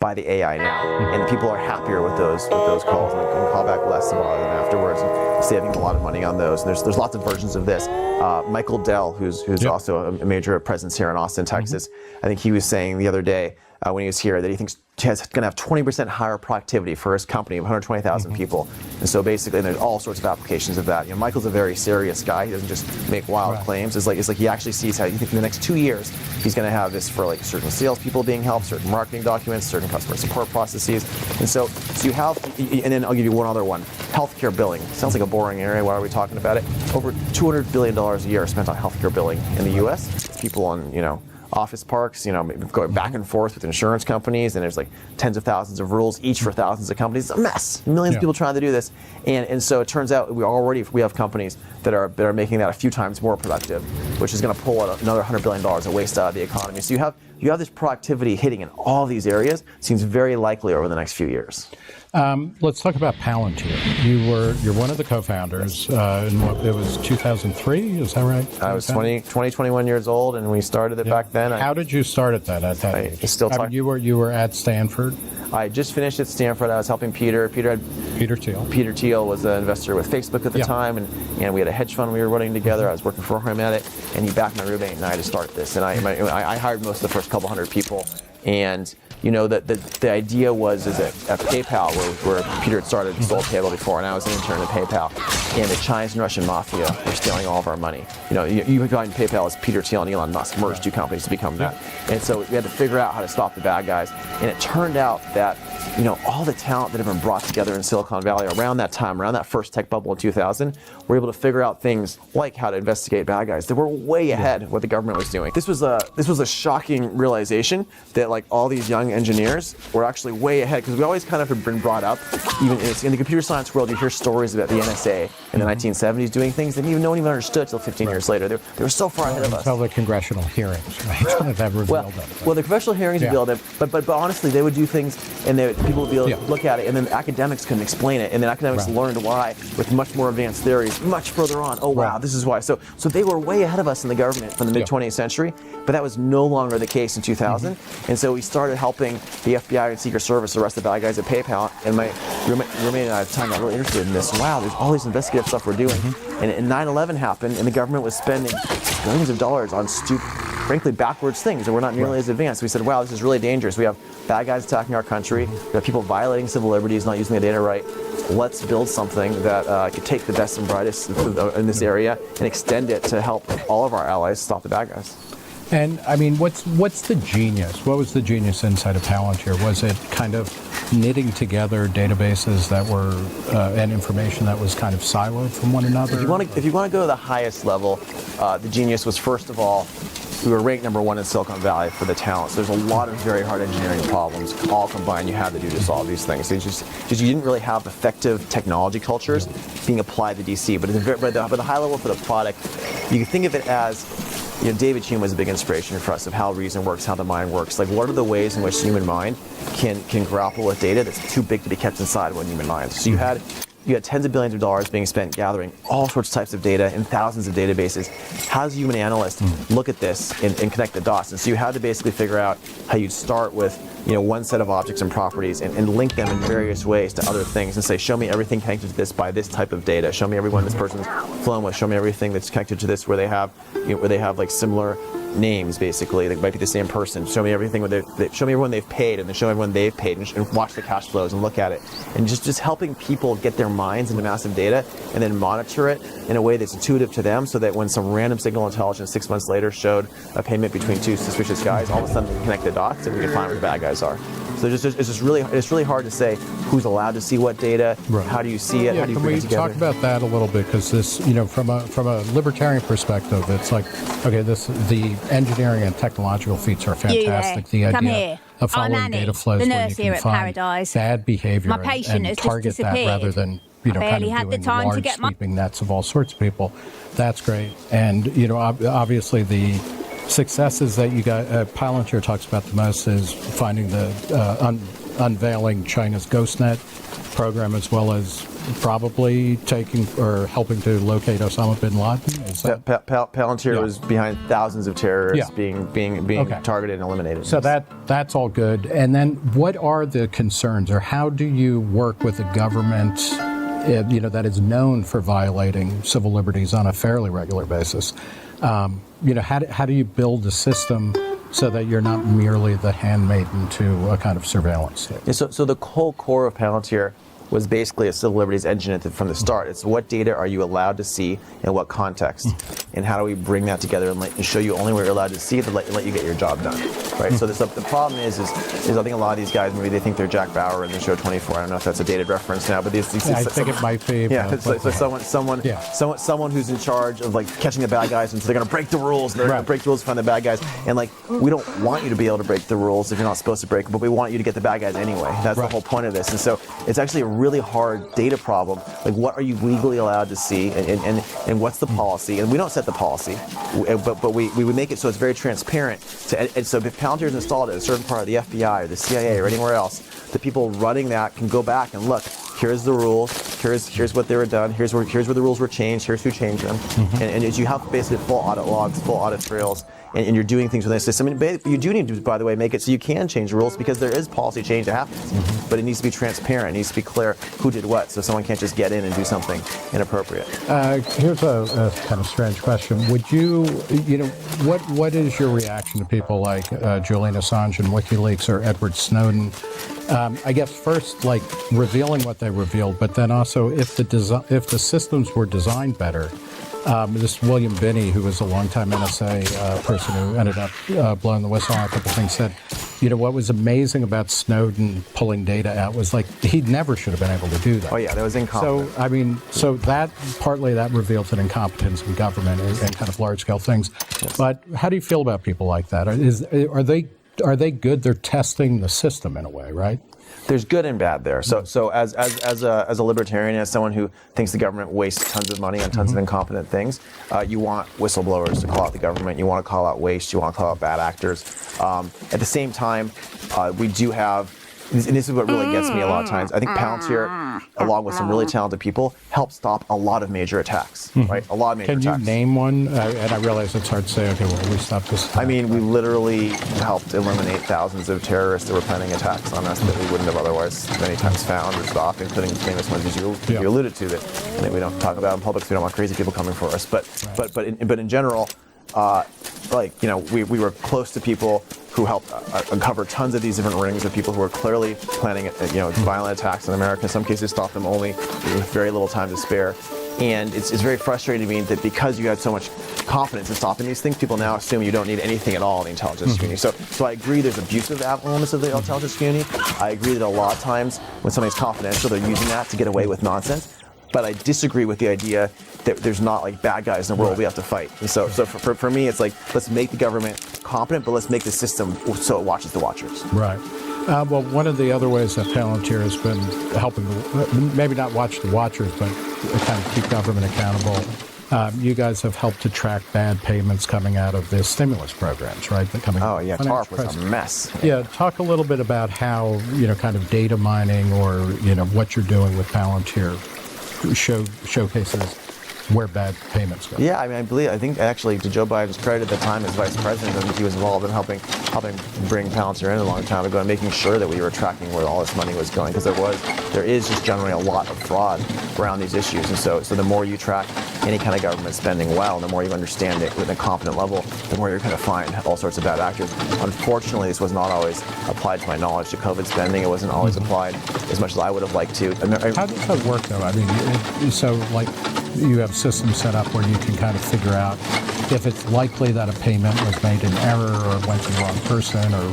by the AI now, and people are happier with those calls, and can call back less to bother them afterwards, and saving a lot of money on those. And there's lots of versions of this. Michael Dell, who's also a major presence here in Austin, Texas, I think he was saying the other day when he was here that he thinks he's going to have 20% higher productivity for his company of 120,000 people. And so basically, there's all sorts of applications of that. Michael's a very serious guy. He doesn't just make wild claims. It's like he actually sees how you think in the next 2 years he's going to have this for like certain salespeople being helped, certain marketing documents, certain customer support processes. And so you have, and then I'll give you one other one. Healthcare billing. Sounds like a boring area. Why are we talking about it? Over $200 billion a year spent on healthcare billing in the U.S. People on, office parks, going back and forth with insurance companies, and there's like tens of thousands of rules, each for thousands of companies. It's a mess. Millions of people trying to do this, and so it turns out we have companies that are making that a few times more productive, which is going to pull out another $100 billion of waste out of the economy. So you have this productivity hitting in all these areas. Seems very likely over the next few years. Let's talk about Palantir. You're one of the co-founders. It was 2003, is that right? I was 21 years old, and we started it back then. How did you start at that age? You were at Stanford. I just finished at Stanford. I was helping Peter. Peter Thiel. Peter Thiel was an investor with Facebook at the time, and we had a hedge fund we were running together. I was working for him at it, and he backed my roommate and I to start this. And I hired most of the first couple hundred people, and the idea was at PayPal, where Peter had started and sold PayPal before, and I was an intern at PayPal, and the Chinese and Russian mafia were stealing all of our money. You find PayPal as Peter Thiel and Elon Musk merged two companies to become that. And so we had to figure out how to stop the bad guys. And it turned out that all the talent that had been brought together in Silicon Valley around that time, around that first tech bubble in 2000, were able to figure out things like how to investigate bad guys that were way ahead of what the government was doing. This was a shocking realization that like all these young engineers were actually way ahead, because we always kind of have been brought up, even in the computer science world, you hear stories about the NSA in the 1970s doing things that no one even understood until 15 years later. They were so far ahead of us. Until the congressional hearings, right? That revealed them. Well, the congressional hearings revealed it, but honestly, they would do things, and people would be able to look at it, and then academics couldn't explain it, and then academics learned why with much more advanced theories, much further on. Oh wow, this is why. So they were way ahead of us in the government from the mid 20th century, but that was no longer the case in 2000, and so we started helping the FBI and Secret Service arrest the bad guys at PayPal, and my roommate and I at the time got really interested in this. Wow, there's all this investigative stuff we're doing, and 9/11 happened, and the government was spending billions of dollars on frankly backwards things that were not nearly as advanced. We said, wow, this is really dangerous. We have bad guys attacking our country. We have people violating civil liberties, not using the data right. Let's build something that could take the best and brightest in this area and extend it to help all of our allies stop the bad guys. And I mean, what's the genius? What was the genius inside of Palantir? Was it kind of knitting together databases that were and information that was kind of siloed from one another? If you want to go to the highest level, the genius was, first of all, we were ranked #1 in Silicon Valley for the talent. So there's a lot of very hard engineering problems all combined you had to do to solve these things. It's just you didn't really have effective technology cultures being applied to DC. But at the high level for the product, you can think of it as, David Hume was a big inspiration for us of how reason works, how the mind works. Like, what are the ways in which the human mind can grapple with data that's too big to be kept inside one human mind? So you had tens of billions of dollars being spent gathering all sorts of types of data in thousands of databases. How does a human analyst look at this and connect the dots? And so you had to basically figure out how you'd start with one set of objects and properties and link them in various ways to other things and say, show me everything connected to this by this type of data. Show me everyone this person's flown with. Show me everything that's connected to this where they have like similar names, basically. They might be the same person. Show me everything. Show me everyone they've paid, and then show me everyone they've paid, and watch the cash flows and look at it. And just helping people get their minds into massive data and then monitor it in a way that's intuitive to them, so that when some random signal intelligence 6 months later showed a payment between two suspicious guys, all of a sudden we can connect the dots and we can find where the bad guys are. So it's really hard to say who's allowed to see what data. How do you see it? How do you bring it together? Can we talk about that a little bit? Because this, from a libertarian perspective, it's like, okay, the engineering and technological feats are fantastic. The idea of following data flows where you can find bad behavior and target that rather than kind of doing large sweeping nets of all sorts of people. That's great. And obviously the successes that you got, Palantir talks about the most is finding the unveiling China's GhostNet program, as well as probably taking or helping to locate Osama bin Laden? Is that... Palantir was behind thousands of terrorists being targeted and eliminated. So that's all good. And then what are the concerns, or how do you work with a government that is known for violating civil liberties on a fairly regular basis? How do you build a system so that you're not merely the handmaiden to a kind of surveillance state? Yeah, so the whole core of Palantir was basically a civil liberties engine from the start. It's what data are you allowed to see in what context, and how do we bring that together and show you only what you're allowed to see to let you get your job done, right? So the problem is I think a lot of these guys, maybe they think they're Jack Bauer in the show 24. I don't know if that's a dated reference now, but I think it might be. Yeah, someone who's in charge of catching the bad guys, and so they're going to break the rules. They're going to break the rules to find the bad guys, and we don't want you to be able to break the rules if you're not supposed to break them, but we want you to get the bad guys anyway. That's the whole point of this, and so it's actually a really hard data problem. What are you legally allowed to see, and what's the policy? And we don't set the policy, but we would make it so it's very transparent. And so if Palantir is installed at a certain part of the FBI or the CIA or anywhere else, the people running that can go back and look. Here's the rules. Here's what they were done. Here's where the rules were changed. Here's who changed them. And you have basically full audit logs, full audit trails, and you're doing things within the system. And you do need to, by the way, make it so you can change the rules, because there is policy change that happens. But it needs to be transparent. It needs to be clear who did what, so someone can't just get in and do something inappropriate. Here's a kind of strange question. Would you what is your reaction to people like Julian Assange and WikiLeaks or Edward Snowden? I guess first, revealing what they revealed, but then also if the systems were designed better. This William Binney, who was a longtime NSA person who ended up blowing the whistle on a couple things, said, what was amazing about Snowden pulling data out was he never should have been able to do that. Oh yeah, that was incompetent. So that partly that reveals an incompetence in government and kind of large scale things. Yes. But how do you feel about people like that? Are they good? They're testing the system in a way, right? There's good and bad there. So as a libertarian, as someone who thinks the government wastes tons of money on tons of incompetent things, you want whistleblowers to call out the government. You want to call out waste. You want to call out bad actors. At the same time, we do have, and this is what really gets me a lot of times, I think Palantir, along with some really talented people, help stop a lot of major attacks, right? A lot of major attacks. Can you name one? And I realize it's hard to say, okay, well, we stopped this attack. I mean, we literally helped eliminate thousands of terrorists that were planning attacks on us that we wouldn't have otherwise many times found or stopped, including famous ones you alluded to that we don't talk about in public, so we don't want crazy people coming for us. But in general, we were close to people who helped uncover tons of these different rings of people who were clearly planning, violent attacks in America. In some cases, stopped them only with very little time to spare. And it's very frustrating to me that because you had so much confidence in stopping these things, people now assume you don't need anything at all in the intelligence community. So I agree there's abusive elements of the intelligence community. I agree that a lot of times when something's confidential, they're using that to get away with nonsense. But I disagree with the idea that there's not bad guys in the world we have to fight. And so for me, it's let's make the government competent, but let's make the system so it watches the watchers. Right. Well, one of the other ways that Palantir has been helping, maybe not watch the watchers, but kind of keep government accountable, you guys have helped to track bad payments coming out of the stimulus programs, right? TARP was a mess. Yeah, talk a little bit about how, kind of data mining or, what you're doing with Palantir showcases where bad payments go. Yeah, I think actually to Joe Biden's credit at the time as vice president, I think he was involved in helping bring Palantir in a long time ago and making sure that we were tracking where all this money was going, because there is just generally a lot of fraud around these issues. And so the more you track any kind of government spending well, the more you understand it with a competent level, the more you're going to find all sorts of bad actors. Unfortunately, this was not always applied to my knowledge to COVID spending. It wasn't always applied as much as I would have liked to. How does that work, though? You have systems set up where you can kind of figure out if it's likely that a payment was made in error or went to the wrong person, or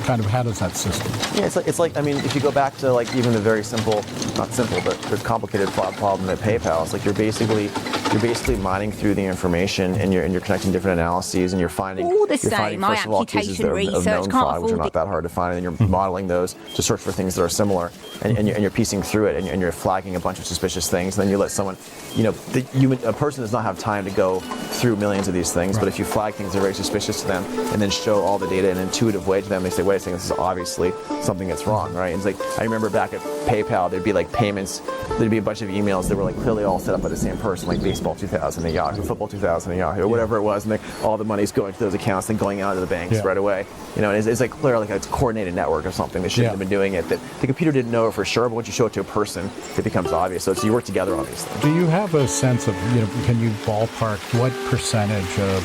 kind of how does that system? Yeah, it's like if you go back to even the very simple, not simple, but the complicated problem at PayPal, it's you're basically mining through the information and you're connecting different analyses and you're finding first of all cases of known fraud, which are not that hard to find, and you're modeling those to search for things that are similar, and you're piecing through it and you're flagging a bunch of suspicious things, and then you let someone, a person does not have time to go through millions of these things, but if you flag things that are very suspicious to them and then show all the data in an intuitive way to them, they say, wait a second, this is obviously something that's wrong, right? And it's like, I remember back at PayPal, there'd be like payments, there'd be a bunch of emails that were like clearly all set up by the same person, like Baseball 2000 at Yahoo, Football 2000 at Yahoo, or whatever it was, and like all the money's going to those accounts and going out to the banks right away. You know, and it's like clearly like it's a coordinated network or something. They shouldn't have been doing it. That the computer didn't know it for sure, but once you show it to a person, it becomes obvious. So you work together on these things. Do you have a sense of, can you ballpark what percentage of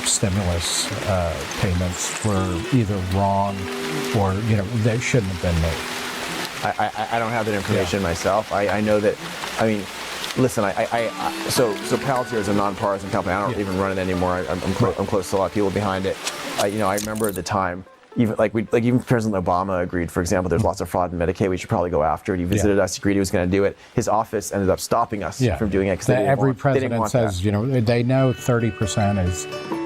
stimulus payments were either wrong or, they shouldn't have been made? I don't have that information myself. I know that, I mean, listen, so Palantir is a nonpartisan company. I don't even run it anymore. I'm close to a lot of people behind it. I remember at the time, even even President Obama agreed, for example, there's lots of fraud in Medicaid, we should probably go after it. He visited us, agreed he was going to do it. His office ended up stopping us from doing it. Every president says, they know 30%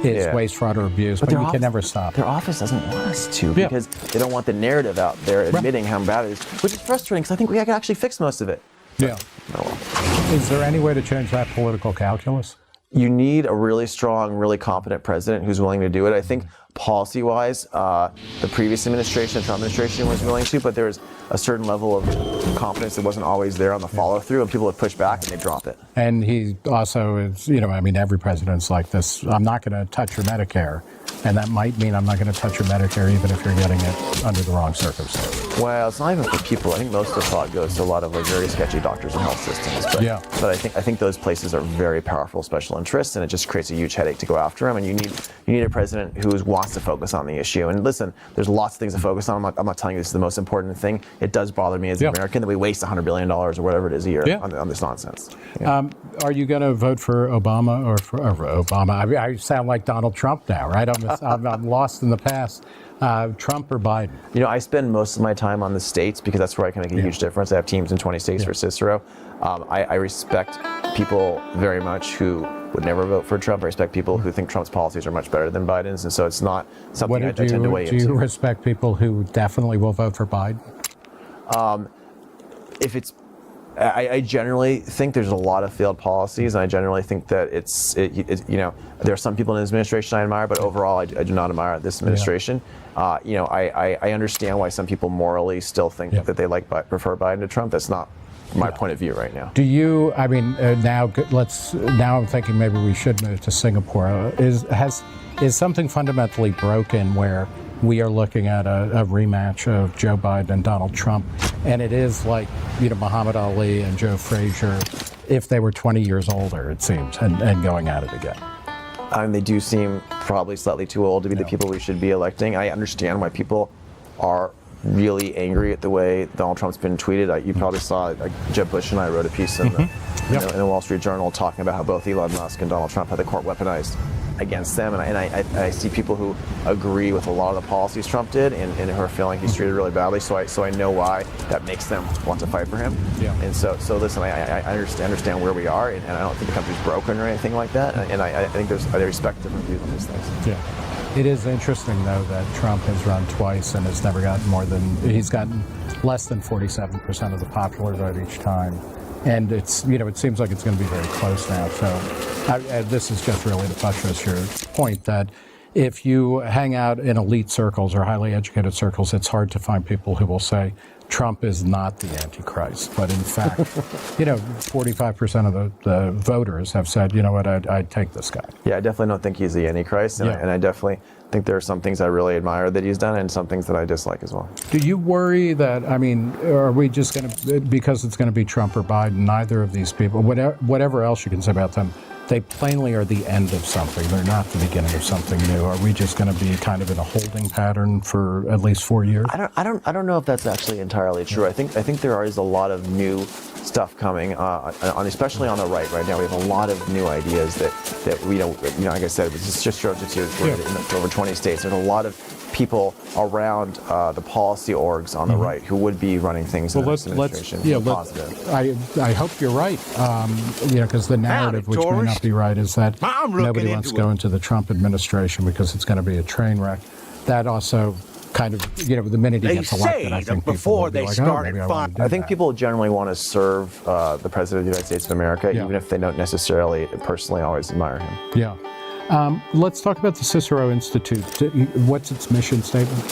is waste, fraud, or abuse, but you can never stop. Their office doesn't want us to because they don't want the narrative out there admitting how bad it is, which is frustrating because I think we can actually fix most of it. Yeah. Oh, well. Is there any way to change that political calculus? You need a really strong, really competent president who's willing to do it. I think policy-wise, the previous administration, the Trump administration, was willing to, but there's a certain level of confidence that wasn't always there on the follow-through, and people have pushed back and they drop it. And he also is, every president's like this, I'm not going to touch your Medicare, and that might mean I'm not going to touch your Medicare even if you're getting it under the wrong circumstances. Well, it's not even for people. I think most of the thought goes to a lot of very sketchy doctors and health systems. But I think those places are very powerful special interests, and it just creates a huge headache to go after them. And you need a president who wants to focus on the issue. And listen, there's lots of things to focus on. I'm not telling you this is the most important thing. It does bother me as an American that we waste $100 billion or whatever it is a year on this nonsense. Are you going to vote for Obama or for Obama? I sound like Donald Trump now, right? I'm lost in the past. Trump or Biden? I spend most of my time on the states because that's where I can make a huge difference. I have teams in 20 states for Cicero. I respect people very much who would never vote for Trump. I respect people who think Trump's policies are much better than Biden's, and so it's not something I tend to weigh into. Do you respect people who definitely will vote for Biden? I generally think there's a lot of failed policies, and I generally think that there are some people in this administration I admire, but overall I do not admire this administration. I understand why some people morally still think that they prefer Biden to Trump. That's not my point of view right now. Do you? Now I'm thinking maybe we should move to Singapore. Is something fundamentally broken where we are looking at a rematch of Joe Biden and Donald Trump, and it is like Muhammad Ali and Joe Frazier if they were 20 years older, it seems, and going at it again? They do seem probably slightly too old to be the people we should be electing. I understand why people are really angry at the way Donald Trump's been tweeted. You probably saw Jeb Bush and I wrote a piece in the Wall Street Journal talking about how both Elon Musk and Donald Trump had the court weaponized against them, and I see people who agree with a lot of the policies Trump did and who are feeling he's treated really badly, so I know why that makes them want to fight for him. And so listen, I understand where we are, and I don't think the country's broken or anything like that, and I think I respect different views on these things. It is interesting, though, that Trump has run twice and has never gotten he's gotten less than 47% of the popular vote each time. And it seems like it's going to be very close now. So this is just really to buttress your point that if you hang out in elite circles or highly educated circles, it's hard to find people who will say Trump is not the Antichrist. But in fact, 45% of the voters have said, you know what, I'd take this guy. Yeah, I definitely don't think he's the Antichrist. And I definitely think there are some things I really admire that he's done and some things that I dislike as well. Do you worry that, are we just going to, because it's going to be Trump or Biden, neither of these people, whatever else you can say about them, they plainly are the end of something. They're not the beginning of something new. Are we just going to be kind of in a holding pattern for at least 4 years? I don't know if that's actually entirely true. I think there is a lot of new stuff coming, especially on the right now. We have a lot of new ideas that like I said, it was just shows it to you in over 20 states. There's a lot of people around the policy orgs on the right who would be running things in this administration. I hope you're right. Because the narrative, which may not be right, is that nobody wants to go into the Trump administration because it's going to be a train wreck. That also kind of, the minute he gets elected, I think people will be like, I think people generally want to serve the President of the United States of America, even if they don't necessarily personally always admire him. Yeah. Let's talk about the Cicero Institute. What's its mission statement?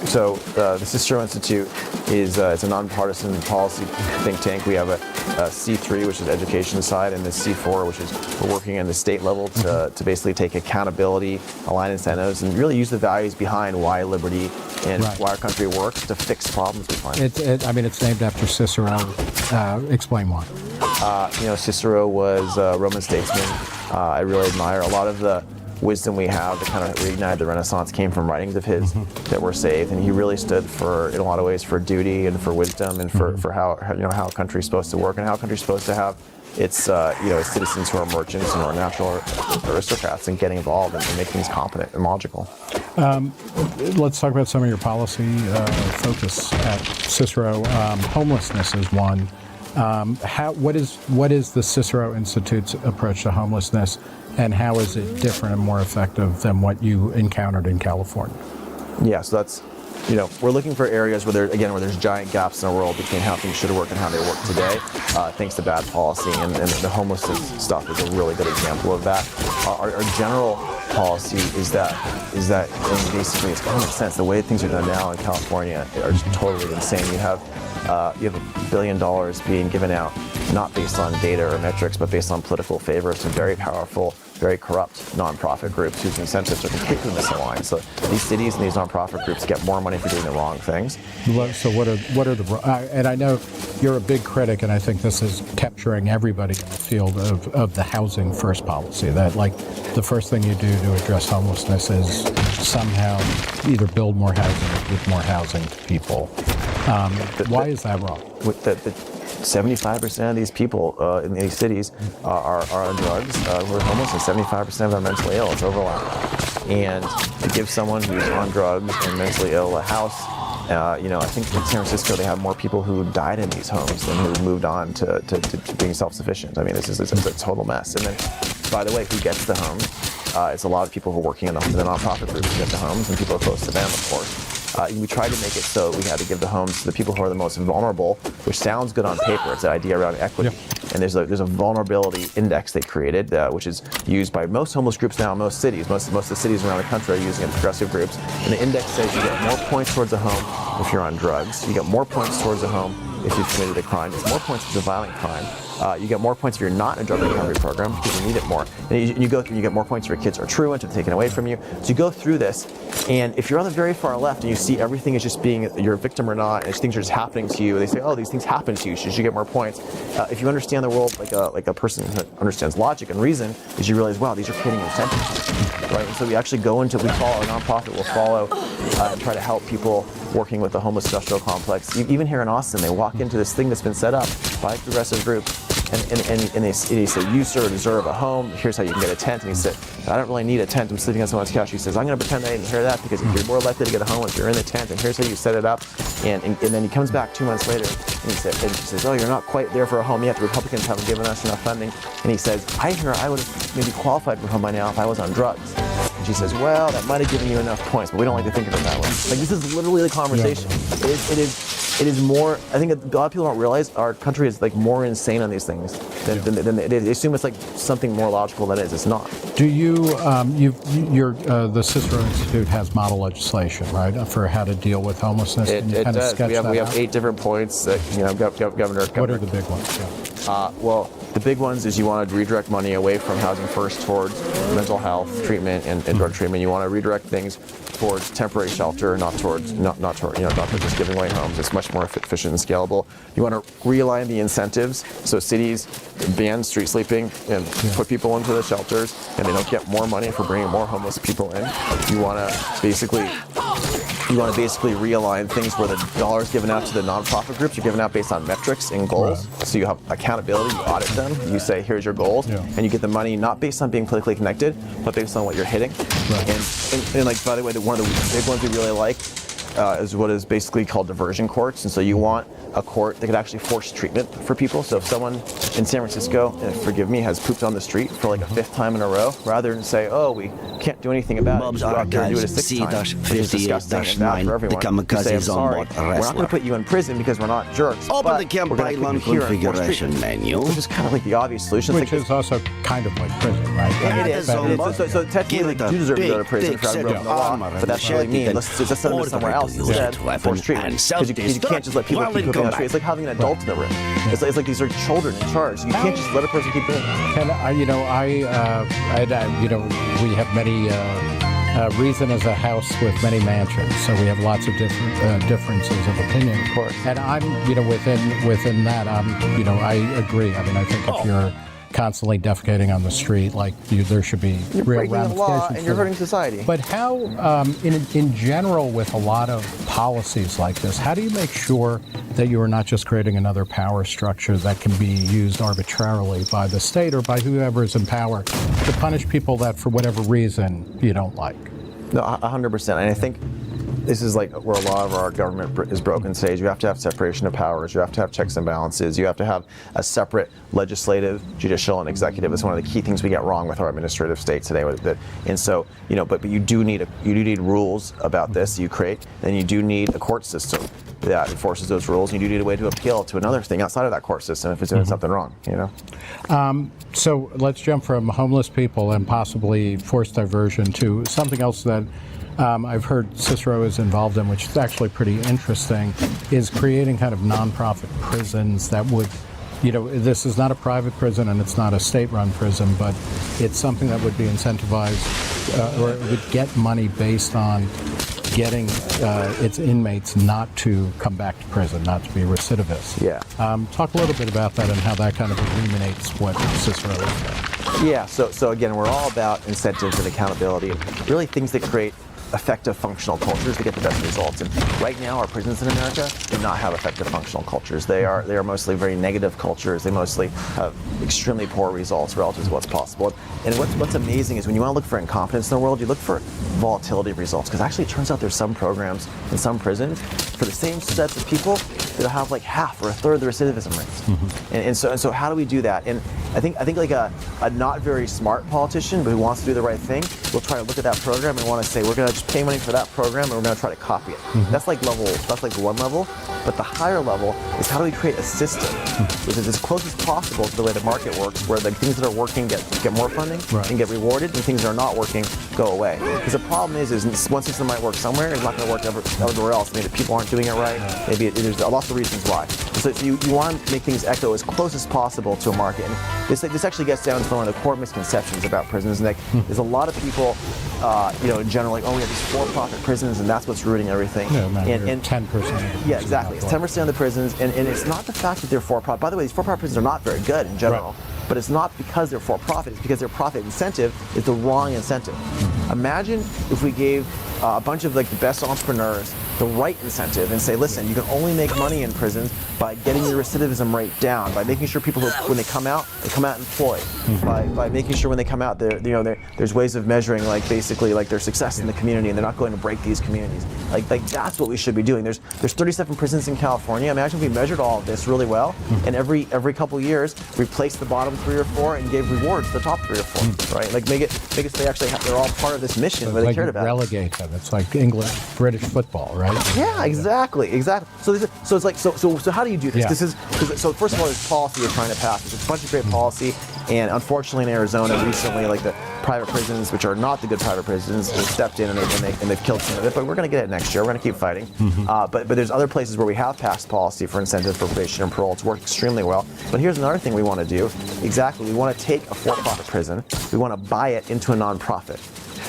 So the Cicero Institute is it's a nonpartisan policy think tank. We have a C3, which is education side, and the C4, which is we're working at the state level to basically take accountability, align incentives, and really use the values behind why liberty and why our country works to fix problems we find. It's named after Cicero. Explain why. Cicero was a Roman statesman. I really admire a lot of the wisdom we have that kind of reignited the Renaissance came from writings of his that were saved, and he really stood for, in a lot of ways, for duty and for wisdom and for how a country's supposed to work and how a country's supposed to have its citizens who are merchants and who are natural aristocrats and getting involved and making things competent and logical. Let's talk about some of your policy focus at Cicero. Homelessness is one. What is the Cicero Institute's approach to homelessness, and how is it different and more effective than what you encountered in California? Yeah, so that's, we're looking for areas where there's giant gaps in our world between how things should work and how they work today, thanks to bad policy, and the homelessness stuff is a really good example of that. Our general policy is that and basically it's common sense. The way things are done now in California are just totally insane. You have $1 billion being given out, not based on data or metrics, but based on political favor to very powerful, very corrupt nonprofit groups whose incentives are completely misaligned. So these cities and these nonprofit groups get more money for doing the wrong things. So what are the and I know you're a big critic, and I think this is capturing everybody in the field of the housing first policy. That the first thing you do to address homelessness is somehow either build more housing or give more housing to people. Why is that wrong? 75% of these people in these cities are on drugs, who are homeless, and 75% of them are mentally ill. It's overlap. And to give someone who's on drugs and mentally ill a house, I think in San Francisco they have more people who died in these homes than who moved on to being self-sufficient. I mean, this is a total mess. And then, by the way, who gets the homes? It's a lot of people who are working in the nonprofit groups who get the homes, and people are close to them, of course. We tried to make it so we had to give the homes to the people who are the most vulnerable, which sounds good on paper. It's an idea around equity. Yeah. And there's a vulnerability index they created, which is used by most homeless groups now in most cities. Most of the cities around the country are using it, progressive groups. And the index says you get more points towards a home if you're on drugs. You get more points towards a home if you've committed a crime. It's more points if it's a violent crime. You get more points if you're not in a drug recovery program because you need it more. And you go through, you get more points if your kids are truant, if they're taken away from you. So you go through this, and if you're on the very far left and you see everything is just being, you're a victim or not, and things are just happening to you, they say, oh, these things happen to you, should you get more points? If you understand the world like a person who understands logic and reason, is you realize, wow, these are creating incentives, right? And so we actually go into, our nonprofit will follow and try to help people working with the homeless industrial complex. Even here in Austin, they walk into this thing that's been set up by a progressive group, and they say, you, sir, deserve a home. Here's how you can get a tent. And he said, I don't really need a tent. I'm sleeping on someone's couch. He says, I'm going to pretend I didn't hear that, because you're more likely to get a home if you're in the tent. And here's how you set it up. And then he comes back 2 months later, and he says, oh, you're not quite there for a home yet. The Republicans haven't given us enough funding. And he says, I hear I would have maybe qualified for a home by now if I was on drugs. And she says, well, that might have given you enough points, but we don't like to think of it that way. This is literally the conversation. Yeah. It is more, I think a lot of people don't realize our country is more insane on these things than they assume it's something more logical than it is. It's not. Do you, the Cicero Institute has model legislation, right, for how to deal with homelessness? It does. We have 8 different points that, Governor. What are the big ones? Yeah. Well, the big ones is you want to redirect money away from housing first towards mental health treatment and drug treatment. You want to redirect things towards temporary shelter, not towards just giving away homes. It's much more efficient and scalable. You want to realign the incentives so cities ban street sleeping and put people into the shelters, and they don't get more money for bringing more homeless people in. You want to basically realign things where the dollars given out to the nonprofit groups are given out based on metrics and goals. Right. So you have accountability, you audit them, you say, here's your goals, and you get the money not based on being politically connected, but based on what you're hitting. Right. And by the way, one of the big ones we really like is what is basically called diversion courts, and so you want a court that could actually force treatment for people. So if someone in San Francisco, forgive me, has pooped on the street for like a 5th time in a row, rather than say, oh, we can't do anything about it, Bob's you go out there and do it a Archives 6th time, which is disgusting and bad for everyone. The You say, I'm kamikazes sorry, on board we're not going to put you in prison because we're not jerks, Open but the camp we're going to pylon put you here and force configuration treatment. menu. Which is kind of like the obvious solution. Which is also kind of like prison, right? Yeah, It is. So technically, you deserve to go to prison for having broken the law, but that's really mean. Let's just send them somewhere else instead. Force treatment. Because you can't just let people keep pooping on the street. It's like having an adult in the room. It's like these are children in charge. You can't just let a person keep doing that. And we have many. Reason is a house with many mansions, so we have lots of different differences of opinion. Of course. And I'm, within that, I agree. I mean, I think if you're constantly defecating on the street, like there should be You're real breaking the law ramifications. and you're hurting society. But how, in general, with a lot of policies like this, how do you make sure that you are not just creating another power structure that can be used arbitrarily by the state or by whoever is in power to punish people that, for whatever reason, you don't like? No, 100%. And I think this is like where a lot of our government is broken stage. You have to have separation of powers. You have to have checks and balances. You have to have a separate legislative, judicial, and executive. It's one of the key things we get wrong with our administrative state today. And so, but you do need rules about this you create, and you do need a court system that enforces those rules. And you do need a way to appeal to another thing outside of that court system if it's doing something wrong. So let's jump from homeless people and possibly forced diversion to something else that I've heard Cicero is involved in, which is actually pretty interesting, is creating kind of nonprofit prisons that would, this is not a private prison and it's not a state-run prison, but it's something that would be incentivized or it would get money based on getting its inmates not to come back to prison, not to be recidivists. Yeah. Talk a little bit about that and how that kind of illuminates what Cicero is saying. Yeah, so again, we're all about incentives and accountability, and really things that create effective functional cultures to get the best results. And right now, our prisons in America do not have effective functional cultures. They are mostly very negative cultures. They mostly have extremely poor results relative to what's possible. And what's amazing is when you want to look for incompetence in the world, you look for volatility results. Because actually, it turns out there's some programs in some prisons for the same sets of people that'll have like half or a third of the recidivism rates. Mm-hmm. And so how do we do that? And I think like a not very smart politician, but who wants to do the right thing, will try to look at that program and want to say, we're going to just pay money for that program and we're going to try to copy it. Mm-hmm. That's like one level. But the higher level is how do we create a system which is as close as possible to the way the market works, where the things that are working get more funding and get rewarded, and things that are not working go away. Because the problem is one system might work somewhere, it's not going to work everywhere else. Maybe people aren't doing it right. Maybe there's lots of reasons why. So you want to make things echo as close as possible to a market. And this actually gets down to one of the core misconceptions about prisons. And there's a lot of people, in general, like, oh, we have these for-profit prisons, and that's what's ruining everything. No, and 10%. Yeah, exactly. It's 10% of the prisons, and it's not the fact that they're for-profit. By the way, these for-profit prisons are not very good in general. Right. But it's not because they're for-profit. It's because their profit incentive is the wrong incentive. Mm-hmm. Imagine if we gave a bunch of like the best entrepreneurs the right incentive and say, listen, you can only make money in prisons by getting your recidivism rate down, by making sure people, when they come out employed, mm-hmm. by making sure when they come out, there's ways of measuring like basically like their success in the community, and they're not going to break these communities. Like that's what we should be doing. There's 37 prisons in California. Imagine if we measured all of this really well, mm-hmm. and every couple years replaced the bottom 3 or 4 and gave rewards to the top 3 or 4, mm-hmm. right? Like make it so they're all part of this mission so where they like cared about. Relegate them. It's like British football, right? Yeah, exactly. So it's like so how do you do this? Yeah. So first of all, there's policy you're trying to pass. There's a bunch of great policy, and unfortunately in Arizona recently, like the private prisons, which are not the good private prisons, just stepped in and they've killed some of it. But we're going to get it next year. We're going to keep fighting. Mm-hmm. But there's other places where we have passed policy for incentive for probation and parole. It's worked extremely well. But here's another thing we want to do. Exactly, we want to take a for-profit prison. We want to buy it into a nonprofit.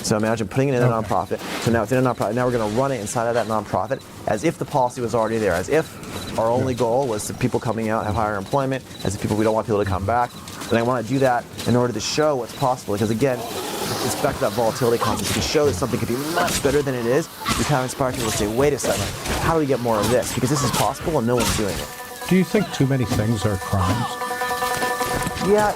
So imagine putting it in a nonprofit. So now it's in a nonprofit. Now we're going to run it inside of that nonprofit as if the policy was already there, as if our only goal was to people coming out have higher employment, as if we don't want people to come back. And I want to do that in order to show what's possible. Because again, it's back to that volatility concept. To show that something could be much better than it is, you kind of inspire people to say, wait a second, how do we get more of this? Because this is possible and no one's doing it. Do you think too many things are crimes? Yeah,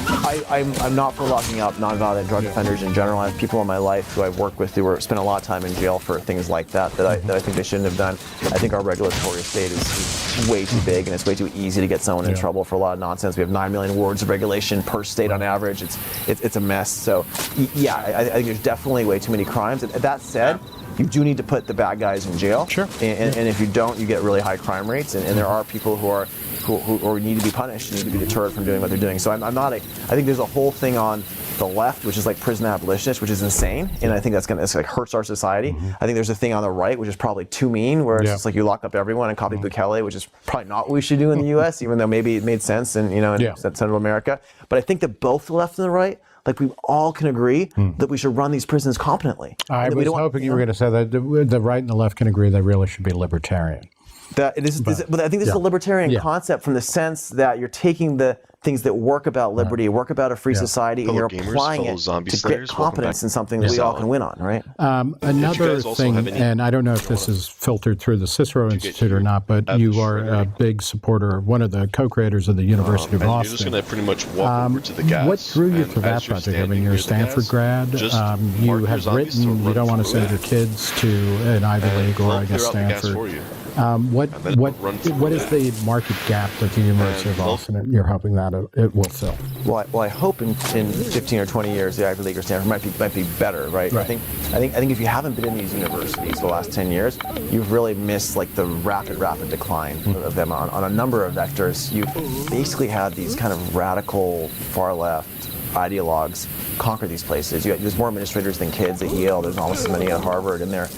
I'm not for locking up nonviolent drug offenders in general. I have people in my life who I've worked with who spent a lot of time in jail for things like that I think they shouldn't have done. I think our regulatory state is way too big, and it's way too easy to get someone in trouble for a lot of nonsense. We have 9 million words of regulation per state on average. It's a mess. So yeah, I think there's definitely way too many crimes. And that said, you do need to put the bad guys in jail. Sure. And if you don't, you get really high crime rates. And there are people who need to be punished, need to be deterred from doing what they're doing. So I'm not I think there's a whole thing on the left, which is like prison abolitionists, which is insane, and I think it's like hurts our society. I think there's a thing on the right, which is probably too mean, where it's just like you lock up everyone and copy Bukele, which is probably not what we should do in the U.S., even though maybe it made sense in Central America. But I think that both the left and the right, like we all can agree that we should run these prisons competently. I was hoping you were going to say that the right and the left can agree they really should be libertarian. But I think this is a libertarian concept from the sense that you're taking the things that work about liberty, work about a free society, and you're applying it to get competence in something that we all can win on, right? Another thing, and I don't know if this is filtered through the Cicero Institute or not, but you are a big supporter, one of the co-creators of the University of Austin. You're just going to pretty much walk over to the gas. What drew you to that project? I mean, you're a Stanford grad. You have written you don't want to send your kids to an Ivy League or, I guess, Stanford. What is the market gap that the University of Austin you're hoping that it will fill? Well, I hope in 15 or 20 years the Ivy League or Stanford might be better, right? I think if you haven't been in these universities the last 10 years, you've really missed like the rapid decline of them on a number of vectors. You basically had these kind of radical far left ideologues conquer these places. There's more administrators than kids at Yale. There's almost as many at Harvard, and they're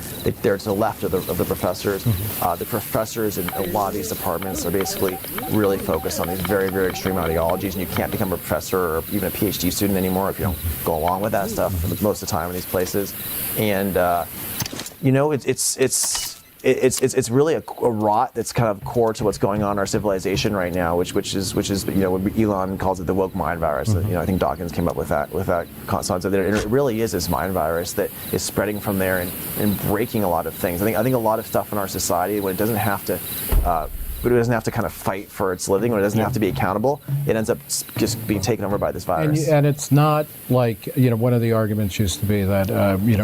to the left of the professors. The professors in a lot of these departments are basically really focused on these very, very extreme ideologies, and you can't become a professor or even a PhD student anymore if you don't go along with that stuff most of the time in these places. And it's really a rot that's kind of core to what's going on in our civilization right now, which is what Elon calls it the woke mind virus. I think Dawkins came up with that concept. And it really is this mind virus that is spreading from there and breaking a lot of things. I think a lot of stuff in our society, when it doesn't have to kind of fight for its living, when it doesn't have to be accountable, it ends up just being taken over by this virus. And it's not like, one of the arguments used to be that,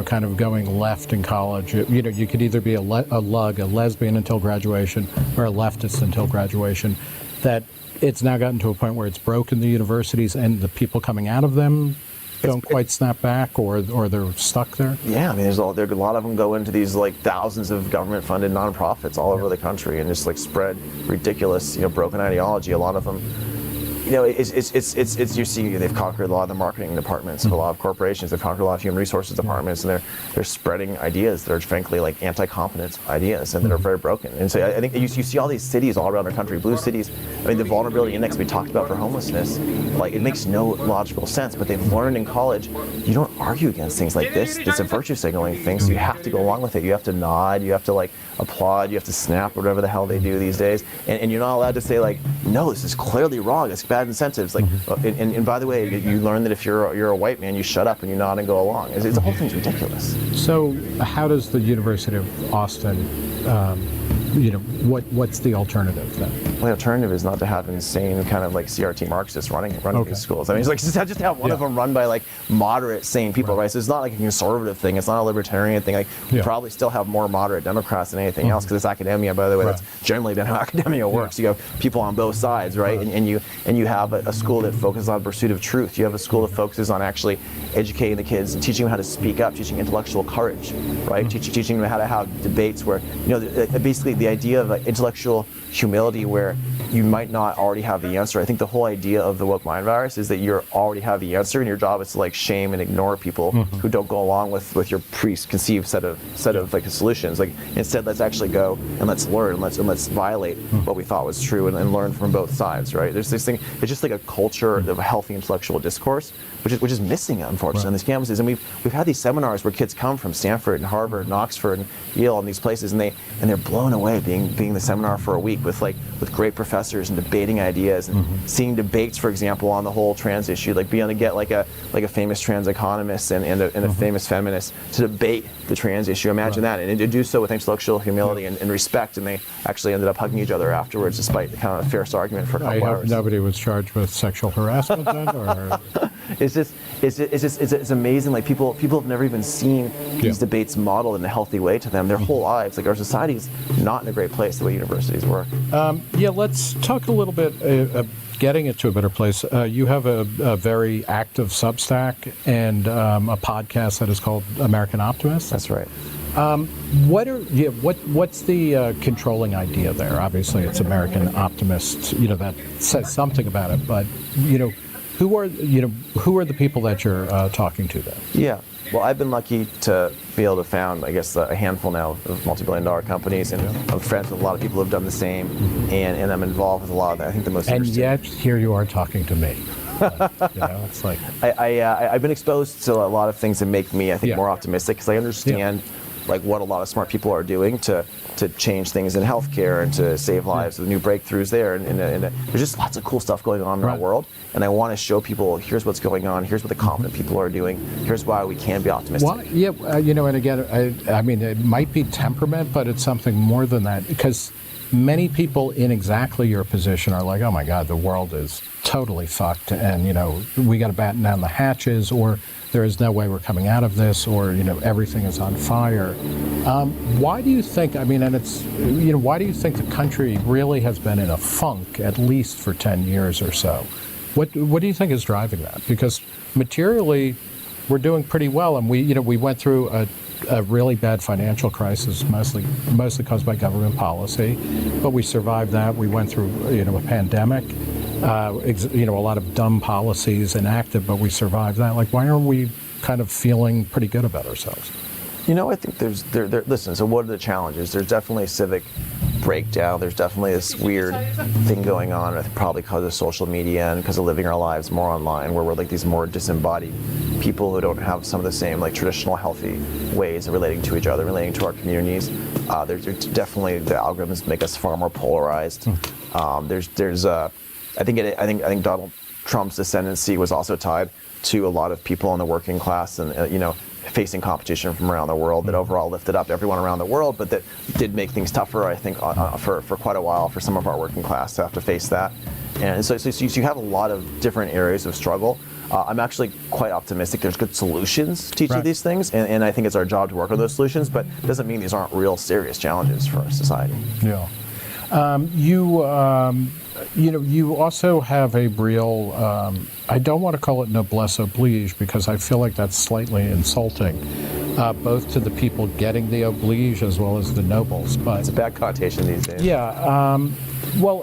kind of going left in college, you could either be a lesbian until graduation, or a leftist until graduation, that it's now gotten to a point where it's broken the universities and the people coming out of them don't quite snap back, or they're stuck there? Yeah, I mean, there's a lot of them go into these like thousands of government-funded nonprofits all over the country and just like spread ridiculous, broken ideology. A lot of them, it's you see they've conquered a lot of the marketing departments of a lot of corporations. They've conquered a lot of human resources departments, and they're spreading ideas that are frankly like anti-competence ideas and that are very broken. And so I think you see all these cities all around the country, blue cities. I mean, the vulnerability index we talked about for homelessness, like it makes no logical sense, but they've learned in college you don't argue against things like this. It's a virtue signaling thing, so you have to go along with it. You have to nod, you have to like applaud, you have to snap, whatever the hell they do these days, and you're not allowed to say like, no, this is clearly wrong, it's bad incentives. Like, and by the way, you learn that if you're a white man, you shut up and you nod and go along. The whole thing's ridiculous. So how does the University of Austin, what's the alternative then? Well, the alternative is not to have insane kind of like CRT Marxists running these schools. I mean, it's like just have one of them run by like moderate, sane people, right? So it's not like a conservative thing. It's not a libertarian thing. Like we probably still have more moderate Democrats than anything else, because it's academia. By the way, that's generally been how academia works. You have people on both sides, right? And you have a school that focuses on pursuit of truth. You have a school that focuses on actually educating the kids and teaching them how to speak up, teaching intellectual courage, right? Teaching them how to have debates where basically the idea of intellectual humility, where you might not already have the answer. I think the whole idea of the woke mind virus is that you already have the answer, and your job is to like shame and ignore people who don't go along with your preconceived set of like solutions. Like instead, let's actually go and let's learn, let's violate what we thought was true and learn from both sides, right? There's this thing. It's just like a culture of a healthy intellectual discourse, which is missing, unfortunately, on these campuses. And we've had these seminars where kids come from Stanford and Harvard and Oxford and Yale and these places, and they're blown away being the seminar for a week with great professors and debating ideas and seeing debates, for example, on the whole trans issue, like being able to get like a famous trans economist and a famous feminist to debate the trans issue. Imagine that, and to do so with intellectual humility and respect, and they actually ended up hugging each other afterwards, despite the kind of a fierce argument for a couple I hope hours. nobody was charged with sexual harassment then, or it's amazing. Like people have never even seen these debates modeled in a healthy way to them their whole lives. Like our society's not in a great place the way universities work. Let's talk a little bit. Getting it to a better place. You have a very active Substack and a podcast that is called American Optimist. That's right. What's the controlling idea there? Obviously, it's American Optimist. That says something about it. But who are the people that you're talking to then? Yeah. Well, I've been lucky to be able to found, I guess, a handful now of multi-billion-dollar companies, and I'm friends with a lot of people who have done the same, and I'm involved with a lot of, I think, the most interesting. And yet, here you are talking to me. It's like I've been exposed to a lot of things that make me, I think, more optimistic, because I understand like what a lot of smart people are doing to change things in healthcare and to save lives. The new breakthroughs there, and there's just lots of cool stuff going on in our world. And I want to show people, here's what's going on, here's what the competent people are doing, here's why we can be optimistic. Well, and again, I mean, it might be temperament, but it's something more than that, because many people in exactly your position are like, oh my God, the world is totally fucked, and we got to batten down the hatches, or there is no way we're coming out of this, or everything is on fire. Why do you think? I mean, and it's why do you think the country really has been in a funk at least for 10 years or so? What do you think is driving that? Because materially, we're doing pretty well, and we went through a really bad financial crisis, mostly caused by government policy, but we survived that. We went through a pandemic, a lot of dumb policies enacted, but we survived that. Like, why aren't we kind of feeling pretty good about ourselves? I think listen, so what are the challenges? There's definitely a civic breakdown. There's definitely this weird thing going on, I think probably because of social media and because of living our lives more online, where we're like these more disembodied people who don't have some of the same like traditional healthy ways of relating to each other, relating to our communities. There's definitely, the algorithms make us far more polarized. I think Donald Trump's ascendancy was also tied to a lot of people in the working class and facing competition from around the world that overall lifted up everyone around the world, but that did make things tougher, I think, for quite a while for some of our working class to have to face that. And so you have a lot of different areas of struggle. I'm actually quite optimistic. There's good solutions to each of these things, and I think it's our job to work on those solutions, but it doesn't mean these aren't real serious challenges for our society. Yeah. You also have a real, I don't want to call it noblesse oblige, because I feel like that's slightly insulting, both to the people getting the oblige as well as the nobles. But it's a bad connotation these days. Yeah. Well,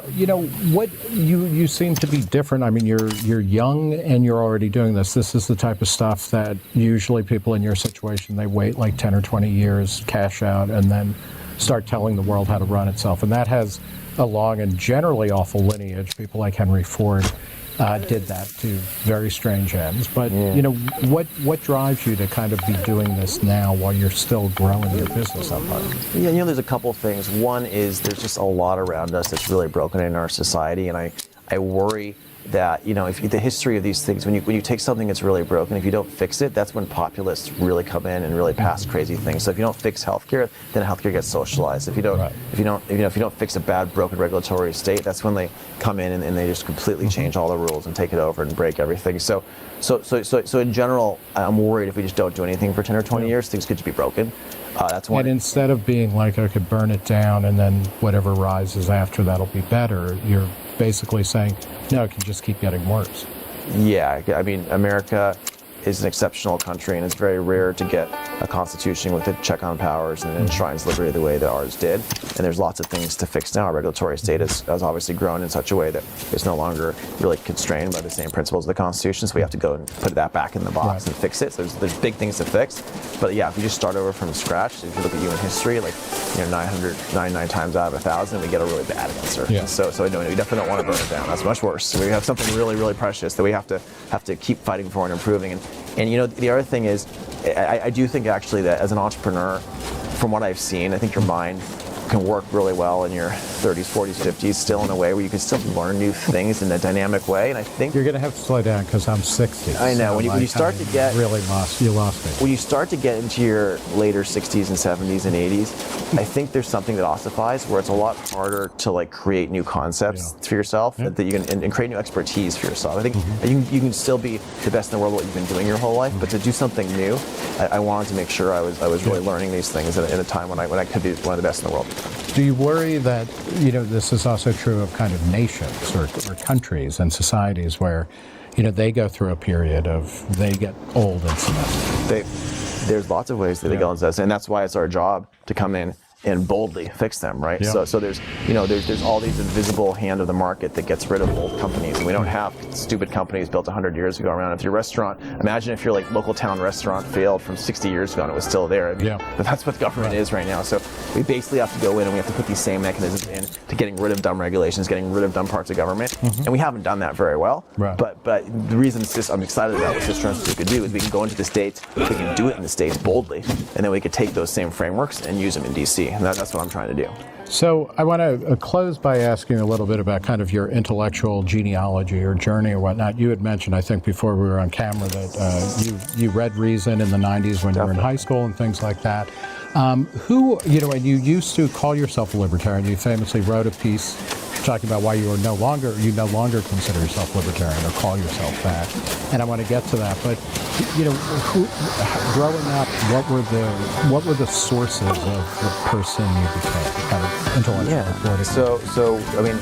what you seem to be different. I mean, you're young and you're already doing this. This is the type of stuff that usually people in your situation, they wait like 10 or 20 years, cash out, and then start telling the world how to run itself. And that has a long and generally awful lineage. People like Henry Ford did that to very strange ends. But what drives you to kind of be doing this now while you're still growing your business empire? Yeah, there's a couple things. One is there's just a lot around us that's really broken in our society, and I worry that if the history of these things, when you take something that's really broken, if you don't fix it, that's when populists really come in and really pass crazy things. So if you don't fix healthcare, then healthcare gets socialized. If you don't fix a bad, broken regulatory state, that's when they come in and they just completely change all the rules and take it over and break everything. So in general, I'm worried if we just don't do anything for 10 or 20 years, things could just be broken. That's one. And instead of being like, I could burn it down and then whatever rises after that'll be better, you're basically saying, no, it can just keep getting worse. Yeah, I mean, America is an exceptional country, and it's very rare to get a constitution with a check on powers and enshrines liberty the way that ours did. And there's lots of things to fix now. Our regulatory state has obviously grown in such a way that it's no longer really constrained by the same principles of the Constitution, so we have to go and put that back in the box and fix it. So there's big things to fix. But yeah, if you just start over from scratch, if you look at human history, like 999 times out of 1,000, we get a really bad answer. Yeah. So we definitely don't want to burn it down. That's much worse. We have something really, really precious that we have to keep fighting for and improving. And the other thing is, I do think actually that as an entrepreneur, from what I've seen, I think your mind can work really well in your 30s, 40s, 50s, still in a way where you can still learn new things in a dynamic way. And I think you're going to have to slow down because I'm 60. I know. So when you start to get really you lost me. When you start to get into your later 60s and 70s and 80s, I think there's something that ossifies where it's a lot harder to like create new concepts for yourself that you can and create new expertise for yourself. I think you can still be the best in the world at what you've been doing your whole life, but to do something new, I wanted to make sure I was really learning these things in a time when I could be one of the best in the world. Do you worry that, this is also true of kind of nations or countries and societies where, they go through a period of they get old and semester? There's lots of ways that they get old and that's why it's our job to come in and boldly fix them, right? Yeah. So there's there's all these invisible hand of the market that gets rid of old companies. And we don't have stupid companies built 100 years ago around. If your restaurant, imagine if your like local town restaurant failed from 60 years ago and it was still there. But that's what government is right now. So we basically have to go in and we have to put these same mechanisms in to getting rid of dumb regulations, getting rid of dumb parts of government. And we haven't done that very well. Right. But the reason I'm excited about what Sister Institute could do is we can go into the States, we can do it in the States boldly, and then we could take those same frameworks and use them in DC. And that's what I'm trying to do. So I want to close by asking a little bit about kind of your intellectual genealogy or journey or whatnot. You had mentioned, I think, before we were on camera that you read Reason in the 90s when you were in high school and things like that. And you used to call yourself a libertarian. You famously wrote a piece talking about why you no longer consider yourself libertarian or call yourself that. And I want to get to that. But growing up, what were the sources of the person you became, kind of intellectual? So I mean,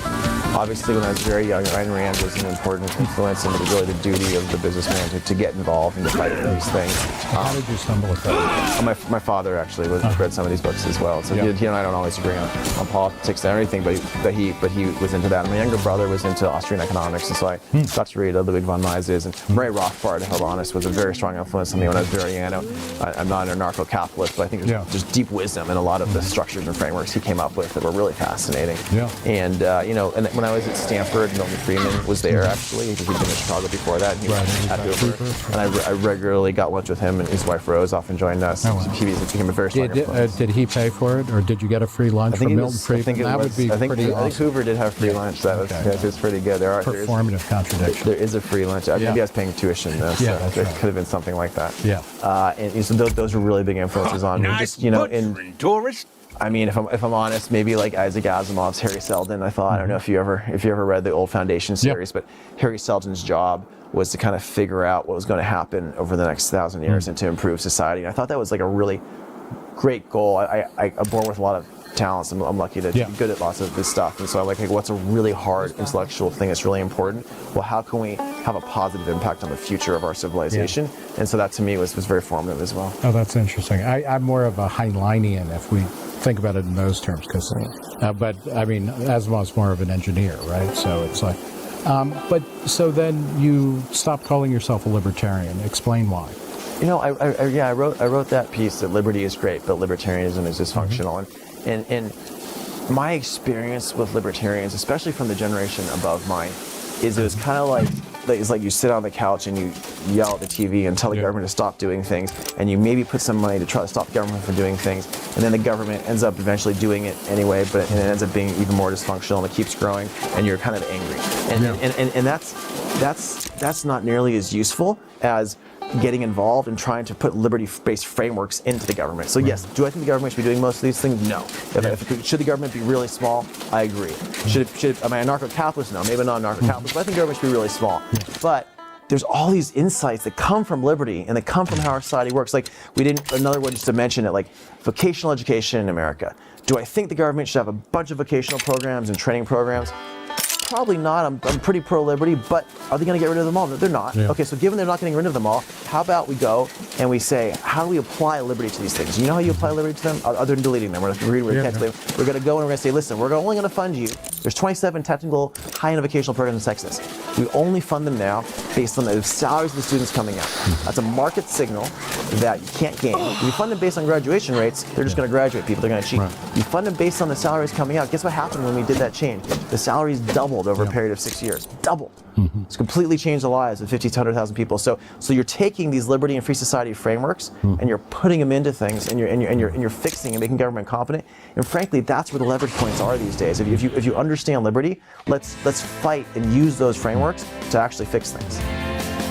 obviously when I was very young, Ayn Rand was an important influence, and it was really the duty of the businessman to get involved and to fight for these things. How did you stumble across it? My father actually read some of these books as well. So he and I don't always agree on politics and everything, but he was into that. And my younger brother was into Austrian economics, and so I got to read Ludwig von Mises. And Murray Rothbard, to be honest, was a very strong influence on me when I was very young. I'm not an anarcho-capitalist, but I think there's deep wisdom in a lot of the structures and frameworks he came up with that were really fascinating. And and when I was at Stanford, Milton Friedman was there actually, because he'd been in Chicago before that. And he had Hoover. And I regularly got lunch with him, and his wife Rose often joined us. He became a very strong influence. Did he pay for it, or did you get a free lunch from Milton Friedman? That would be pretty awesome. I think Hoover did have free lunch. That was pretty good. Performative contradiction. There is a free lunch. Maybe I was paying tuition though, so there could have been something like that. And so those were really big influences on me. Just in tourist. I mean, if I'm honest, maybe like Isaac Asimov's Harry Seldon. I thought, I don't know if you ever read the old Foundation series, but Harry Seldon's job was to kind of figure out what was going to happen over the next 1,000 years and to improve society. And I thought that was like a really great goal. I'm born with a lot of talents. I'm lucky to be good at lots of this stuff. And so I'm like, what's a really hard intellectual thing that's really important? Well, how can we have a positive impact on the future of our civilization? And so that to me was very formative as well. Oh, that's interesting. I'm more of a Heinleinian if we think about it in those terms, because but I mean, Asimov's more of an engineer, right? So it's like, but so then you stopped calling yourself a libertarian. Explain why. I wrote that piece that liberty is great, but libertarianism is dysfunctional. And my experience with libertarians, especially from the generation above mine, is it was kind of like it's like you sit on the couch and you yell at the TV and tell the government to stop doing things, and you maybe put some money to try to stop the government from doing things, and then the government ends up eventually doing it anyway, but it ends up being even more dysfunctional and it keeps growing, and you're kind of angry. And that's not nearly as useful as getting involved and trying to put liberty-based frameworks into the government. So yes, do I think the government should be doing most of these things? No. Should the government be really small? I agree. Am I a anarcho-capitalist? No, maybe not anarcho-capitalist, but I think government should be really small. But there's all these insights that come from liberty and that come from how our society works. Like another one just to mention it, like vocational education in America. Do I think the government should have a bunch of vocational programs and training programs? Probably not. I'm pretty pro-liberty, but are they going to get rid of them all? No, th're not. Okay, so given they're not getting rid of them all, how about we go and we say, how do we apply liberty to these things? You know how you apply liberty to them? Other than deleting them. We're going to go and we're going to say, listen, we're only going to fund you. There's 27 technical high-end vocational programs in Texas. We only fund them now based on the salaries of the students coming out. That's a market signal that you can't gain. If you fund them based on graduation rates, they're just going to graduate people. They're going to cheat. Right. You fund them based on the salaries coming out. Guess what happened when we did that change? The salaries doubled over a period of 6 years. Doubled. It's completely changed the lives of 50 to 100,000 people. So you're taking these liberty and free society frameworks and you're putting them into things, and you're fixing and making government competent. And frankly, that's where the leverage points are these days. If you understand liberty, let's fight and use those frameworks to actually fix things.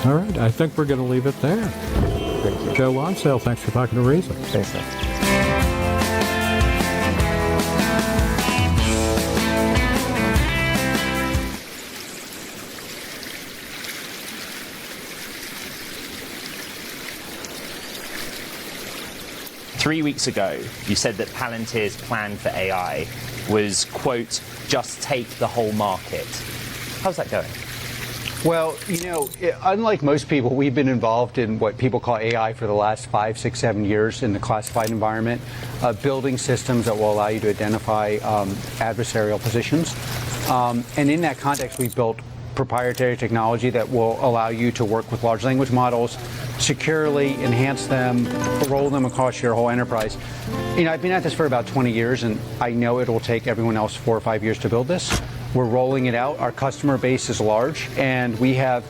All right, I think we're going to leave it there. Thank you. Joe Lonsdale, thanks for talking to Reason. Thanks, man. 3 weeks ago, you said that Palantir's plan for AI was, quote, just take the whole market. How's that going? Well, unlike most people, we've been involved in what people call AI for the last 5, 6, 7 years in the classified environment, building systems that will allow you to identify adversarial positions. And in that context, we've built proprietary technology that will allow you to work with large language models, securely enhance them, roll them across your whole enterprise. I've been at this for about 20 years, and I know it will take everyone else 4 or 5 years to build this. We're rolling it out. Our customer base is large, and we have,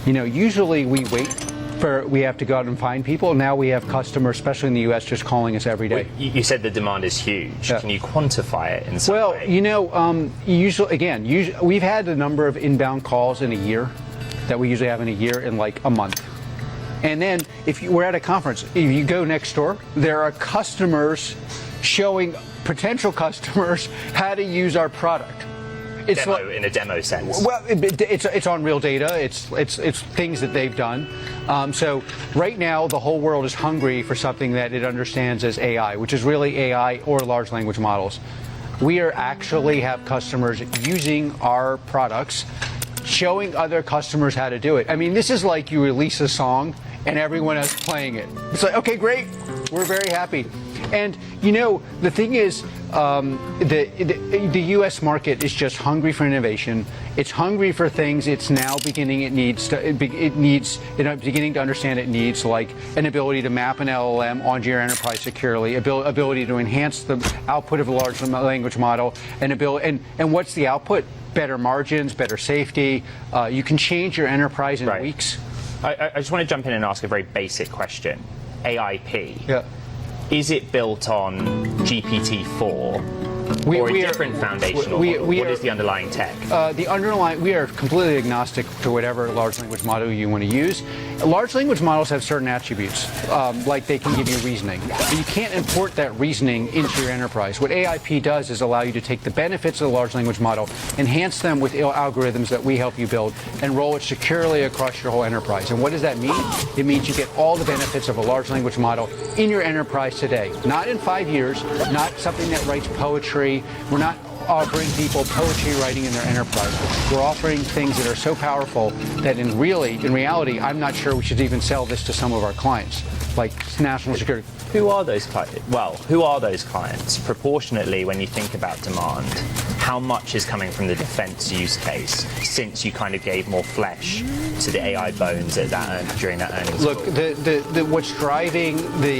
usually we have to go out and find people. Now we have customers, especially in the U.S., just calling us every day. You said the demand is huge. Yeah. Can you quantify it in some way? Usually, we've had a number of inbound calls in a year that we usually have in a year in like a month. And then we're at a conference, if you go next door, there are customers showing potential customers how to use our product. It's in a demo sense. Well, it's on real data. It's things that they've done. So right now, the whole world is hungry for something that it understands as AI, which is really AI or large language models. We actually have customers using our products, showing other customers how to do it. I mean, this is like you release a song and everyone else playing it. It's like, okay, great. We're very happy. And, the thing is, the U.S. market is just hungry for innovation. It's hungry for things it's now beginning to understand it needs, like an ability to map an LLM onto your enterprise securely, ability to enhance the output of a large language model, and what's the output? Better margins, better safety. You can change your enterprise in weeks. I just want to jump in and ask a very basic question. AIP. Yeah. Is it built on GPT-4 or a different foundational model? What is the underlying tech? We are completely agnostic to whatever large language model you want to use. Large language models have certain attributes, like they can give you reasoning. But you can't import that reasoning into your enterprise. What AIP does is allow you to take the benefits of the large language model, enhance them with algorithms that we help you build, and roll it securely across your whole enterprise. And what does that mean? It means you get all the benefits of a large language model in your enterprise today. Not in 5 years, not something that writes poetry. We're not offering people poetry writing in their enterprise. We're offering things that are so powerful that in reality, I'm not sure we should even sell this to some of our clients, like national security. Who are those clients? Well, who are those clients? Proportionately, when you think about demand, how much is coming from the defense use case, since you kind of gave more flesh to the AI bones during that earnings Look, call? what's driving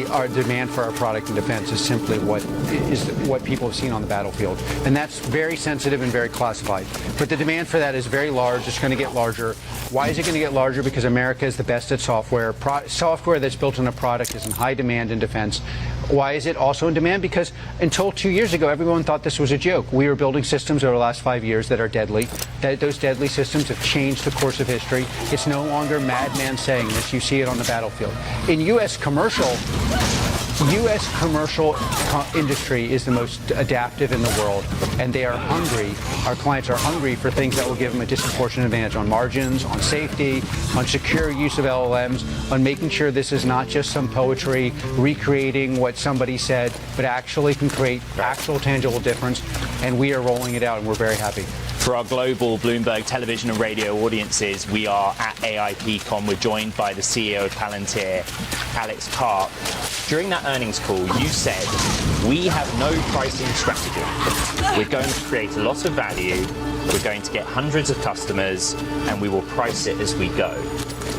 our demand for our product in defense is simply what people have seen on the battlefield. And that's very sensitive and very classified. But the demand for that is very large. It's going to get larger. Why is it going to get larger? Because America is the best at software. Software that's built in a product is in high demand in defense. Why is it also in demand? Because until 2 years ago, everyone thought this was a joke. We were building systems over the last 5 years that are deadly. Those deadly systems have changed the course of history. It's no longer madman saying this. You see it on the battlefield. In U.S. commercial industry is the most adaptive in the world, and they are hungry. Our clients are hungry for things that will give them a disproportionate advantage on margins, on safety, on secure use of LLMs, on making sure this is not just some poetry recreating what somebody said, but actually can create actual tangible difference. And we are rolling it out, and we're very happy. For our global Bloomberg television and radio audiences, we are at AIPCon. We're joined by the CEO of Palantir, Alex Karp. During that earnings call, you said, we have no pricing strategy. We're going to create a lot of value. We're going to get hundreds of customers, and we will price it as we go.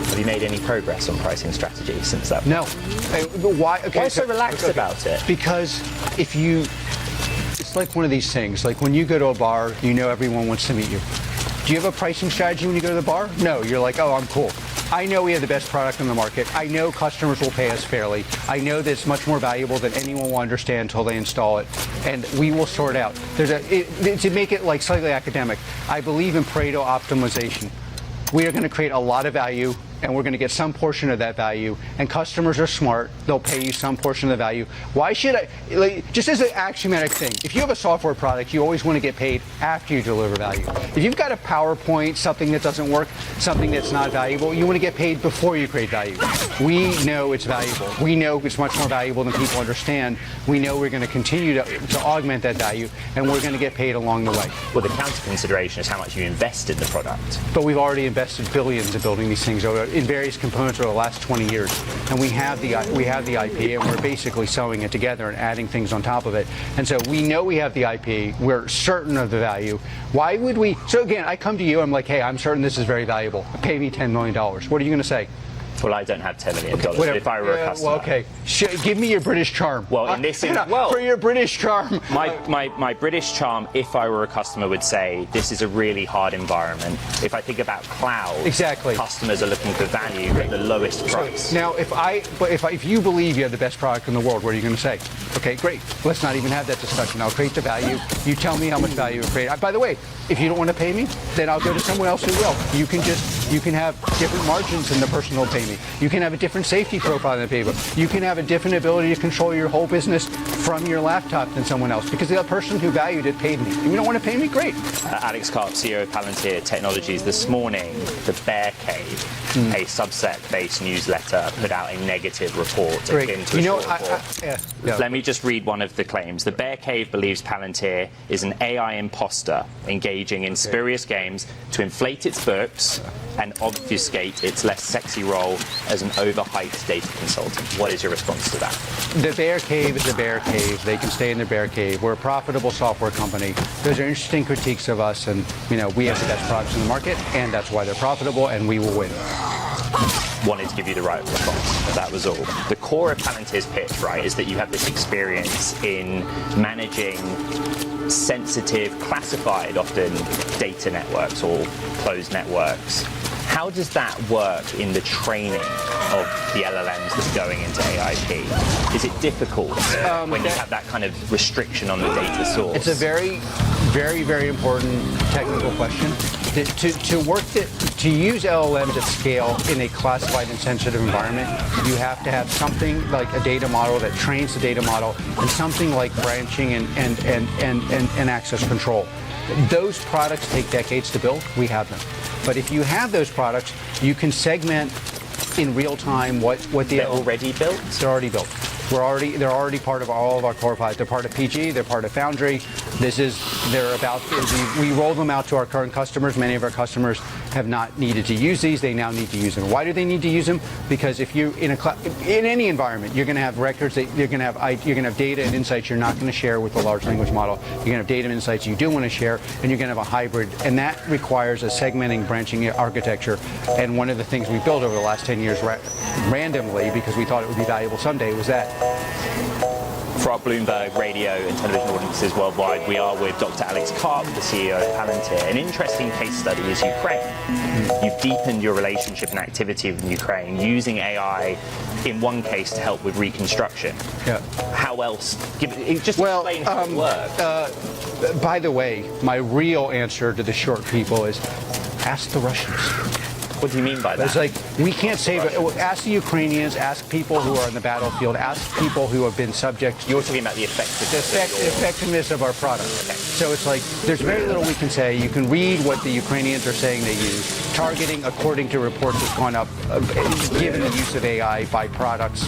Have you made any progress on pricing strategy since that? No. Why? Okay, Why so relaxed about it? Because it's like one of these things. Like when you go to a bar, you know everyone wants to meet you. Do you have a pricing strategy when you go to the bar? No. You're like, oh, I'm cool. I know we have the best product in the market. I know customers will pay us fairly. I know that it's much more valuable than anyone will understand until they install it. And we will sort out. To make it like slightly academic, I believe in Pareto optimization. We are going to create a lot of value, and we're going to get some portion of that value. And customers are smart. They'll pay you some portion of the value. Why should just as an axiomatic thing, if you have a software product, you always want to get paid after you deliver value. If you've got a PowerPoint, something that doesn't work, something that's not valuable, you want to get paid before you create value. We know it's valuable. We know it's much more valuable than people understand. We know we're going to continue to augment that value, and we're going to get paid along the way. Well, the counter consideration is how much you invest in the product. But we've already invested billions in building these things in various components over the last 20 years, and we have the IP, and we're basically sewing it together and adding things on top of it. And so we know we have the IP. We're certain of the value. Why would we? So again, I come to you. I'm like, hey, I'm certain this is very valuable. Pay me $10 million. What are you going to say? Well, I don't have $10 million, but if I were a customer. Well, okay. Give me your British charm. Well, in this for your British charm. My British charm, if I were a customer, would say this is a really hard environment. If I think about cloud, exactly, customers are looking for value at the lowest price. So now, if you believe you have the best product in the world, what are you going to say? Okay, great. Let's not even have that discussion. I'll create the value. You tell me how much value to create. By the way, if you don't want to pay me, then I'll go to someone else who will. You can have different margins than the person who'll pay me. You can have a different safety profile than the people. You can have a different ability to control your whole business from your laptop than someone else, because the person who valued it paid me. You don't want to pay me? Great. Alex Karp, CEO of Palantir Technologies, this morning, the Bear Cave, a Substack-based newsletter, put out a negative report. Great. Let me just read one of the claims. The Bear Cave believes Palantir is an AI imposter engaging in spurious games to inflate its books and obfuscate its less sexy role as an overhyped data consultant. What is your response to that? The Bear Cave is a bear cave. They can stay in their bear cave. We're a profitable software company. Those are interesting critiques of us, and we have the best products in the market, and that's why they're profitable, and we will win. Wanted to give you the right response. That was all. The core of Palantir's pitch, right, is that you have this experience in managing sensitive, classified, often data networks or closed networks. How does that work in the training of the LLMs that's going into AIP? Is it difficult when you have that kind of restriction on the data source? It's a very, very, very important technical question. To use LLMs at scale in a classified and sensitive environment, you have to have something like a data model that trains the data model, and something like branching and access control. Those products take decades to build. We have them. But if you have those products, you can segment in real time what they're already built. They're already built. They're already part of all of our core products. They're part of PG. They're part of Foundry. We roll them out to our current customers. Many of our customers have not needed to use these. They now need to use them. Why do they need to use them? Because if you in any environment, you're going to have records that you're going to have data and insights you're not going to share with the large language model. You're going to have data and insights you do want to share, and you're going to have a hybrid, and that requires a segmenting, branching architecture. And one of the things we built over the last 10 years randomly, because we thought it would be valuable someday, was that. For our Bloomberg radio and television audiences worldwide, we are with Dr. Alex Karp, the CEO of Palantir. An interesting case study is Ukraine. You've deepened your relationship and activity with Ukraine using AI in one case to help with reconstruction. Yeah. How else? Explain how it works. By the way, my real answer to the short people is ask the Russians. What do you mean by that? It's like, we can't save it. Ask the Ukrainians, ask people who are on the battlefield, ask people who have been subject. You're talking about the effectiveness of our product. Okay. So it's like, there's very little we can say. You can read what the Ukrainians are saying they use. Targeting, according to reports, has gone up, given the use of AI by products,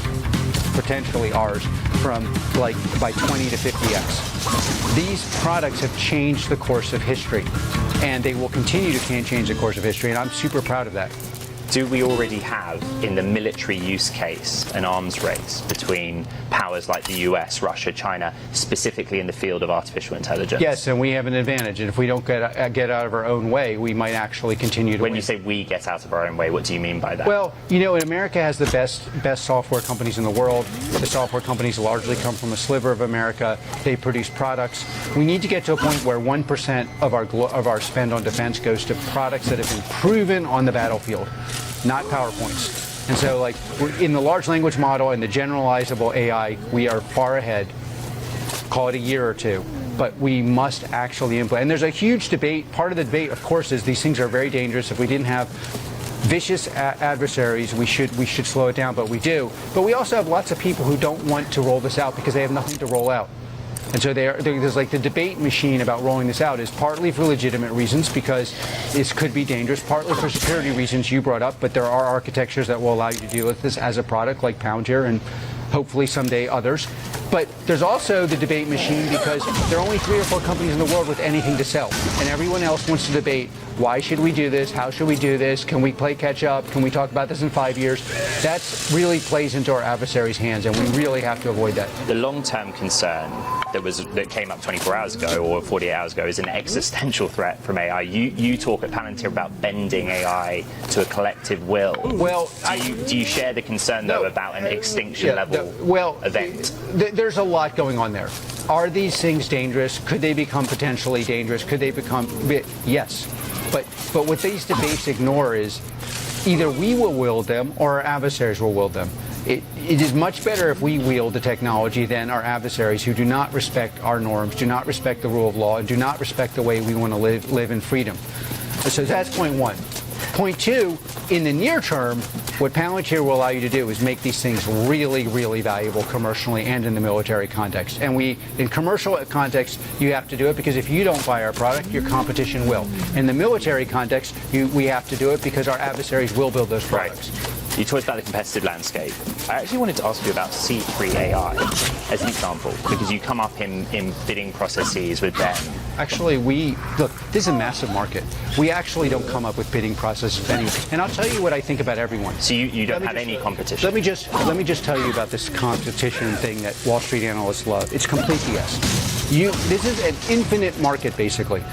potentially ours, from by 20 to 50x. These products have changed the course of history, and they will continue to change the course of history, and I'm super proud of that. do we already have in the military use case an arms race between powers like the US, Russia, China, specifically in the field of artificial intelligence? Yes, and we have an advantage. And if we don't get out of our own way, we might actually continue to When win. you say we get out of our own way, what do you mean by that? Well, America has the best software companies in the world. The software companies largely come from a sliver of America. They produce products. We need to get to a point where 1% of our spend on defense goes to products that have been proven on the battlefield, not PowerPoints. And so, like, in the large language model and the generalizable AI, we are far ahead. Call it a year or two. But we must actually implement. And there's a huge debate. Part of the debate, of course, is these things are very dangerous. If we didn't have vicious adversaries, we should slow it down, but we do. But we also have lots of people who don't want to roll this out because they have nothing to roll out. And so there's like the debate machine about rolling this out is partly for legitimate reasons because this could be dangerous, partly for security reasons you brought up, but there are architectures that will allow you to deal with this as a product like Palantir and hopefully someday others. But there's also the debate machine because there are only 3 or 4 companies in the world with anything to sell. And everyone else wants to debate, why should we do this? How should we do this? Can we play catch up? Can we talk about this in 5 years? That really plays into our adversaries' hands, and we really have to avoid that. The long-term concern that came up 24 hours ago or 48 hours ago is an existential threat from AI. You talk at Palantir about bending AI to a collective will. Well, do you share the concern, though, about an extinction level event? There's a lot going on there. Are these things dangerous? Could they become potentially dangerous? Could they become... Yes. But what these debates ignore is either we will wield them or our adversaries will wield them. It is much better if we wield the technology than our adversaries who do not respect our norms, do not respect the rule of law, and do not respect the way we want to live in freedom. So that's point one. Point two, in the near term, what Palantir will allow you to do is make these things really, really valuable commercially and in the military context. And in commercial context, you have to do it because if you don't buy our product, your competition will. In the military context, we have to do it because our adversaries will build those products. Right. You talked about the competitive landscape. I actually wanted to ask you about C3 AI as an example, because you come up in bidding processes with them. Actually, look, this is a massive market. We actually don't come up with bidding processes anyway. And I'll tell you what I think about everyone. So you don't have any competition? Let me just tell you about this competition thing that Wall Street analysts love. It's complete BS. This is an infinite market, basically.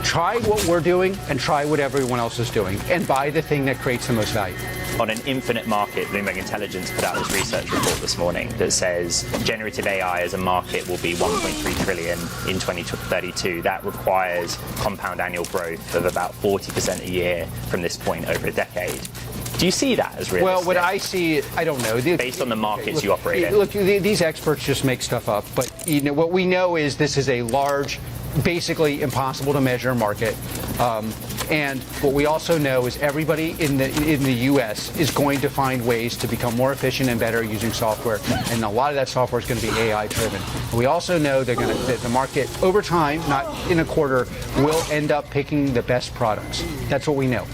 Try what we're doing and try what everyone else is doing and buy the thing that creates the most value. On an infinite market, Bloomberg Intelligence put out this research report this morning that says generative AI as a market will be 1.3 trillion in 2032. That requires compound annual growth of about 40% a year from this point over a decade. Do you see that as realistic? Well, what I see, I don't know. Based on the markets you operate in. Look, these experts just make stuff up. But what we know is this is a large, basically impossible to measure market. And what we also know is everybody in the U.S. is going to find ways to become more efficient and better using software, and a lot of that software is going to be AI-driven. We also know that the market, over time, not in a quarter, will end up picking the best products. That's what we know.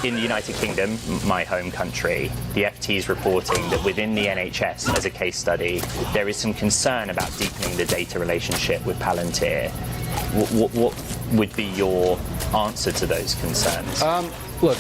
In the United Kingdom, my home country, the FT is reporting that within the NHS, as a case study, there is some concern about deepening the data relationship with Palantir. What would be your answer to those concerns? Look,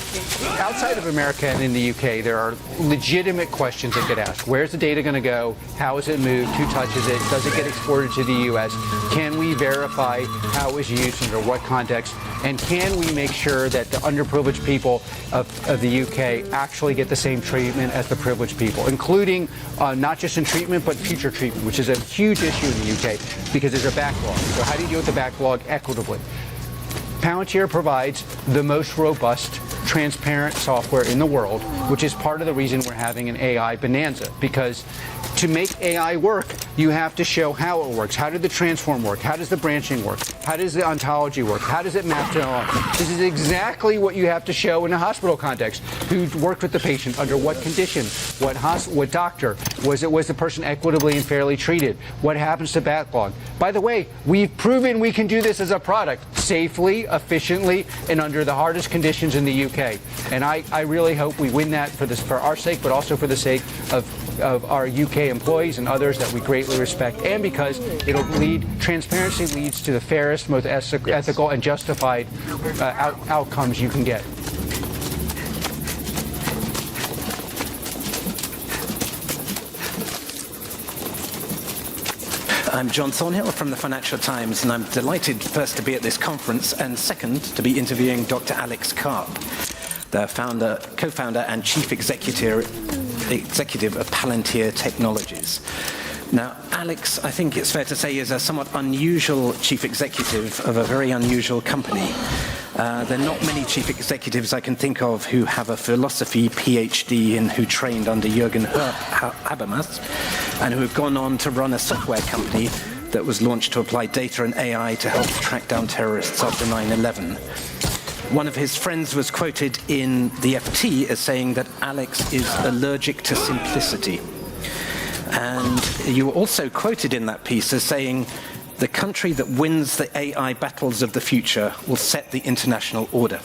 outside of America and in the UK, there are legitimate questions that get asked. Where's the data going to go? How is it moved? Who touches it? Does it get exported to the US? Can we verify how it was used under what context? And can we make sure that the underprivileged people of the UK actually get the same treatment as the privileged people, including not just in treatment, but future treatment, which is a huge issue in the UK because there's a backlog. So how do you deal with the backlog equitably? Palantir provides the most robust, transparent software in the world, which is part of the reason we're having an AI bonanza. Because to make AI work, you have to show how it works. How did the transform work? How does the branching work? How does the ontology work? How does it map to all? This is exactly what you have to show in a hospital context. Who worked with the patient? Under what condition? What doctor? Was the person equitably and fairly treated? What happens to backlog? By the way, we've proven we can do this as a product safely, efficiently, and under the hardest conditions in the UK. And I really hope we win that for our sake, but also for the sake of our UK employees and others that we greatly respect, and because transparency leads to the fairest, most ethical and justified outcomes you can get. I'm John Thornhill from the Financial Times, and I'm delighted first to be at this conference and second to be interviewing Dr. Alex Karp, the co-founder and chief executive of Palantir Technologies. Now, Alex, I think it's fair to say, is a somewhat unusual chief executive of a very unusual company. There are not many chief executives I can think of who have a philosophy PhD and who trained under Jürgen Habermas and who have gone on to run a software company that was launched to apply data and AI to help track down terrorists after 9/11. One of his friends was quoted in the FT as saying that Alex is allergic to simplicity. And you were also quoted in that piece as saying, the country that wins the AI battles of the future will set the international order.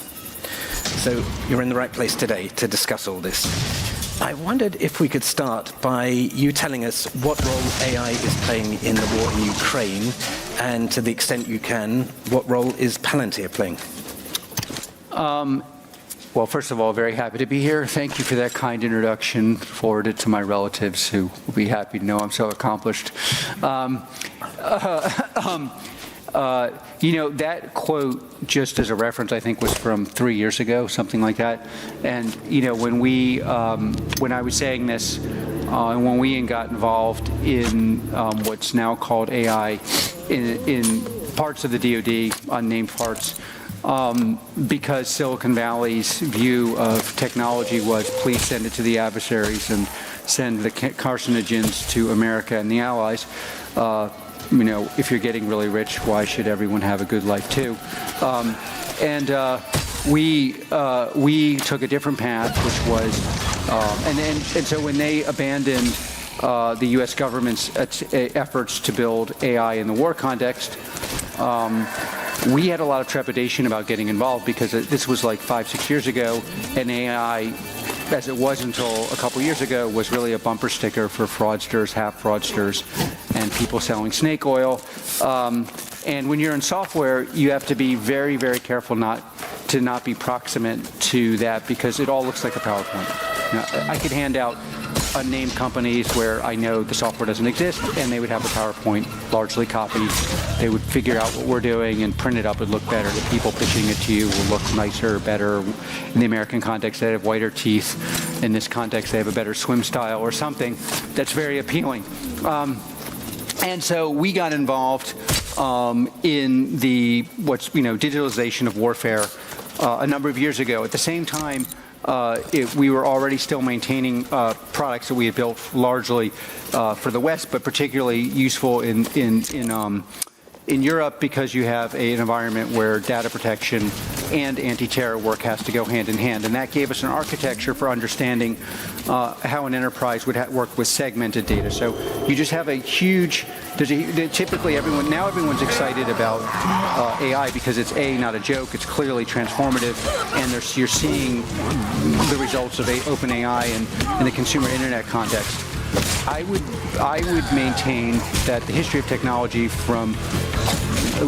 So you're in the right place today to discuss all this. I wondered if we could start by you telling us what role AI is playing in the war in Ukraine, and to the extent you can, what role is Palantir playing? Well, first of all, very happy to be here. Thank you for that kind introduction. Forward it to my relatives, who will be happy to know I'm so accomplished. That quote, just as a reference, I think was from 3 years ago, something like that. And when I was saying this, and when we got involved in what's now called AI in parts of the DoD, unnamed parts, because Silicon Valley's view of technology was, please send it to the adversaries and send the carcinogens to America and the allies. If you're getting really rich, why should everyone have a good life too? We took a different path, which was, and so when they abandoned the U.S. government's efforts to build AI in the war context, we had a lot of trepidation about getting involved, because this was like 5-6 years ago, and AI, as it was until a couple years ago, was really a bumper sticker for fraudsters, half fraudsters, and people selling snake oil. And when you're in software, you have to be very, very careful not be proximate to that, because it all looks like a PowerPoint. I could hand out unnamed companies where I know the software doesn't exist, and they would have a PowerPoint largely copied. They would figure out what we're doing and print it up. It'd look better. The people pitching it to you will look nicer, better. In the American context, they have whiter teeth. In this context, they have a better swim style or something that's very appealing. And so we got involved in the digitalization of warfare a number of years ago. At the same time, we were already still maintaining products that we had built largely for the West, but particularly useful in Europe, because you have an environment where data protection and anti-terror work has to go hand in hand. And that gave us an architecture for understanding how an enterprise would work with segmented data. So you just have a huge, typically everyone's excited about AI, because it's not a joke, it's clearly transformative, and you're seeing the results of OpenAI in the consumer internet context. I would maintain that the history of technology, from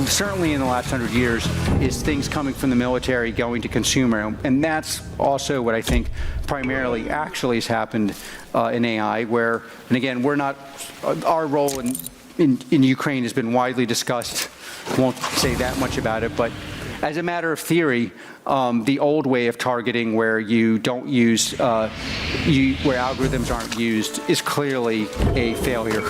certainly in the last 100 years, is things coming from the military going to consumer, and that's also what I think primarily actually has happened in AI. Where, and again, our role in Ukraine has been widely discussed. Won't say that much about it, but as a matter of theory, the old way of targeting, where you don't use, where algorithms aren't used, is clearly a failure.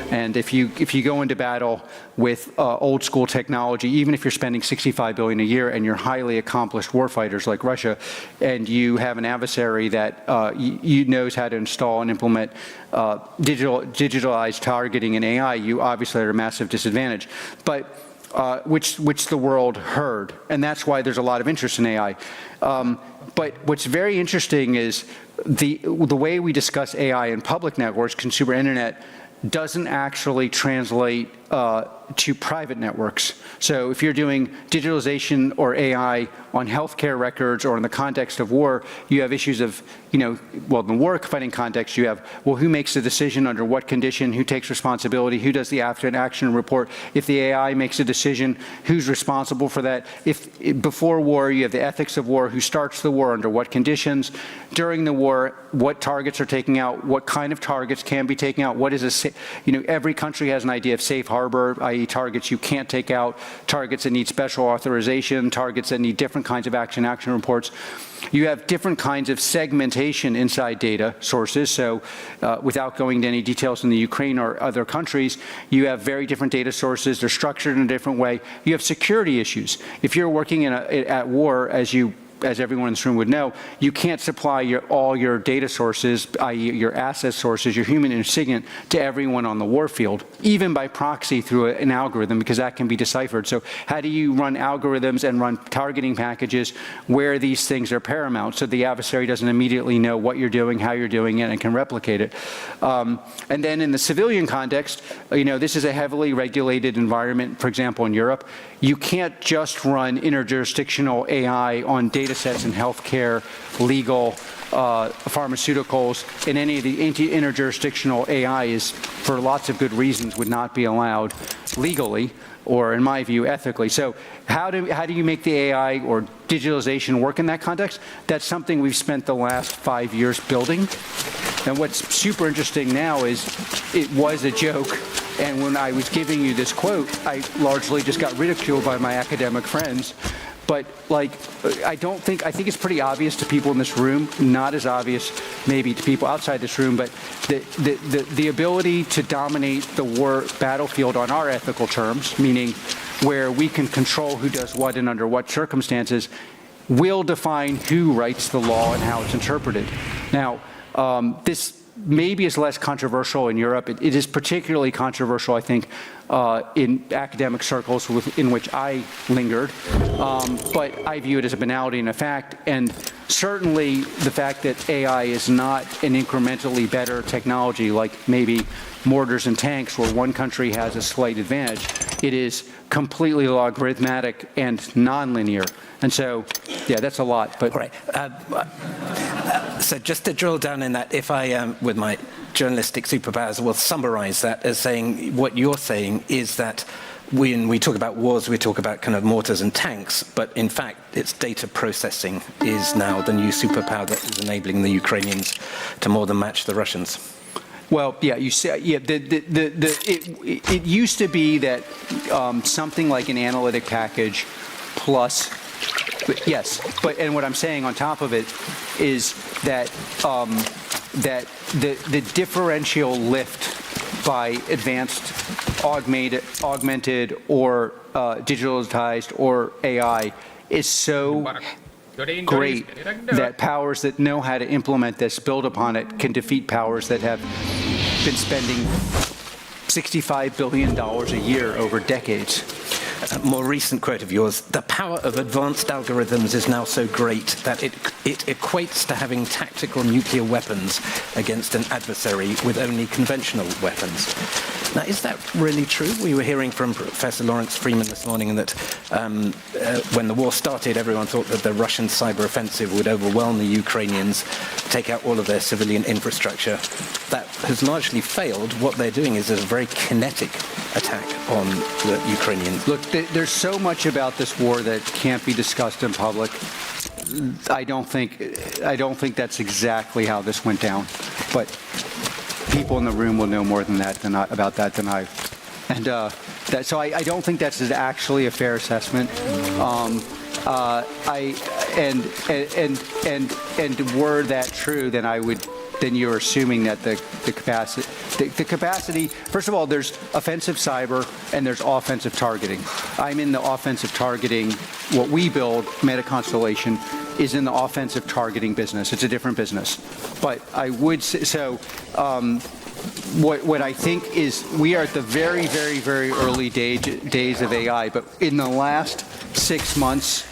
And if you go into battle with old school technology, even if you're spending $65 billion a year and you're highly accomplished warfighters like Russia, and you have an adversary that knows how to install and implement digitalized targeting in AI, you obviously are at a massive disadvantage. But which the world heard, and that's why there's a lot of interest in AI. But what's very interesting is the way we discuss AI in public networks, consumer internet, doesn't actually translate to private networks. So if you're doing digitalization or AI on healthcare records or in the context of war, you have issues of, well, in the war fighting context, you have, well, who makes the decision under what condition, who takes responsibility, who does the after action report. If the AI makes a decision, who's responsible for that? If before war, you have the ethics of war, who starts the war, under what conditions. During the war, what targets are taken out, what kind of targets can be taken out, what is every country has an idea of safe harbor, i.e. targets you can't take out, targets that need special authorization, targets that need different kinds of action reports. You have different kinds of segmentation inside data sources. So without going into any details in the Ukraine or other countries, you have very different data sources. They're structured in a different way. You have security issues. If you're working at war, as everyone in this room would know, you can't supply all your data sources, i.e. your asset sources, your human insignia, to everyone on the warfield, even by proxy through an algorithm, because that can be deciphered. So how do you run algorithms and run targeting packages where these things are paramount, so the adversary doesn't immediately know what you're doing, how you're doing it, and can replicate it? And then in the civilian context, this is a heavily regulated environment, for example, in Europe. You can't just run interjurisdictional AI on data sets in healthcare, legal, pharmaceuticals, and any of the interjurisdictional AI is, for lots of good reasons, would not be allowed legally or, in my view, ethically. So how do you make the AI or digitalization work in that context? That's something we've spent the last 5 years building. And what's super interesting now is it was a joke. And when I was giving you this quote, I largely just got ridiculed by my academic friends. But I think it's pretty obvious to people in this room, not as obvious maybe to people outside this room, but the ability to dominate the war battlefield on our ethical terms, meaning where we can control who does what and under what circumstances, will define who writes the law and how it's interpreted. Now, this maybe is less controversial in Europe. It is particularly controversial, I think, in academic circles in which I lingered. But I view it as a banality and a fact. And certainly the fact that AI is not an incrementally better technology like maybe mortars and tanks where one country has a slight advantage. It is completely logarithmic and nonlinear. And so, yeah, that's a lot. But right. So just to drill down in that, if I, with my journalistic superpowers, will summarize that as saying what you're saying is that when we talk about wars, we talk about kind of mortars and tanks, but in fact, it's data processing is now the new superpower that is enabling the Ukrainians to more than match the Russians. Well, yeah, you say, yeah. It used to be that something like an analytic package plus, yes, and what I'm saying on top of it is that that the differential lift by advanced, augmented, or digitalized, or AI is so great that powers that know how to implement this, build upon it, can defeat powers that have been spending $65 billion a year over decades. A more recent quote of yours, the power of advanced algorithms is now so great that it equates to having tactical nuclear weapons against an adversary with only conventional weapons. Now, is that really true? We were hearing from Professor Lawrence Freeman this morning that when the war started, everyone thought that the Russian cyber offensive would overwhelm the Ukrainians, take out all of their civilian infrastructure. That has largely failed. What they're doing is a very kinetic attack on the Ukrainians. Look, there's so much about this war that can't be discussed in public. I don't think that's exactly how this went down, but people in the room will know more than that about that than I. And so I don't think that's actually a fair assessment. Were that true, then you're assuming that the capacity, first of all, there's offensive cyber and there's offensive targeting. I'm in the offensive targeting. What we build, Meta-Constellation, is in the offensive targeting business. It's a different business. But I would say, so what I think is we are at the very, very, very early days of AI, but in the last 6 months,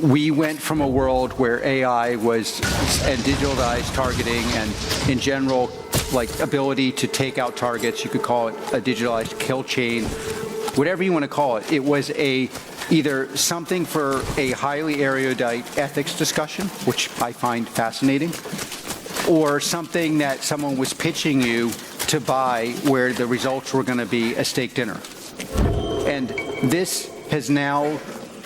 we went from a world where AI was, and digitalized targeting and in general like ability to take out targets. You could call it a digitalized kill chain, whatever you want to call it. It was either something for a highly erudite ethics discussion, which I find fascinating, or something that someone was pitching you to buy where the results were going to be a steak dinner. And this has now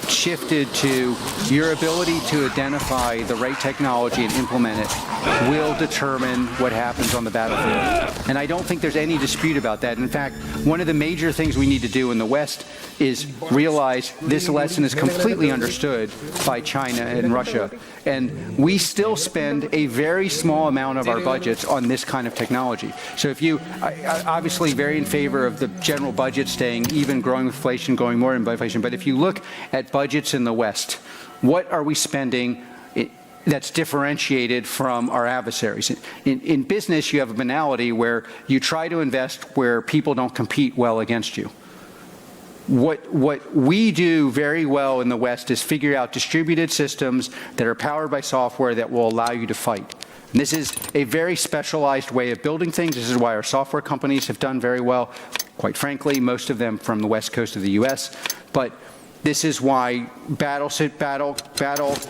shifted to your ability to identify the right technology and implement it will determine what happens on the battlefield. And I don't think there's any dispute about that. In fact, one of the major things we need to do in the West is realize this lesson is completely understood by China and Russia. And we still spend a very small amount of our budgets on this kind of technology. So if you, obviously very in favor of the general budget staying even, growing with inflation, going more in inflation, but if you look at budgets in the West, what are we spending that's differentiated from our adversaries? In business, you have a banality where you try to invest where people don't compete well against you. What we do very well in the West is figure out distributed systems that are powered by software that will allow you to fight. And this is a very specialized way of building things. This is why our software companies have done very well, quite frankly, most of them from the West Coast of the US. But this is why battle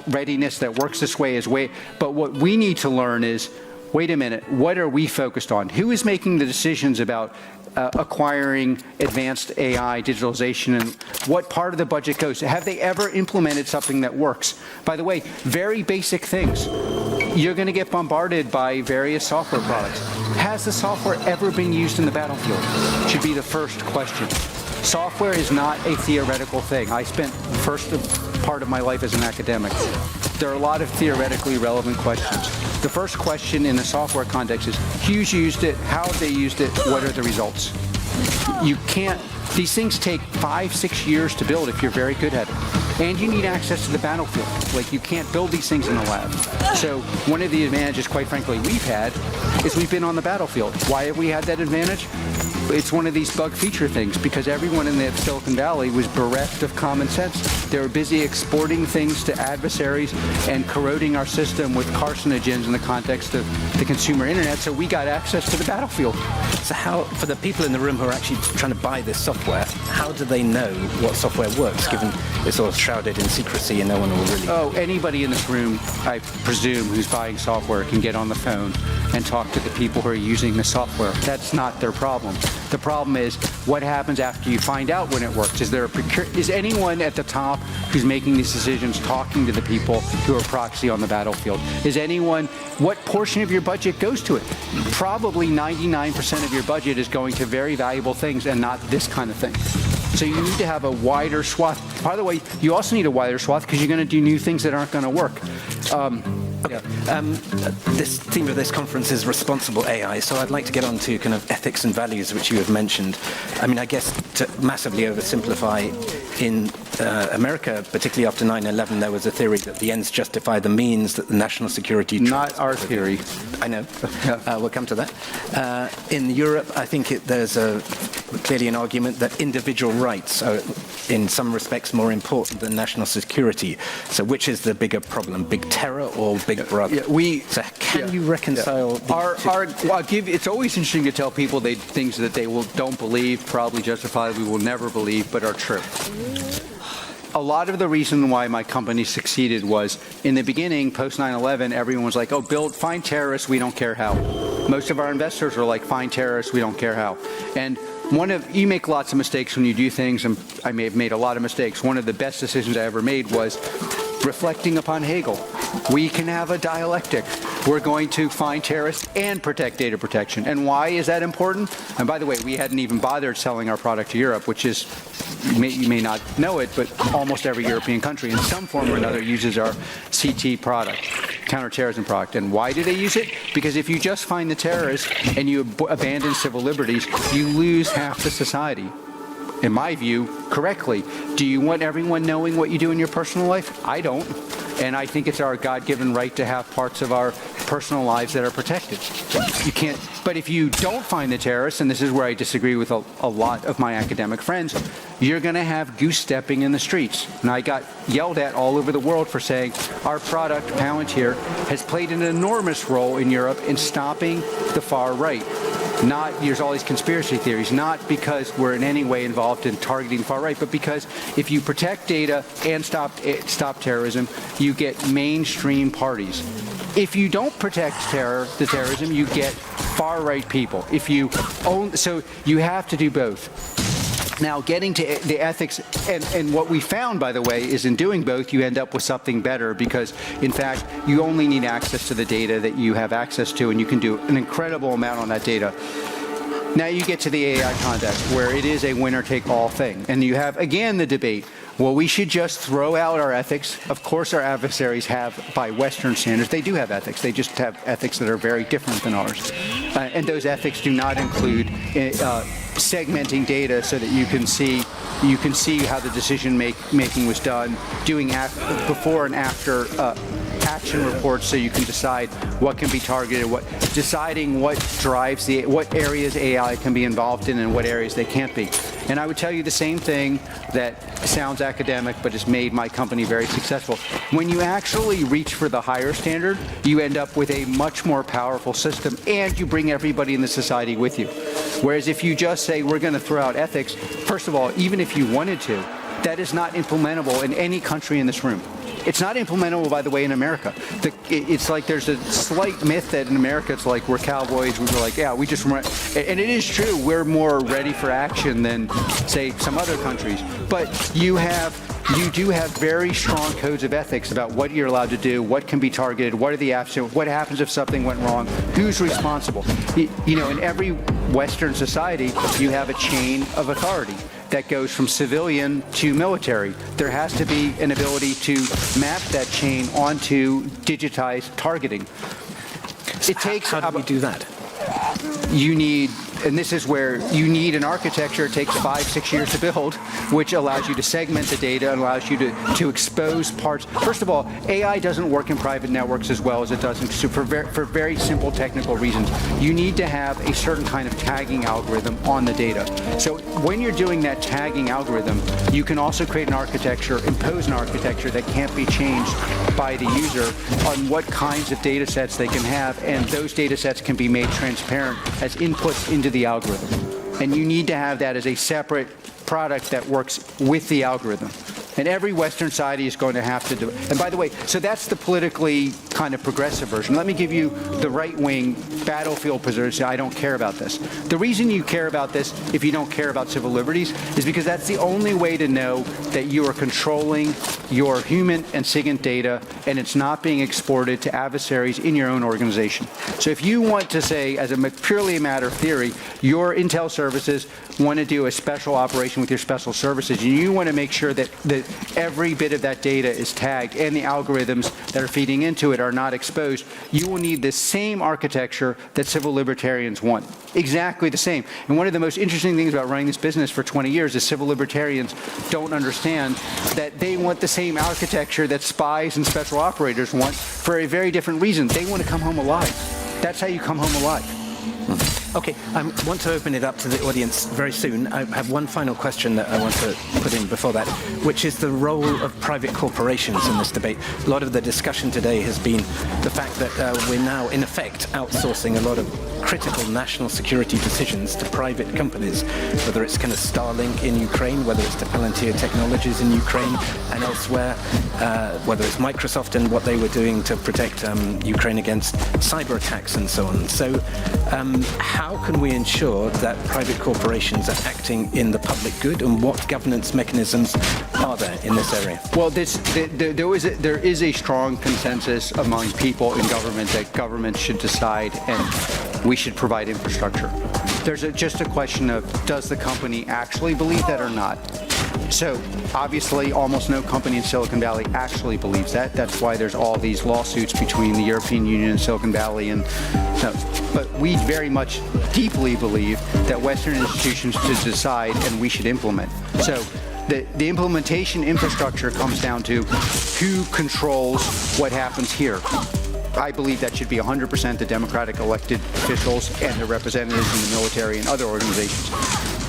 readiness that works this way is way. But what we need to learn is, wait a minute, what are we focused on? Who is making the decisions about acquiring advanced AI, digitalization, and what part of the budget goes? Have they ever implemented something that works? By the way, very basic things. You're going to get bombarded by various software products. Has the software ever been used in the battlefield? Should be the first question. Software is not a theoretical thing. I spent the first part of my life as an academic. There are a lot of theoretically relevant questions. The first question in the software context is, who's used it, how have they used it, what are the results? You can't, these things take 5-6 years to build if you're very good at it. And you need access to the battlefield. Like, you can't build these things in the lab. So one of the advantages, quite frankly, we've had is we've been on the battlefield. Why have we had that advantage? It's one of these bug feature things, because everyone in the Silicon Valley was bereft of common sense. They were busy exporting things to adversaries and corroding our system with carcinogens in the context of the consumer internet, so we got access to the battlefield. So how, for the people in the room who are actually trying to buy this software, how do they know what software works, given it's all shrouded in secrecy and no one will really... Oh, anybody in this room, I presume, who's buying software can get on the phone and talk to the people who are using the software. That's not their problem. The problem is, what happens after you find out when it works? Is anyone at the top who's making these decisions talking to the people who are proxy on the battlefield? Is anyone, what portion of your budget goes to it? Probably 99% of your budget is going to very valuable things and not this kind of thing. So you need to have a wider swath. By the way, you also need a wider swath because you're going to do new things that aren't going to work. This theme of this conference is responsible AI, so I'd like to get on to kind of ethics and values, which you have mentioned. I mean, I guess to massively oversimplify, in America, particularly after 9/11, there was a theory that the ends justify the means, that the national security... Not our theory. I know. We'll come to that. In Europe, I think there's clearly an argument that individual rights are, in some respects, more important than national security. So which is the bigger problem, big terror or big brother? So can you reconcile the two? It's always interesting to tell people things that they don't believe, probably justifiably will never believe, but are true. A lot of the reason why my company succeeded was, in the beginning, post 9/11, everyone was like, oh, find terrorists, we don't care how. Most of our investors were like, find terrorists, we don't care how. And you make lots of mistakes when you do things, and I may have made a lot of mistakes. One of the best decisions I ever made was reflecting upon Hegel. We can have a dialectic. We're going to find terrorists and protect data protection. And why is that important? And by the way, we hadn't even bothered selling our product to Europe, which is, you may not know it, but almost every European country in some form or another uses our CT product, counterterrorism product. And why do they use it? Because if you just find the terrorists and you abandon civil liberties, you lose half the society. In my view, correctly. Do you want everyone knowing what you do in your personal life? I don't. And I think it's our God-given right to have parts of our personal lives that are protected. You can't, but if you don't find the terrorists, and this is where I disagree with a lot of my academic friends, you're going to have goose-stepping in the streets. And I got yelled at all over the world for saying our product, Palantir, has played an enormous role in Europe in stopping the far right. Not, there's all these conspiracy theories, not because we're in any way involved in targeting the far right, but because if you protect data and stop terrorism, you get mainstream parties. If you don't protect the terrorism, you get far right people. So you have to do both. Now, getting to the ethics, and what we found, by the way, is in doing both, you end up with something better because, in fact, you only need access to the data that you have access to, and you can do an incredible amount on that data. Now you get to the AI context, where it is a winner-take-all thing. And you have, again, the debate. Well, we should just throw out our ethics. Of course, our adversaries have, by Western standards, they do have ethics. They just have ethics that are very different than ours. And those ethics do not include segmenting data so that you can see how the decision making was done, doing before and after action reports, so you can decide what can be targeted, deciding what drives what areas AI can be involved in and what areas they can't be. And I would tell you the same thing that sounds academic but has made my company very successful. When you actually reach for the higher standard, you end up with a much more powerful system, and you bring everybody in the society with you. Whereas if you just say, we're going to throw out ethics, first of all, even if you wanted to, that is not implementable in any country in this room. It's not implementable, by the way, in America. It's like there's a slight myth that in America it's like we're cowboys. We're like, yeah, we just run. And it is true, we're more ready for action than, say, some other countries. But you do have very strong codes of ethics about what you're allowed to do, what can be targeted, what are the actions, what happens if something went wrong, who's responsible. In every Western society, you have a chain of authority that goes from civilian to military. There has to be an ability to map that chain onto digitized targeting. How do we do that? You need, and this is where you need an architecture. It takes 5-6 years to build, which allows you to segment the data and allows you to expose parts. First of all, AI doesn't work in private networks as well as it does for very simple technical reasons. You need to have a certain kind of tagging algorithm on the data. So when you're doing that tagging algorithm, you can also create an architecture, impose an architecture that can't be changed by the user on what kinds of data sets they can have, and those data sets can be made transparent as inputs into the algorithm. And you need to have that as a separate product that works with the algorithm. And every Western society is going to have to do it. And by the way, so that's the politically kind of progressive version. Let me give you the right-wing battlefield position. I don't care about this. The reason you care about this, if you don't care about civil liberties, is because that's the only way to know that you are controlling your human and SIGINT data, and it's not being exported to adversaries in your own organization. So if you want to say, as purely a matter of theory, your intel services want to do a special operation with your special services, and you want to make sure that every bit of that data is tagged and the algorithms that are feeding into it are not exposed, you will need the same architecture that civil libertarians want. Exactly the same. And one of the most interesting things about running this business for 20 years is civil libertarians don't understand that they want the same architecture that spies and special operators want for a very different reason. They want to come home alive. That's how you come home alive. Okay, I want to open it up to the audience very soon. I have one final question that I want to put in before that, which is the role of private corporations in this debate. A lot of the discussion today has been the fact that we're now, in effect, outsourcing a lot of critical national security decisions to private companies, whether it's kind of Starlink in Ukraine, whether it's to Palantir Technologies in Ukraine and elsewhere, whether it's Microsoft and what they were doing to protect Ukraine against cyber attacks and so on. So how can we ensure that private corporations are acting in the public good, and what governance mechanisms are there in this area? Well, there is a strong consensus among people in government that government should decide and we should provide infrastructure. There's just a question of, does the company actually believe that or not? So obviously almost no company in Silicon Valley actually believes that. That's why there's all these lawsuits between the European Union and Silicon Valley. But we very much deeply believe that Western institutions should decide and we should implement. So the implementation infrastructure comes down to who controls what happens here. I believe that should be 100% the Democratic elected officials and the representatives in the military and other organizations.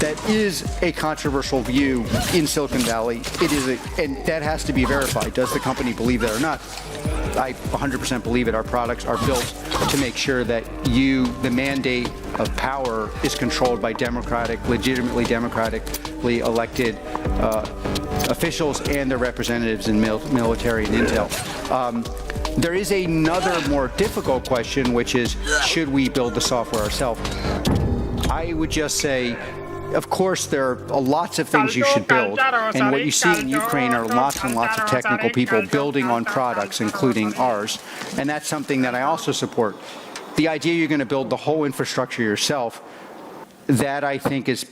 That is a controversial view in Silicon Valley. It is, and that has to be verified. Does the company believe that or not? I 100% believe it. Our products are built to make sure that the mandate of power is controlled by legitimately democratically elected officials and their representatives in military and intel. There is another more difficult question, which is, should we build the software ourselves? I would just say, of course, there are lots of things you should build, and what you see in Ukraine are lots and lots of technical people building on products, including ours, and that's something that I also support. The idea you're going to build the whole infrastructure yourself, that I think is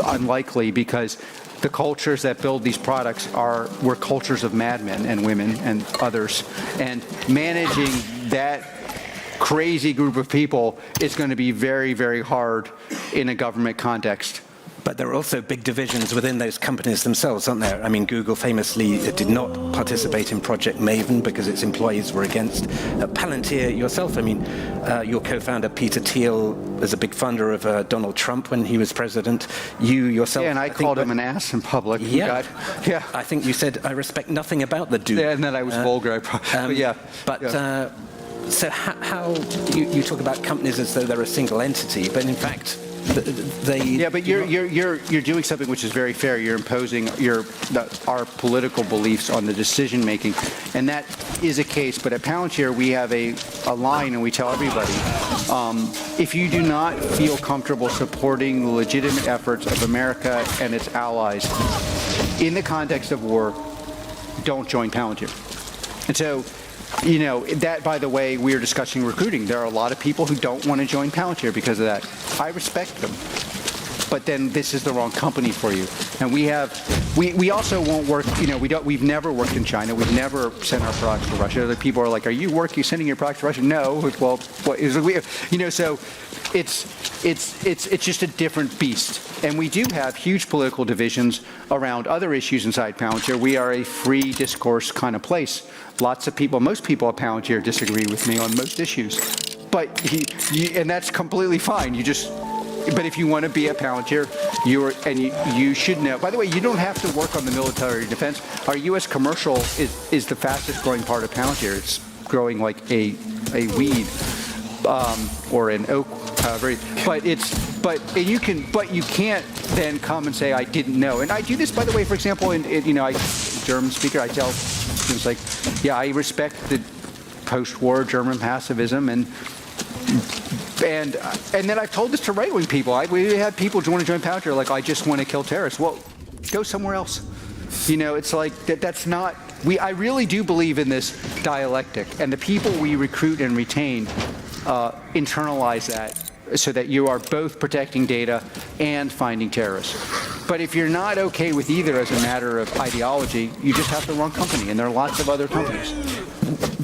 unlikely, because the cultures that build these products were cultures of madmen and women and others, and managing that crazy group of people is going to be very, very hard in a government context. But there are also big divisions within those companies themselves, aren't there? I mean, Google famously did not participate in Project Maven because its employees were against. Palantir yourself, I mean, your co-founder Peter Thiel was a big funder of Donald Trump when he was president. You yourself... Yeah, and I called him an ass in public. Yeah. I think you said, I respect nothing about the dude. Yeah, and then I was vulgar. But yeah. So how you talk about companies as though they're a single entity, but in fact... but you're doing something which is very fair. You're imposing our political beliefs on the decision making, and that is a case. But at Palantir, we have a line, and we tell everybody: if you do not feel comfortable supporting the legitimate efforts of America and its allies in the context of war, don't join Palantir. And so, that, by the way, we are discussing recruiting. There are a lot of people who don't want to join Palantir because of that. I respect them. But then this is the wrong company for you. And we also won't work, we've never worked in China. We've never sent our products to Russia. Other people are like, are you sending your products to Russia? No. Well, what is it? So it's just a different beast. And we do have huge political divisions around other issues inside Palantir. We are a free discourse kind of place. Lots of people, most people at Palantir disagree with me on most issues. But and that's completely fine. But if you want to be at Palantir, you should know. By the way, you don't have to work on the military defense. Our U.S. commercial is the fastest growing part of Palantir. It's growing like a weed or an oak, however. But you can't then come and say I didn't know. And I do this, by the way. For example, German speaker, I tell students like, yeah, I respect the post-war German pacifism and then I've told this to right-wing people. We had people who want to join Palantir like, I just want to kill terrorists. Well, go somewhere else. It's like that's not. I really do believe in this dialectic, and the people we recruit and retain internalize that, so that you are both protecting data and finding terrorists. But if you're not okay with either as a matter of ideology, you just have the wrong company, and there are lots of other companies.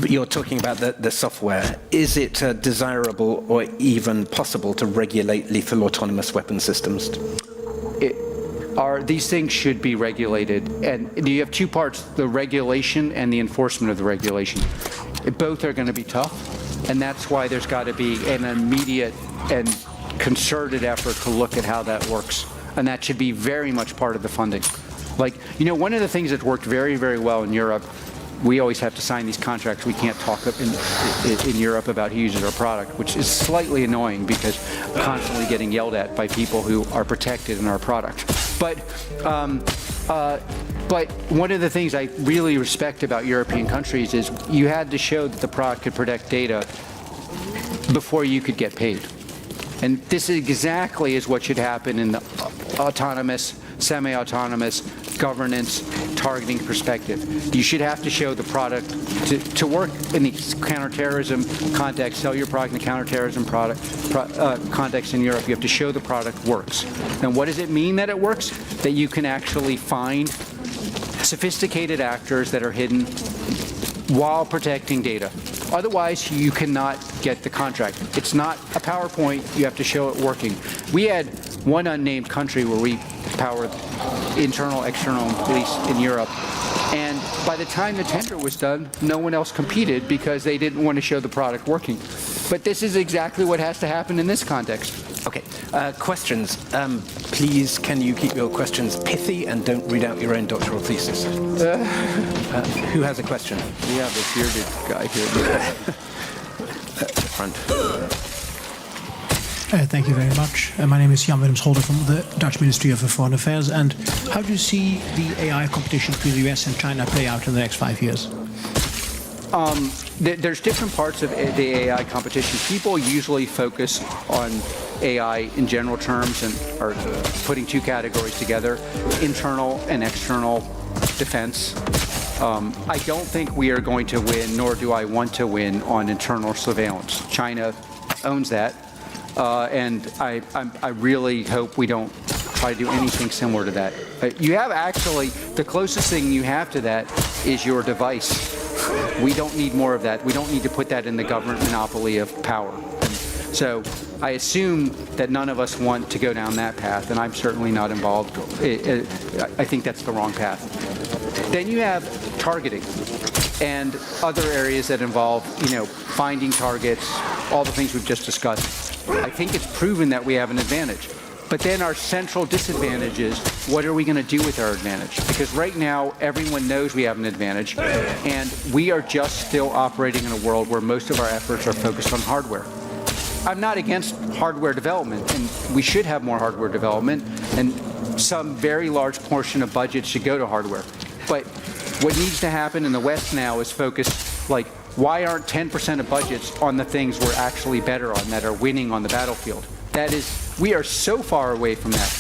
But you're talking about the software. Is it desirable or even possible to regulate lethal autonomous weapon systems? These things should be regulated, and you have two parts: the regulation and the enforcement of the regulation. Both are going to be tough, and that's why there's got to be an immediate and concerted effort to look at how that works, and that should be very much part of the funding. One of the things that's worked very, very well in Europe, we always have to sign these contracts. We can't talk in Europe about who uses our product, which is slightly annoying because we're constantly getting yelled at by people who are protected in our product. But one of the things I really respect about European countries is you had to show that the product could protect data before you could get paid. And this exactly is what should happen in the autonomous, semi-autonomous governance targeting perspective. You should have to show the product to work in the counterterrorism context, sell your product in the counterterrorism context in Europe. You have to show the product works. And what does it mean that it works? That you can actually find sophisticated actors that are hidden while protecting data. Otherwise, you cannot get the contract. It's not a PowerPoint. You have to show it working. We had one unnamed country where we powered internal, external, police in Europe. And by the time the tender was done, no one else competed because they didn't want to show the product working. But this is exactly what has to happen in this context. Okay, questions. Please, can you keep your questions pithy and don't read out your own doctoral thesis? Who has a question? We have a bearded guy here. At the front. Thank you very much. My name is Jan Willems Holder from the Dutch Ministry of Foreign Affairs. And how do you see the AI competition between the US and China play out in the next 5 years? There's different parts of the AI competition. People usually focus on AI in general terms and are putting two categories together, internal and external defense. I don't think we are going to win, nor do I want to win, on internal surveillance. China owns that, and I really hope we don't try to do anything similar to that. You have actually, the closest thing you have to that is your device. We don't need more of that. We don't need to put that in the government monopoly of power. And so I assume that none of us want to go down that path, and I'm certainly not involved. I think that's the wrong path. Then you have targeting and other areas that involve, finding targets, all the things we've just discussed. I think it's proven that we have an advantage. But then our central disadvantage is, what are we going to do with our advantage? Because right now, everyone knows we have an advantage, and we are just still operating in a world where most of our efforts are focused on hardware. I'm not against hardware development, and we should have more hardware development, and some very large portion of budget should go to hardware. But what needs to happen in the West now is focus, why aren't 10% of budgets on the things we're actually better on, that are winning on the battlefield? That is, we are so far away from that.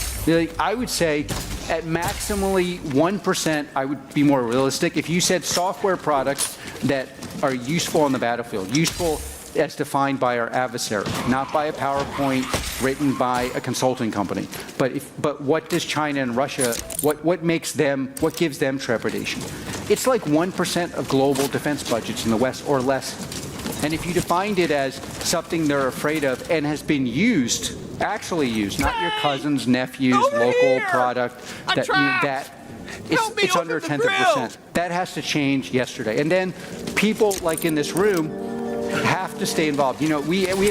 I would say at maximally 1%, I would be more realistic. If you said software products that are useful on the battlefield, useful as defined by our adversary, not by a PowerPoint written by a consulting company. But what does China and Russia, what gives them trepidation? It's like 1% of global defense budgets in the West or less. And if you defined it as something they're afraid of and has been used, actually used, not your cousin's nephew's local product, it's under a tenth of a percent. That has to change yesterday. And then people like in this room have to stay involved. We have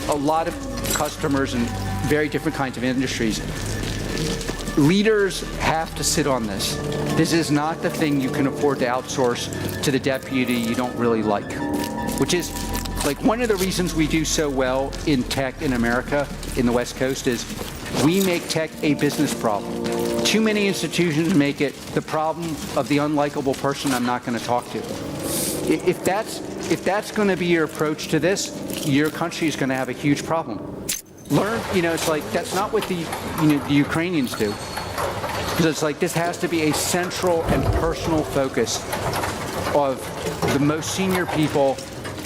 a lot of customers in very different kinds of industries. Leaders have to sit on this. This is not the thing you can afford to outsource to the deputy you don't really like, which is one of the reasons we do so well in tech in America, in the West Coast, is we make tech a business problem. Too many institutions make it the problem of the unlikable person I'm not going to talk to. If that's going to be your approach to this, your country is going to have a huge problem. Learn, it's that's not what the Ukrainians do. Because it's this has to be a central and personal focus of the most senior people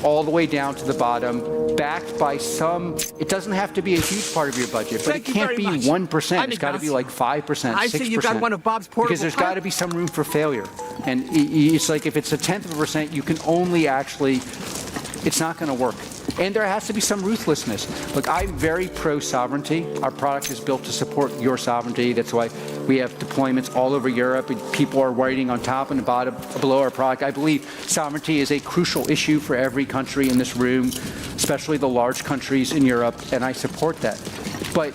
all the way down to the bottom, backed by it doesn't have to be a huge part of your budget, but it can't be 1%. It's got to be 5%, 6%. I see you've got one of Bob's portable because there's got to be some room for failure. And it's if it's a tenth of a percent, you can only it's not going to work. And there has to be some ruthlessness. Look, I'm very pro-sovereignty. Our product is built to support your sovereignty. That's why we have deployments all over Europe, and people are writing on top and the bottom, below our product. I believe sovereignty is a crucial issue for every country in this room, especially the large countries in Europe, and I support that. But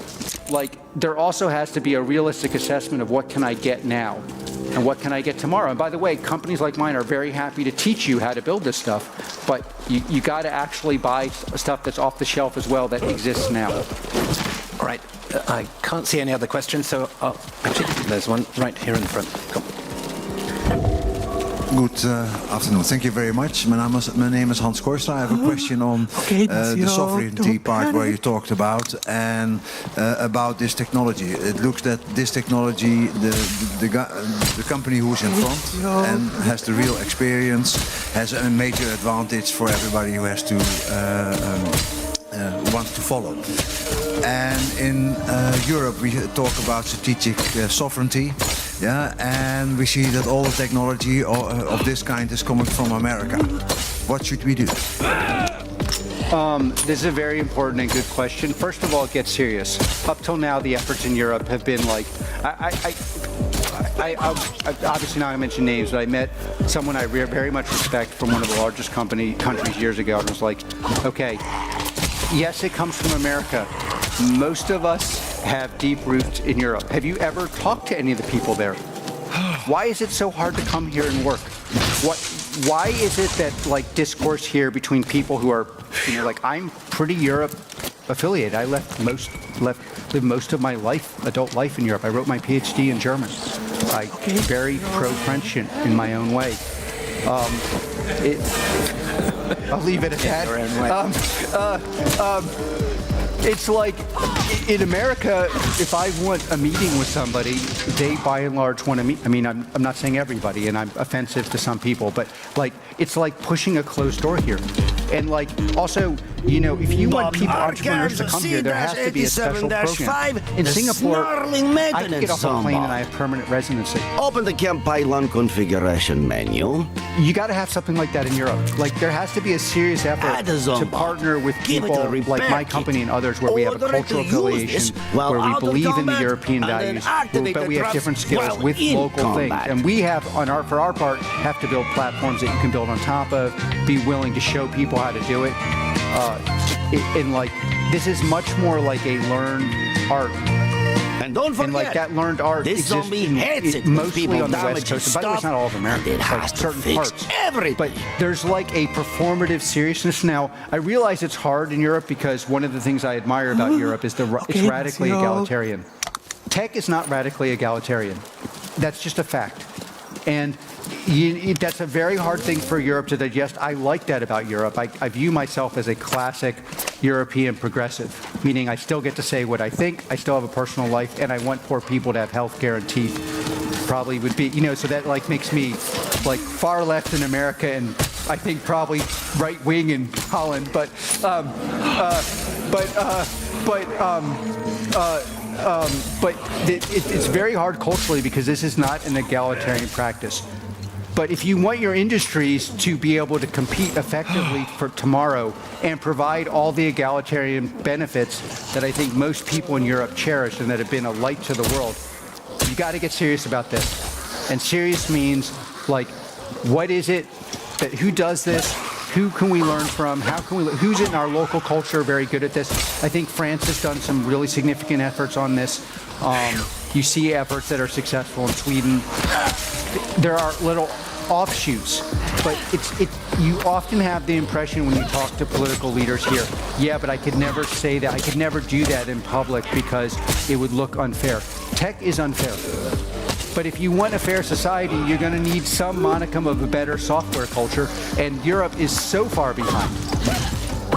there also has to be a realistic assessment of what can I get now and what can I get tomorrow. And by the way, companies like mine are very happy to teach you how to build this stuff, but you got to actually buy stuff that's off the shelf as well that exists now. All right, I can't see any other questions, so actually there's one right here in the front. Come. Good afternoon. Thank you very much. My name is Hans Korstra. I have a question on the sovereignty part where you talked about and about this technology. It looks that this technology, the company who's in front and has the real experience, has a major advantage for everybody who has to wants to follow. And in Europe, we talk about strategic sovereignty. Yeah, and we see that all the technology of this kind is coming from America. What should we do? This is a very important and good question. First of all, get serious. Up till now, the efforts in Europe have been like, I obviously not going to mention names, but I met someone I very much respect from one of the largest countries years ago, and was like, okay, yes, it comes from America. Most of us have deep roots in Europe. Have you ever talked to any of the people there? Why is it so hard to come here and work? Why is it that like discourse here between people who are, like I'm pretty Europe affiliated. I lived most of my adult life in Europe. I wrote my PhD in German. I'm very pro-French in my own way. I'll leave it at that. It's like in America, if I want a meeting with somebody, they by and large want to meet. I mean, I'm not saying everybody, and I'm offensive to some people, but like it's like pushing a closed door here. And like also, if you want entrepreneurs to come here, there has to be a special program. In Singapore, I can get off a plane and I have permanent residency. Open the camp pylon configuration menu. You got to have something like that in Europe. Like there has to be a serious effort to partner with people like my company and others where we have a cultural affiliation, where we believe in the European values, but we have different skills with local things. And we have, for our part, have to build platforms that you can build on top of, be willing to show people how to do it. And like, this is much more like a learned art. And don't forget, and like that learned art this zombie hates it mostly people on the West Coast. By the way, it's not all of America. It has like certain fix parts. Everything. But there's like a performative seriousness. Now, I realize it's hard in Europe because one of the things I admire about Europe is it's radically egalitarian. Tech is not radically egalitarian. That's just a fact. And that's a very hard thing for Europe to digest. I like that about Europe. I view myself as a classic European progressive, meaning I still get to say what I think, I still have a personal life, and I want poor people to have health care and teeth. Probably would be, so that like makes me like far left in America and I think probably right wing in Holland, but it's very hard culturally because this is not an egalitarian practice. But if you want your industries to be able to compete effectively for tomorrow and provide all the egalitarian benefits that I think most people in Europe cherish and that have been a light to the world, you got to get serious about this. And serious means like, what is it who does this? Who can we learn from? How can we? Who's in our local culture very good at this? I think France has done some really significant efforts on this. You see efforts that are successful in Sweden. There are little offshoots, but you often have the impression when you talk to political leaders here, yeah, but I could never say that. I could never do that in public because it would look unfair. Tech is unfair. But if you want a fair society, you're going to need some modicum of a better software culture, and Europe is so far behind.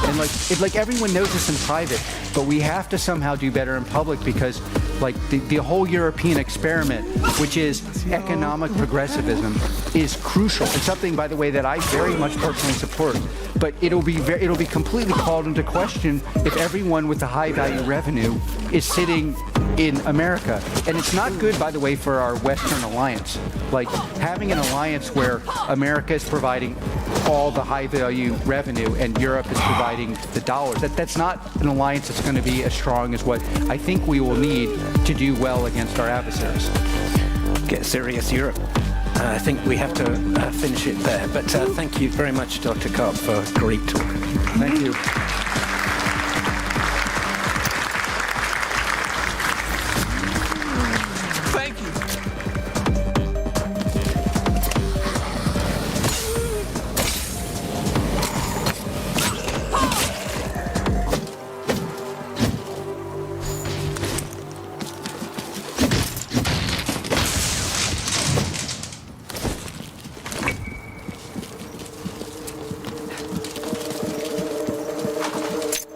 And like everyone knows this in private, but we have to somehow do better in public because like the whole European experiment, which is economic progressivism, is crucial. It's something, by the way, that I very much personally support. But it'll be completely called into question if everyone with the high value revenue is sitting in America. And it's not good, by the way, for our Western alliance. Like having an alliance where America is providing all the high value revenue and Europe is providing the dollars. That's not an alliance that's going to be as strong as what I think we will need to do well against our adversaries. Get serious, Europe. I think we have to finish it there. But thank you very much, Dr. Karp, for a great talk. Thank you.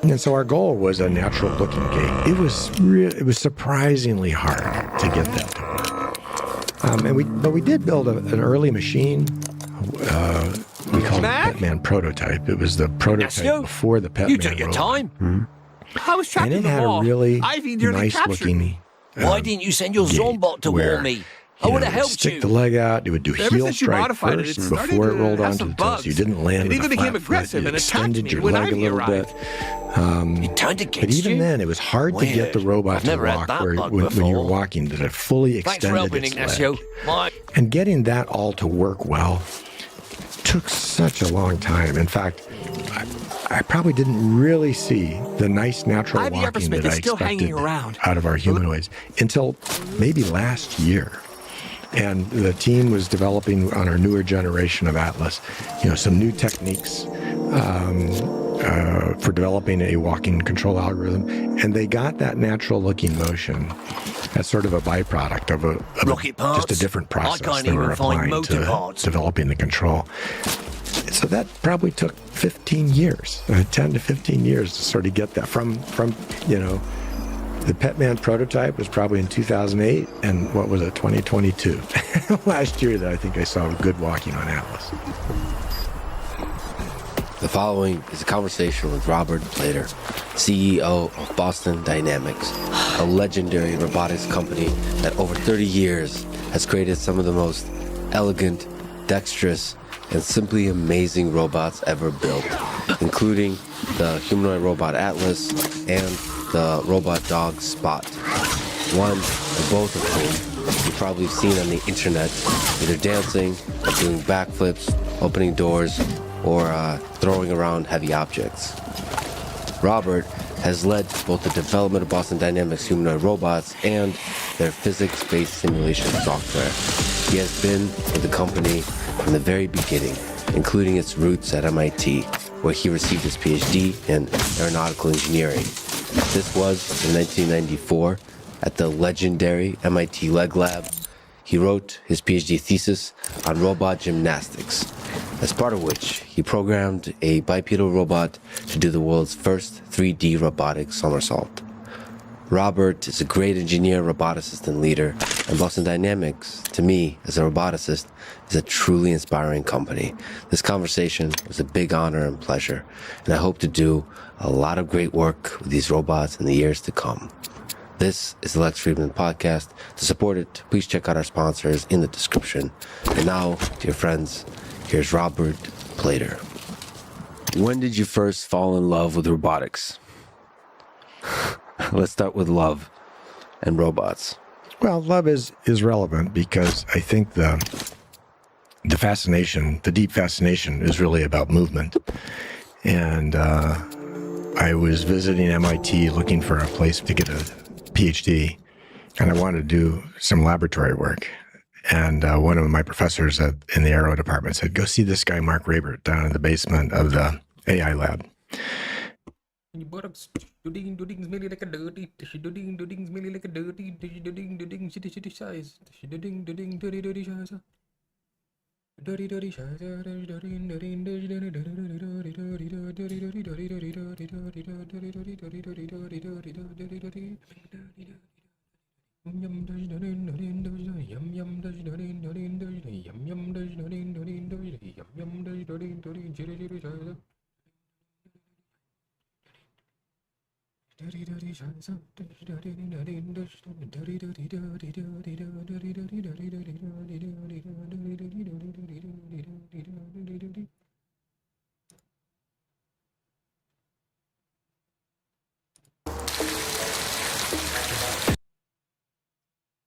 And so our goal was a natural-looking gate. It was surprisingly hard to get that to work. But we did build an early machine. We called it Petman prototype. It was the prototype before the Petman. You took your time. Mm-hmm. I was tracking and it had a really nice-looking. Why didn't you send your Zombot to warn me? I would have helped stick the leg out. It would do heel strike first before it rolled onto the toe, so you didn't land with a flat foot. You extended your leg a little bit. But even then, it was hard to get the robot to walk when you were walking, that it fully extended its leg. And getting that all to work well took such a long time. In fact, I probably didn't really see the nice natural walking that I expected out of our humanoids until maybe last year. And the team was developing on our newer generation of Atlas, some new techniques for developing a walking control algorithm. And they got that natural looking motion as sort of a byproduct of just a different process they were applying to developing the control. So that probably took 15 years, 10 to 15 years to sort of get that from the Petman prototype was probably in 2008, and what was it, 2022? Last year that I think I saw good walking on Atlas. The following is a conversation with Robert Plater, CEO of Boston Dynamics, a legendary robotics company that over 30 years has created some of the most elegant, dexterous, and simply amazing robots ever built, including the humanoid robot Atlas and the robot dog Spot, one or both of whom you've probably seen on the internet, either dancing, or doing backflips, opening doors, or throwing around heavy objects. Robert has led both the development of Boston Dynamics humanoid robots and their physics-based simulation software. He has been with the company from the very beginning, including its roots at MIT, where he received his PhD in aeronautical engineering. This was in 1994 at the legendary MIT Leg Lab. He wrote his PhD thesis on robot gymnastics, as part of which he programmed a bipedal robot to do the world's first 3D robotic somersault. Robert is a great engineer, roboticist, and leader, and Boston Dynamics, to me, as a roboticist, is a truly inspiring company. This conversation was a big honor and pleasure, and I hope to do a lot of great work with these robots in the years to come. This is the Lex Friedman Podcast. To support it, please check out our sponsors in the description. And now, dear friends, here's Robert Plater. When did you first fall in love with robotics? Let's start with love and robots. Well, love is relevant because I think the fascination, the deep fascination, is really about movement. And I was visiting MIT looking for a place to get a PhD, and I wanted to do some laboratory work. And one of my professors in the aero department said, "Go see this guy, Mark Rabert, down in the basement of the AI lab."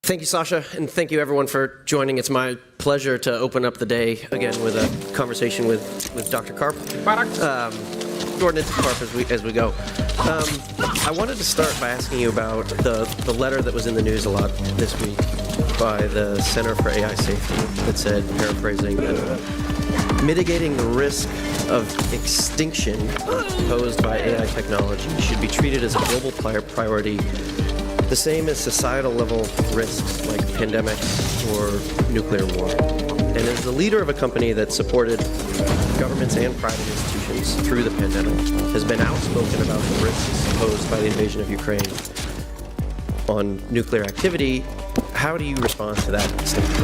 Thank you, Sasha, and thank you everyone for joining. It's my pleasure to open up the day again with a conversation with Dr. Karp. Coordinates Karp as we go. I wanted to start by asking you about the letter that was in the news a lot this week by the Center for AI Safety that said, paraphrasing, that mitigating the risk of extinction posed by AI technology should be treated as a global priority, the same as societal level risks like pandemics or nuclear war. And as the leader of a company that supported governments and private institutions through the pandemic, has been outspoken about the risks posed by the invasion of Ukraine on nuclear activity, how do you respond to that statement?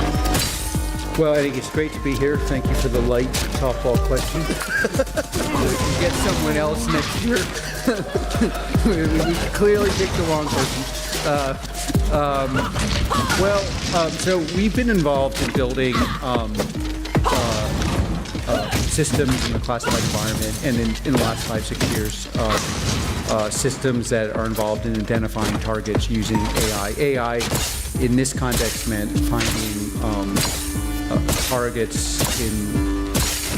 Well, I think it's great to be here. Thank you for the light softball question. We can get someone else next year. We clearly picked the wrong person. So we've been involved in building systems in the classified environment, and in the last 5-6 years, systems that are involved in identifying targets using AI. AI, in this context, meant finding targets in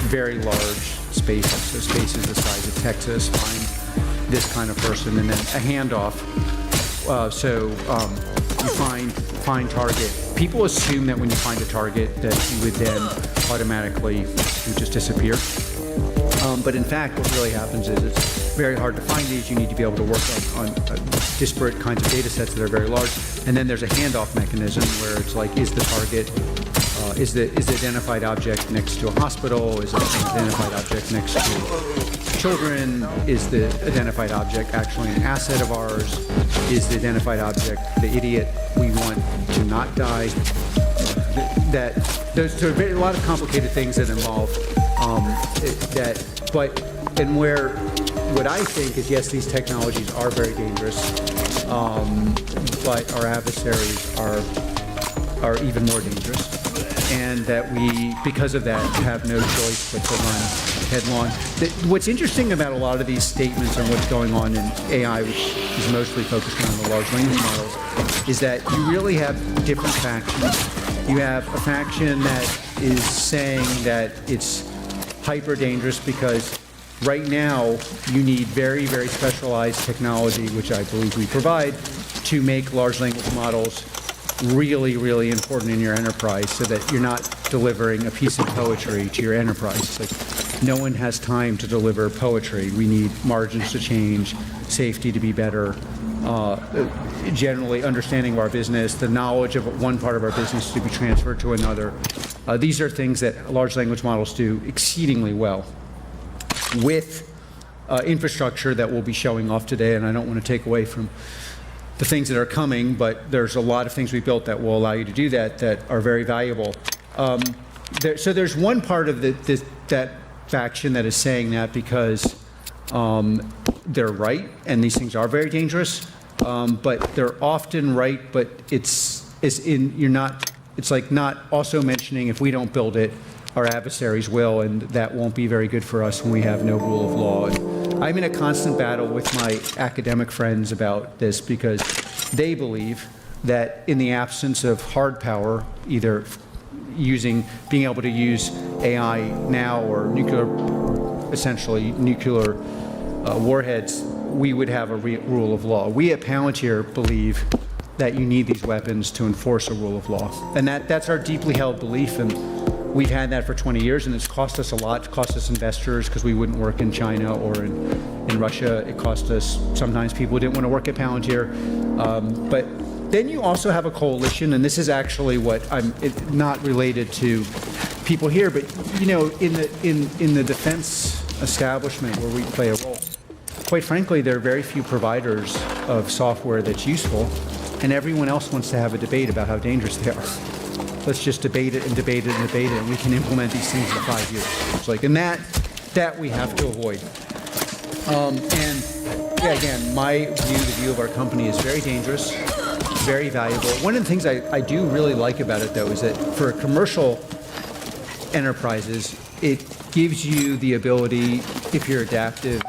very large spaces, so spaces the size of Texas, find this kind of person, and then a handoff. You find target. People assume that when you find a target that you would then automatically just disappear. But in fact, what really happens is it's very hard to find these. You need to be able to work on disparate kinds of data sets that are very large. And then there's a handoff mechanism where it's like, is the target, is the identified object next to a hospital? Is the identified object next to children? Is the identified object actually an asset of ours? Is the identified object the idiot we want to not die? There's a lot of complicated things that involve what I think is, yes, these technologies are very dangerous, but our adversaries are even more dangerous, and that we, because of that, have no choice but to run headlong. What's interesting about a lot of these statements and what's going on in AI, which is mostly focused on the large language models, is that you really have different factions. You have a faction that is saying that it's hyper dangerous because right now you need very, very specialized technology, which I believe we provide, to make large language models really, really important in your enterprise so that you're not delivering a piece of poetry to your enterprise. Like, no one has time to deliver poetry. We need margins to change, safety to be better, generally understanding of our business, the knowledge of one part of our business to be transferred to another. These are things that large language models do exceedingly well with infrastructure that we'll be showing off today, and I don't want to take away from the things that are coming, but there's a lot of things we built that will allow you to do that are very valuable. So there's one part of that faction that is saying that because they're right, and these things are very dangerous, but they're often right, but it's like not also mentioning if we don't build it, our adversaries will, and that won't be very good for us when we have no rule of law. And I'm in a constant battle with my academic friends about this because they believe that in the absence of hard power, either being able to use AI now or essentially nuclear warheads, we would have a rule of law. We at Palantir believe that you need these weapons to enforce a rule of law. And that's our deeply held belief, and we've had that for 20 years, and it's cost us a lot. It cost us investors because we wouldn't work in China or in Russia. It cost us sometimes people who didn't want to work at Palantir. But then you also have a coalition, and this is actually what not related to people here, but in the defense establishment where we play a role, quite frankly, there are very few providers of software that's useful, and everyone else wants to have a debate about how dangerous they are. Let's just debate it and debate it and debate it, and we can implement these things in 5 years. It's like, and that we have to avoid. Again, the view of our company is very dangerous, very valuable. One of the things I do really like about it, though, is that for commercial enterprises, it gives you the ability, if you're adaptive,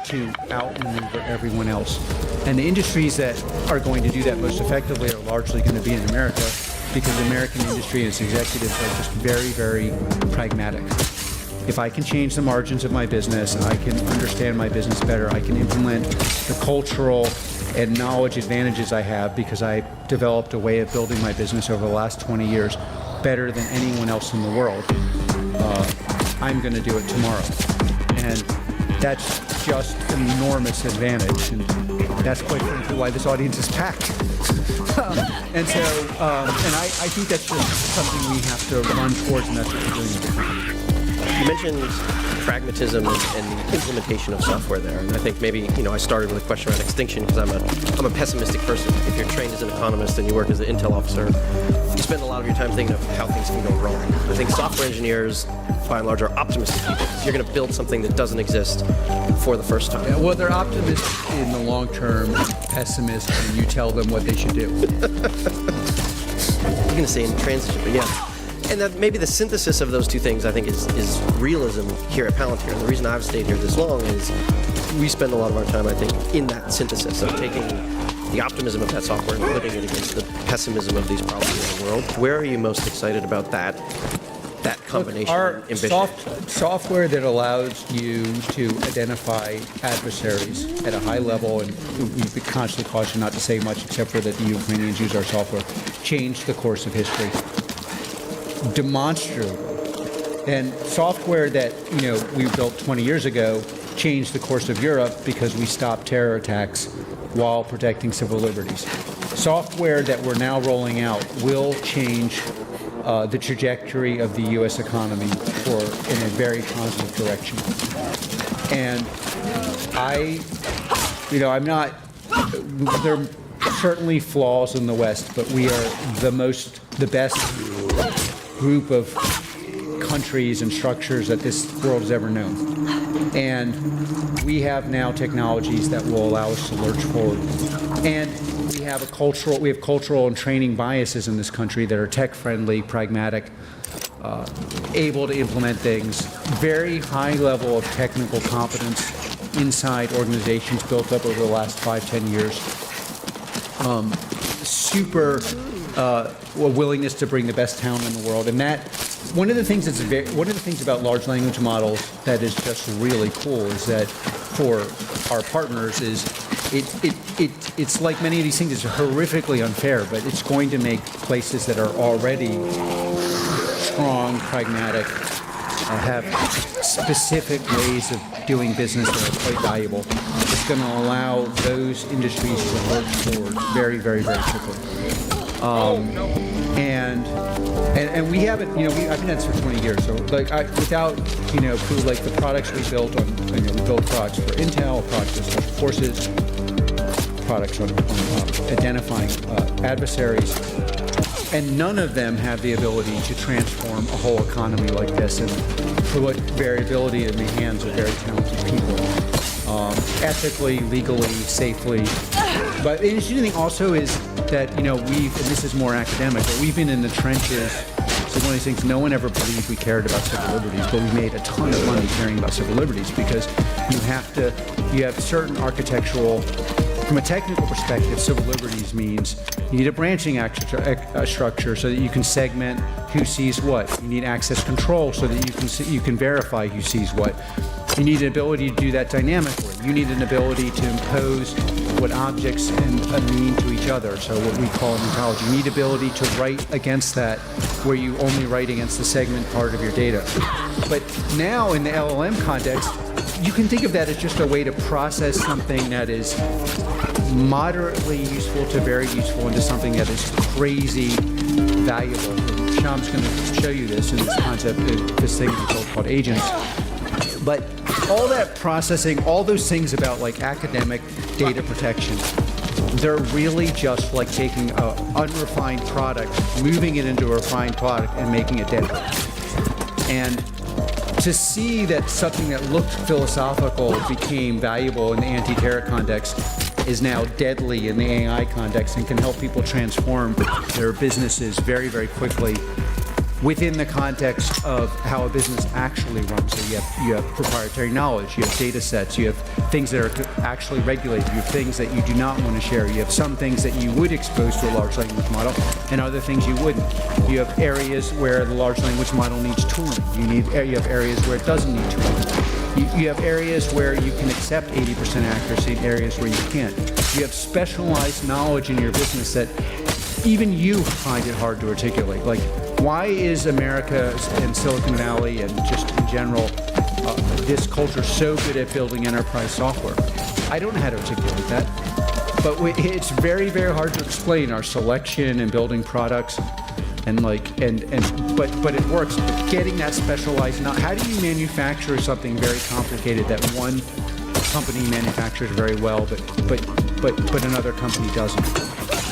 to outmaneuver everyone else. And the industries that are going to do that most effectively are largely going to be in America, because the American industry and its executives are just very, very pragmatic. If I can change the margins of my business, I can understand my business better, I can implement the cultural and knowledge advantages I have because I developed a way of building my business over the last 20 years better than anyone else in the world, I'm going to do it tomorrow. And that's just an enormous advantage, and that's quite frankly why this audience is packed. And I think that's just something we have to run towards, and that's what we're doing in the company. You mentioned pragmatism and the implementation of software there, and I think maybe I started with a question around extinction because I'm a pessimistic person. If you're trained as an economist and you work as an intel officer, you spend a lot of your time thinking of how things can go wrong. I think software engineers, by and large, are optimistic people. You're going to build something that doesn't exist for the first time. Yeah, well, they're optimists in the long term, pessimists when you tell them what they should do. You're going to say intransigent, but yeah. And that maybe the synthesis of those two things, I think, is realism here at Palantir. And the reason I've stayed here this long is we spend a lot of our time, I think, in that synthesis of taking the optimism of that software and putting it against the pessimism of these problems in the world. Where are you most excited about that combination? Our software that allows you to identify adversaries at a high level, and we constantly caution not to say much except for that the Ukrainians use our software, changed the course of history. Demonstrably. And software that we built 20 years ago changed the course of Europe because we stopped terror attacks while protecting civil liberties. Software that we're now rolling out will change the trajectory of the U.S. economy in a very positive direction. And I'm not. There are certainly flaws in the West, but we are the best group of countries and structures that this world has ever known. And we have now technologies that will allow us to lurch forward. And we have cultural and training biases in this country that are tech-friendly, pragmatic, able to implement things, very high level of technical competence inside organizations built up over the last 5-10 years. Super willingness to bring the best talent in the world, and that one of the things about large language models that is just really cool is that for our partners is it's like many of these things, it's horrifically unfair, but it's going to make places that are already strong, pragmatic, have specific ways of doing business that are quite valuable. It's going to allow those industries to work forward very, very, very quickly. And we haven't, I've been at this for 20 years, so without, the products we built on, we built products for Intel, products for Special Forces, products on identifying adversaries, and none of them have the ability to transform a whole economy like this and put variability in the hands of very talented people, ethically, legally, safely. But the interesting thing also is that, and this is more academic, but we've been in the trenches. So one of these things, no one ever believed we cared about civil liberties, but we made a ton of money caring about civil liberties because you have certain architectural, from a technical perspective, civil liberties means you need a branching structure so that you can segment who sees what. You need access control so that you can verify who sees what. You need an ability to do that dynamically. You need an ability to impose what objects mean to each other, so what we call in ecology. You need ability to write against that where you only write against the segment part of your data. But now in the LLM context, you can think of that as just a way to process something that is moderately useful to very useful into something that is crazy valuable. And Shyam's going to show you this in this concept, this thing we built called agents. But all that processing, all those things about like academic data protection, they're really just like taking an unrefined product, moving it into a refined product and making it deadly. And to see that something that looked philosophical became valuable in the anti-terror context is now deadly in the AI context and can help people transform their businesses very, very quickly within the context of how a business actually runs. So you have proprietary knowledge, you have data sets, you have things that are actually regulated, you have things that you do not want to share, you have some things that you would expose to a large language model and other things you wouldn't. You have areas where the large language model needs tooling. You have areas where it doesn't need tooling. You have areas where you can accept 80% accuracy and areas where you can't. You have specialized knowledge in your business that even you find it hard to articulate. Like, why is America and Silicon Valley and just in general this culture so good at building enterprise software? I don't know how to articulate that, but it's very, very hard to explain our selection and building products, and but it works. But getting that specialized, how do you manufacture something very complicated that one company manufactures very well, but another company doesn't?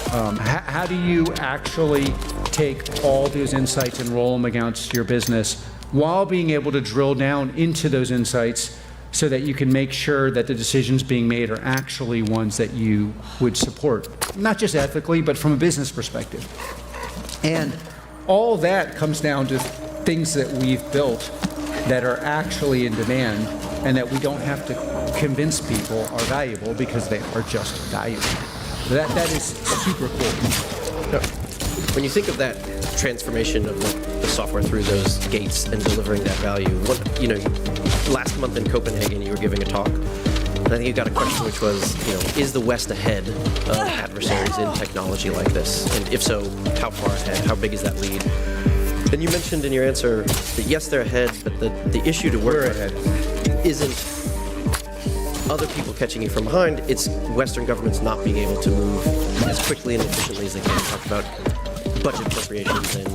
How do you actually take all those insights and roll them against your business while being able to drill down into those insights so that you can make sure that the decisions being made are actually ones that you would support, not just ethically, but from a business perspective. And all that comes down to things that we've built that are actually in demand and that we don't have to convince people are valuable because they are just valuable. That is super cool. When you think of that transformation of the software through those gates and delivering that value, last month in Copenhagen you were giving a talk, and I think you got a question which was, is the West ahead of adversaries in technology like this? And if so, how far ahead? How big is that lead? And you mentioned in your answer that yes, they're ahead, but the issue to work with isn't other people catching you from behind, it's Western governments not being able to move as quickly and efficiently as they can. Talk about budget appropriations and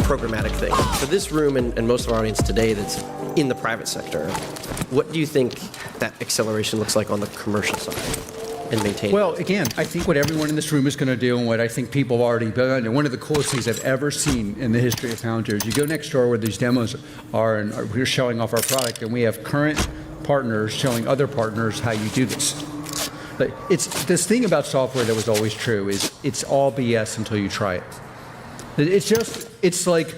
programmatic things. For this room and most of our audience today that's in the private sector, what do you think that acceleration looks like on the commercial side and maintaining? Well, again, I think what everyone in this room is going to do and what I think people have already done, and one of the coolest things I've ever seen in the history of Palantir is you go next door where these demos are and we're showing off our product, and we have current partners showing other partners how you do this. But it's this thing about software that was always true is it's all BS until you try it. It's like,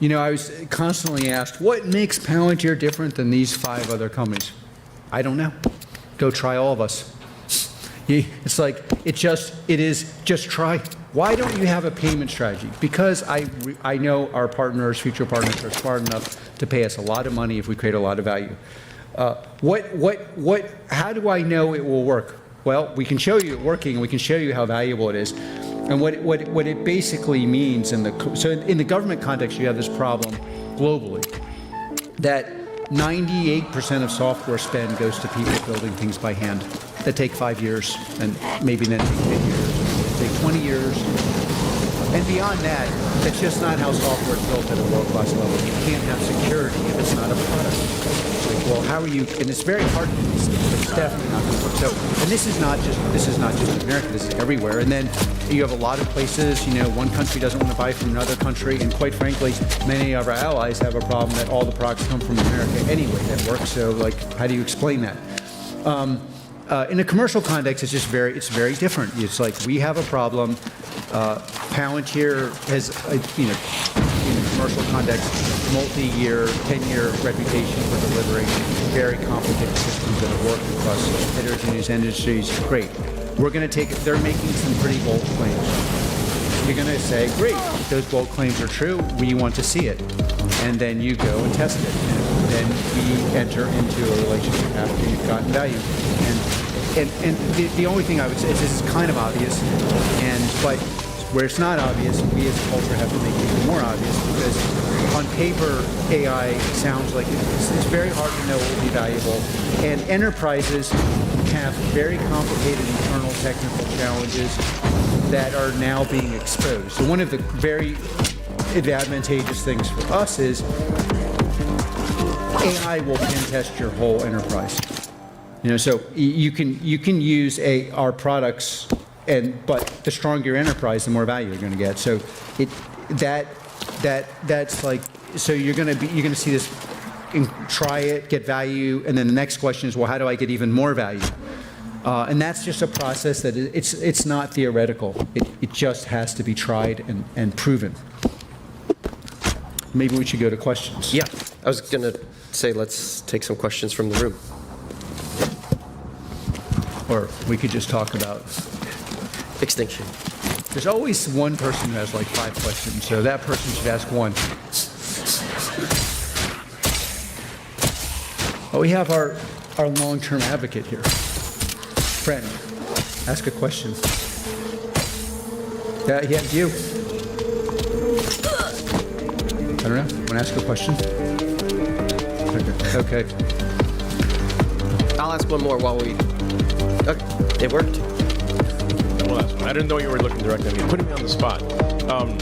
I was constantly asked, what makes Palantir different than these 5 other companies? I don't know. Go try all of us. It's like, it is just try. Why don't you have a payment strategy? Because I know our partners, future partners, are smart enough to pay us a lot of money if we create a lot of value. How do I know it will work? Well, we can show you it working, and we can show you how valuable it is. And what it basically means in the government context, you have this problem globally that 98% of software spend goes to people building things by hand that take 5 years and maybe then take 10 years, take 20 years. And beyond that, that's just not how software is built at a world-class level. You can't have security if it's not a product. It's like, well, how are you? And it's very hard to do these things, but it's definitely not going to work. So, and this is not just in America. This is everywhere. And then you have a lot of places. One country doesn't want to buy from another country, and quite frankly, many of our allies have a problem that all the products come from America anyway that works. So, like, how do you explain that? In a commercial context, it's very different. It's like we have a problem. Palantir has, in a commercial context, multi-year, 10-year reputation for delivering very complicated systems that have worked across heterogeneous industries. Great. We're going to take it. They're making some pretty bold claims. You're going to say, great, those bold claims are true. We want to see it. And then you go and test it. And then we enter into a relationship after you've gotten value. And the only thing I would say is this is kind of obvious, but where it's not obvious, we as a culture have to make it even more obvious, because on paper, AI sounds like it's very hard to know what will be valuable. And enterprises have very complicated internal technical challenges that are now being exposed. So one of the very advantageous things for us is AI will pen test your whole enterprise. So you can use our products, but the stronger your enterprise, the more value you're going to get. So that's like, so you're going to see this, try it, get value, and then the next question is, well, how do I get even more value? And that's just a process that it's not theoretical. It just has to be tried and proven. Maybe we should go to questions. Yeah, I was going to say let's take some questions from the room. Or we could just talk about extinction. There's always one person who has like 5 questions, so that person should ask one. Oh, we have our long-term advocate here. Friend, ask a question. Yeah, you. I don't know. Want to ask a question? Okay. I'll ask one more while we... Okay, it worked. I didn't know you were looking directly at me. Putting me on the spot. I'm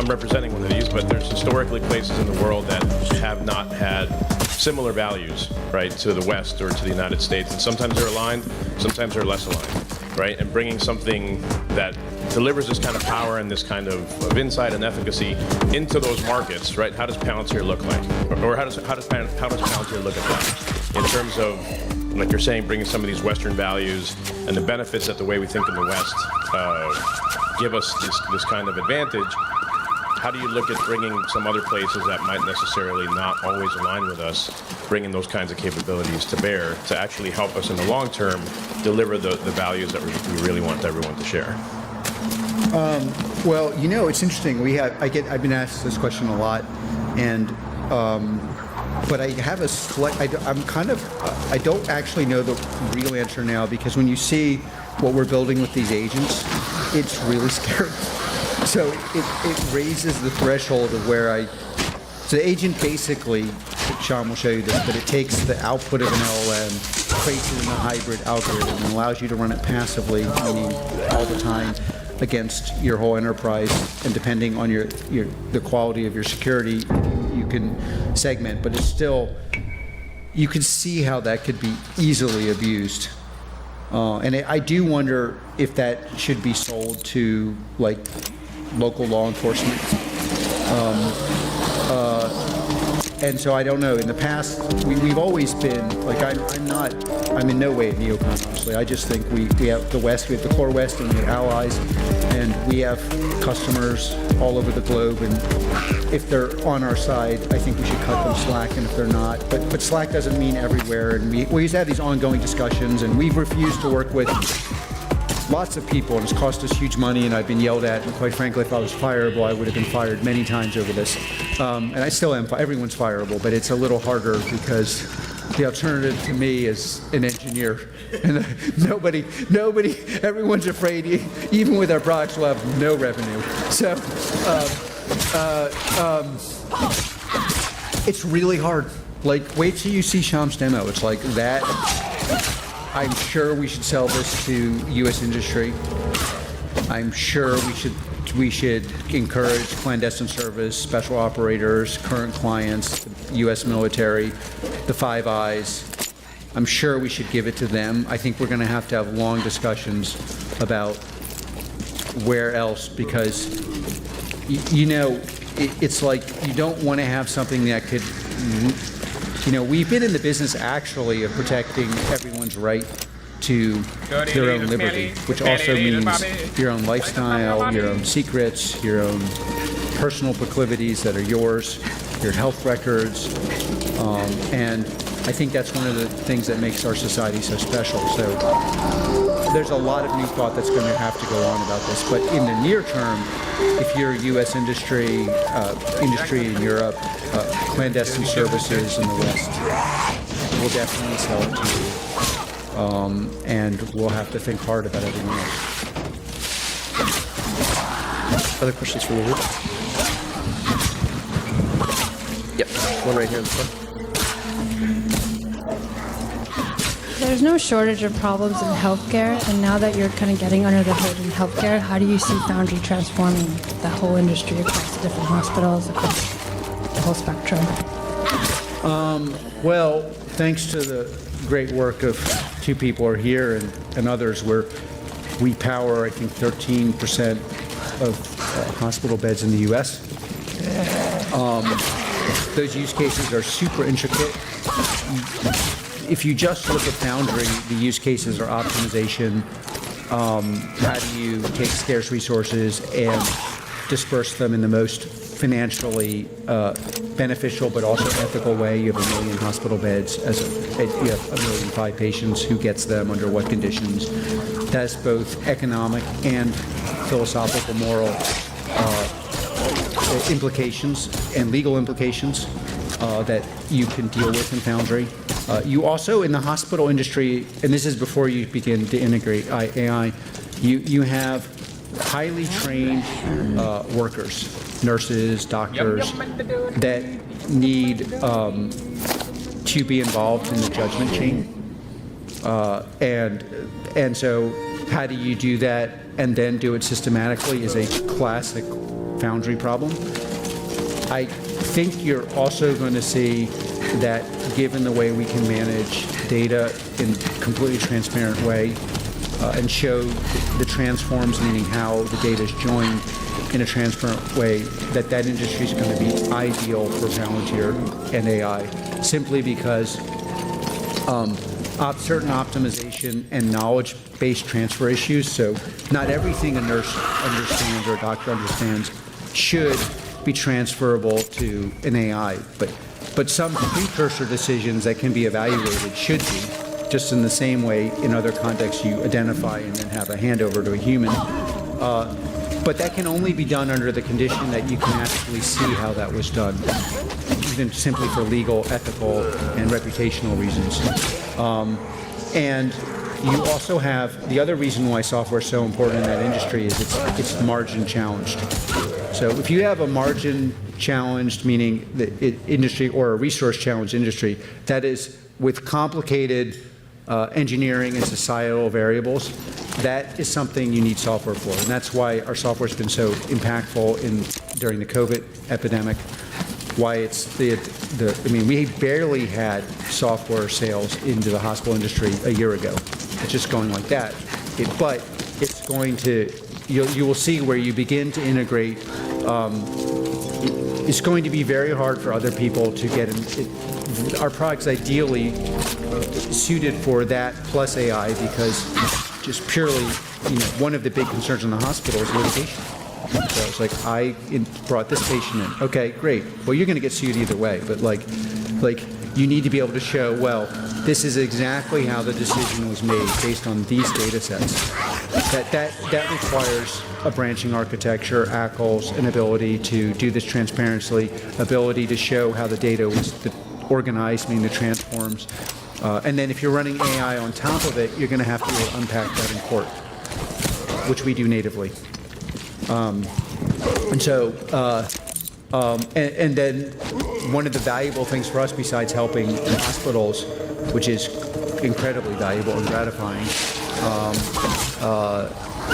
representing one of these, but there's historically places in the world that have not had similar values, right, to the West or to the United States. And sometimes they're aligned, sometimes they're less aligned. right? And bringing something that delivers this kind of power and this kind of insight and efficacy into those markets, right? How does Palantir look like? Or how does Palantir look at that? In terms of, like you're saying, bringing some of these Western values and the benefits that the way we think in the West give us this kind of advantage. How do you look at bringing some other places that might necessarily not always align with us, bringing those kinds of capabilities to bear to actually help us in the long term deliver the values that we really want everyone to share? Well, you know, it's interesting. I've been asked this question a lot, and but I have I don't actually know the real answer now, because when you see what we're building with these agents, it's really scary. So it raises the threshold of where so the agent basically, Sean will show you this, but it takes the output of an LLM, creates it in a hybrid algorithm, and allows you to run it passively, meaning all the time, against your whole enterprise. And depending on the quality of your security, you can segment, but it's still, you can see how that could be easily abused. And I do wonder if that should be sold to, like, local law enforcement. And so I don't know. In the past, we've always been, like, I'm in no way a neocon, honestly. I just think we have the West, we have the core West, and we have allies, and we have customers all over the globe, and if they're on our side, I think we should cut them slack, and if they're not, but slack doesn't mean everywhere, and we used to have these ongoing discussions, and we've refused to work with lots of people, and it's cost us huge money, and I've been yelled at, and quite frankly, if I was fireable, I would have been fired many times over this. And I still am. Everyone's fireable, but it's a little harder because the alternative to me is an engineer. And nobody, everyone's afraid, even with our products, we'll have no revenue. So it's really hard. Like, wait till you see Sham's demo. It's like that. I'm sure we should sell this to U.S. industry. I'm sure we should encourage clandestine service, special operators, current clients, the U.S. military, the Five Eyes. I'm sure we should give it to them. I think we're going to have long discussions about where else, because, you know, it's like you don't want to have something that could, you know, we've been in the business actually of protecting everyone's right to their own liberty, which also means your own lifestyle, your own secrets, your own personal proclivities that are yours, your health records, and I think that's one of the things that makes our society so special. So there's a lot of new thought that's going to have to go on about this, but in the near term, if you're U.S. industry in Europe, clandestine services in the West, we'll definitely sell it to you. And we'll have to think hard about everything else. Other questions from you? Yep, one right here in the front. There's no shortage of problems in healthcare, and now that you're kind of getting under the hood in healthcare, how do you see Foundry transforming the whole industry across the different hospitals, across the whole spectrum? Well, thanks to the great work of two people are here and others, where we power, I think, 13% of hospital beds in the U.S. Those use cases are super intricate. If you just look at Foundry, the use cases are optimization. How do you take scarce resources and disperse them in the most financially beneficial but also ethical way? You have 1 million hospital beds, you have 1.5 million patients. Who gets them, under what conditions? That's both economic and philosophical, moral implications and legal implications that you can deal with in Foundry. You also, in the hospital industry, and this is before you begin to integrate AI, you have highly trained workers, nurses, doctors, that need to be involved in the judgment chain. And so how do you do that and then do it systematically is a classic Foundry problem. I think you're also going to see that, given the way we can manage data in a completely transparent way, and show the transforms, meaning how the data is joined in a transparent way, that industry is going to be ideal for Palantir and AI, simply because certain optimization and knowledge-based transfer issues. So not everything a nurse understands or a doctor understands should be transferable to an AI, but some precursor decisions that can be evaluated should be, just in the same way in other contexts you identify and then have a handover to a human. But that can only be done under the condition that you can actually see how that was done, even simply for legal, ethical, and reputational reasons. And you also have, the other reason why software is so important in that industry is it's margin challenged. So if you have a margin challenged, meaning the industry, or a resource challenged industry, that is with complicated engineering and societal variables, that is something you need software for. And that's why our software has been so impactful during the COVID epidemic. Why it's I mean, we barely had software sales into the hospital industry a year ago. It's just going like that. But it's going to, you will see where you begin to integrate. It's going to be very hard for other people to get in. Our product's ideally suited for that plus AI, because just purely, one of the big concerns in the hospital is litigation. So it's like, I brought this patient in. Okay, great. Well, you're going to get sued either way, but like you need to be able to show, well, this is exactly how the decision was made based on these data sets. That requires a branching architecture, ACLs, an ability to do this transparently, ability to show how the data was organized, meaning the transforms. And then if you're running AI on top of it, you're going to have to unpack that in court, which we do natively. And then one of the valuable things for us, besides helping the hospitals, which is incredibly valuable and gratifying,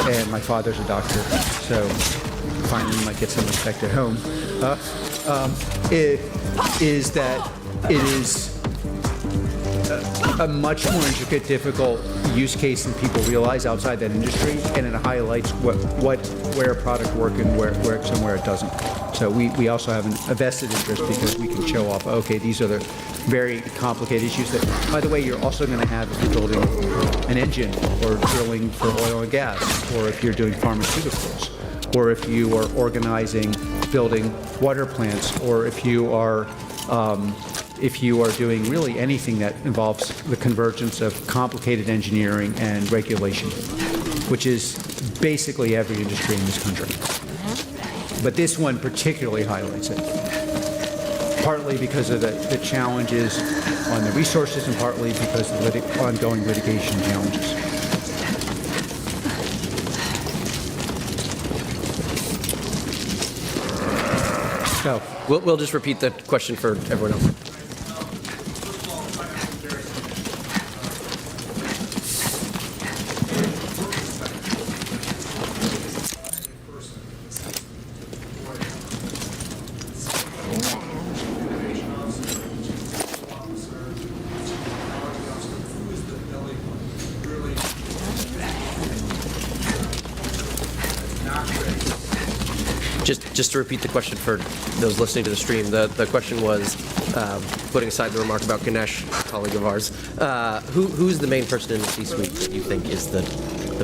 and my father's a doctor, so finally might get some respect at home, is that it is a much more intricate, difficult use case than people realize outside that industry, and it highlights where a product works and where somewhere it doesn't. So we also have a vested interest, because we can show off, okay, these are the very complicated issues that, by the way, you're also going to have if you're building an engine or drilling for oil and gas, or if you're doing pharmaceuticals, or if you are organizing, building water plants, or if you are doing really anything that involves the convergence of complicated engineering and regulation, which is basically every industry in this country. But this one particularly highlights it, partly because of the challenges on the resources, and partly because of the ongoing litigation challenges. So we'll just repeat the question for everyone else. Just to repeat the question for those listening to the stream, the question was, putting aside the remark about Ganesh, a colleague of ours, who's the main person in the C-suite that you think is the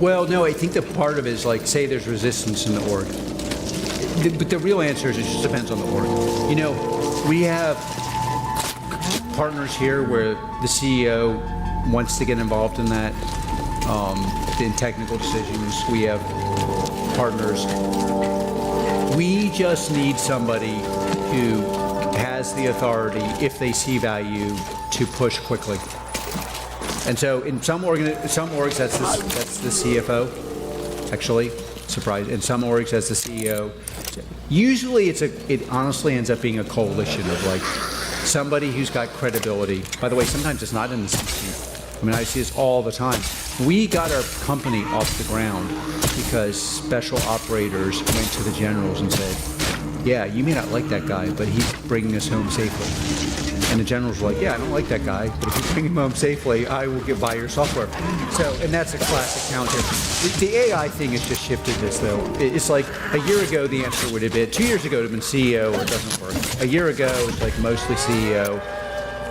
Well, no, I think the part of it is, like, say there's resistance in the org. But the real answer is it just depends on the org. We have partners here where the CEO wants to get involved in that, in technical decisions. We have partners. We just need somebody who has the authority, if they see value, to push quickly. And so in some orgs, that's the CFO, actually, surprise. In some orgs, that's the CEO. Usually it honestly ends up being a coalition of, like, somebody who's got credibility. By the way, sometimes it's not in the C-suite. I mean, I see this all the time. We got our company off the ground because special operators went to the generals and said, yeah, you may not like that guy, but he's bringing us home safely. And the generals were like, yeah, I don't like that guy, but if you bring him home safely, I will buy your software. So, and that's a classic counter. The AI thing has just shifted this, though. It's like a year ago, the answer would have been, 2 years ago, it would have been CEO or it doesn't work. A year ago, it was like mostly CEO.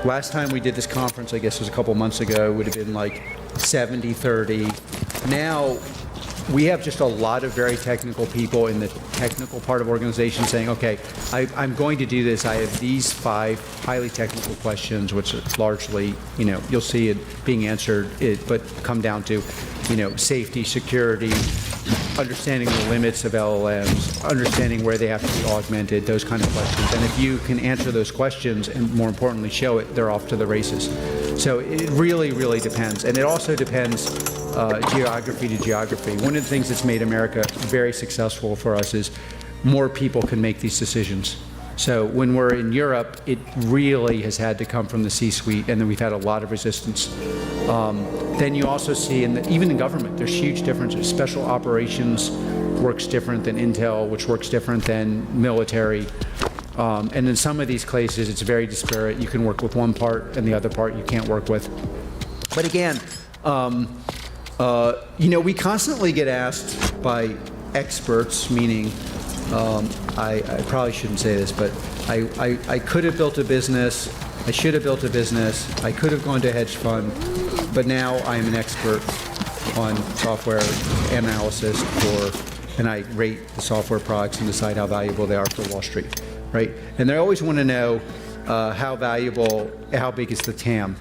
Last time we did this conference, I guess it was a couple months ago, would have been like 70-30. Now, we have just a lot of very technical people in the technical part of organizations saying, okay, I'm going to do this. I have these 5 highly technical questions, which are largely, you'll see it being answered, but come down to, safety, security, understanding the limits of LLMs, understanding where they have to be augmented, those kind of questions. And if you can answer those questions and more importantly show it, they're off to the races. So it really, really depends. And it also depends geography to geography. One of the things that's made America very successful for us is more people can make these decisions. So when we're in Europe, it really has had to come from the C-suite, and then we've had a lot of resistance. Then you also see, even in government, there's huge differences. Special operations works different than intel, which works different than military. And in some of these cases, it's very disparate. You can work with one part, and the other part you can't work with. But again, we constantly get asked by experts, meaning I probably shouldn't say this, but I could have built a business, I should have built a business, I could have gone to a hedge fund, but now I'm an expert on software analysis and I rate the software products and decide how valuable they are for Wall Street, right? And they always want to know how big is the TAM.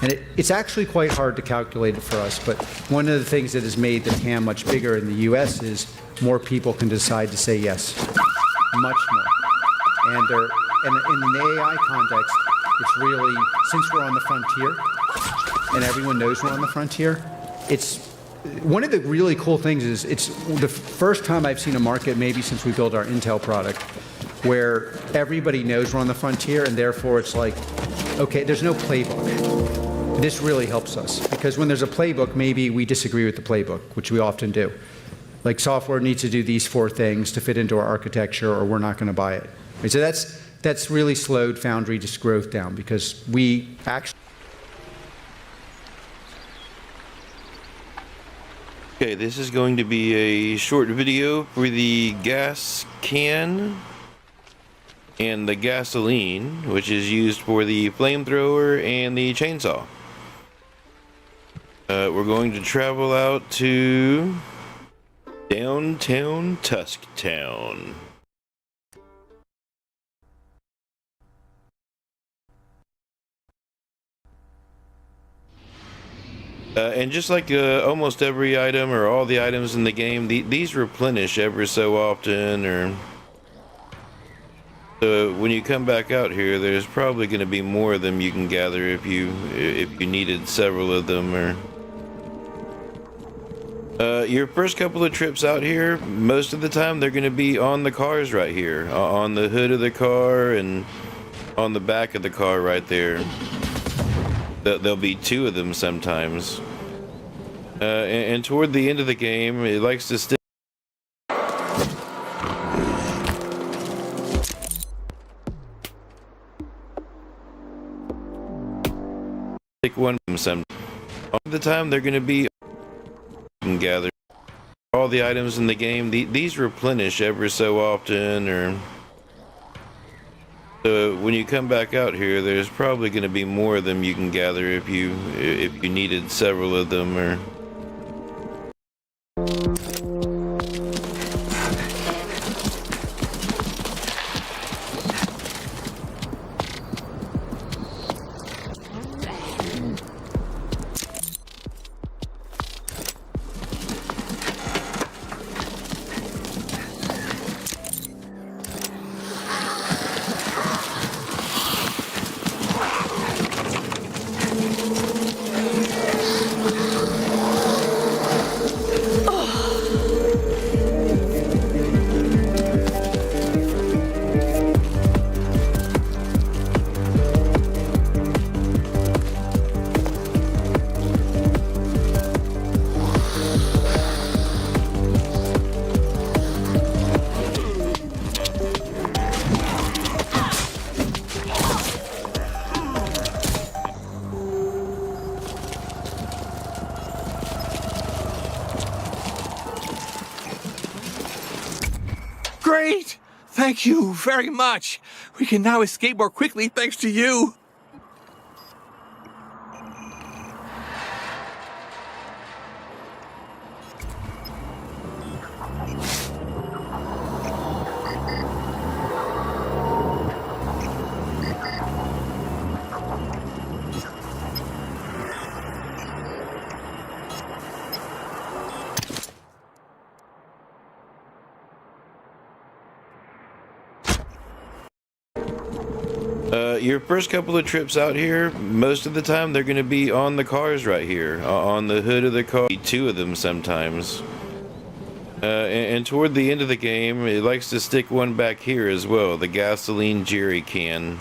And it's actually quite hard to calculate it for us, but one of the things that has made the TAM much bigger in the US is more people can decide to say yes, much more. And in the AI context, it's really, since we're on the frontier, and everyone knows we're on the frontier, it's, one of the really cool things is it's the first time I've seen a market, maybe since we built our Intel product, where everybody knows we're on the frontier, and therefore it's like, okay, there's no playbook. This really helps us, because when there's a playbook, maybe we disagree with the playbook, which we often do. Like software needs to do these 4 things to fit into our architecture, or we're not going to buy it. Right, so that's really slowed Foundry growth down, because we actually. Okay, this is going to be a short video for the gas can and the gasoline, which is used for the flamethrower and the chainsaw. We're going to travel out to downtown Tusktown. And just like almost every item or all the items in the game, these replenish every so often, or when you come back out here, there's probably going to be more of them you can gather if you needed several of them. Or your first couple of trips out here, most of the time they're going to be on the cars right here, on the hood of the car and on the back of the car right there. There'll be 2 of them sometimes. And toward the end of the game, it likes to stick one of them some. All the time they're going to be and gather all the items in the game. These replenish every so often, or when you come back out here, there's probably going to be more of them you can gather if you needed several of them. Or Thank you very much. We can now escape more quickly thanks to you. Your first couple of trips out here, most of the time they're going to be on the cars right here, on the hood of the car. Two of them sometimes. And toward the end of the game, it likes to stick one back here as well, the gasoline jerry can.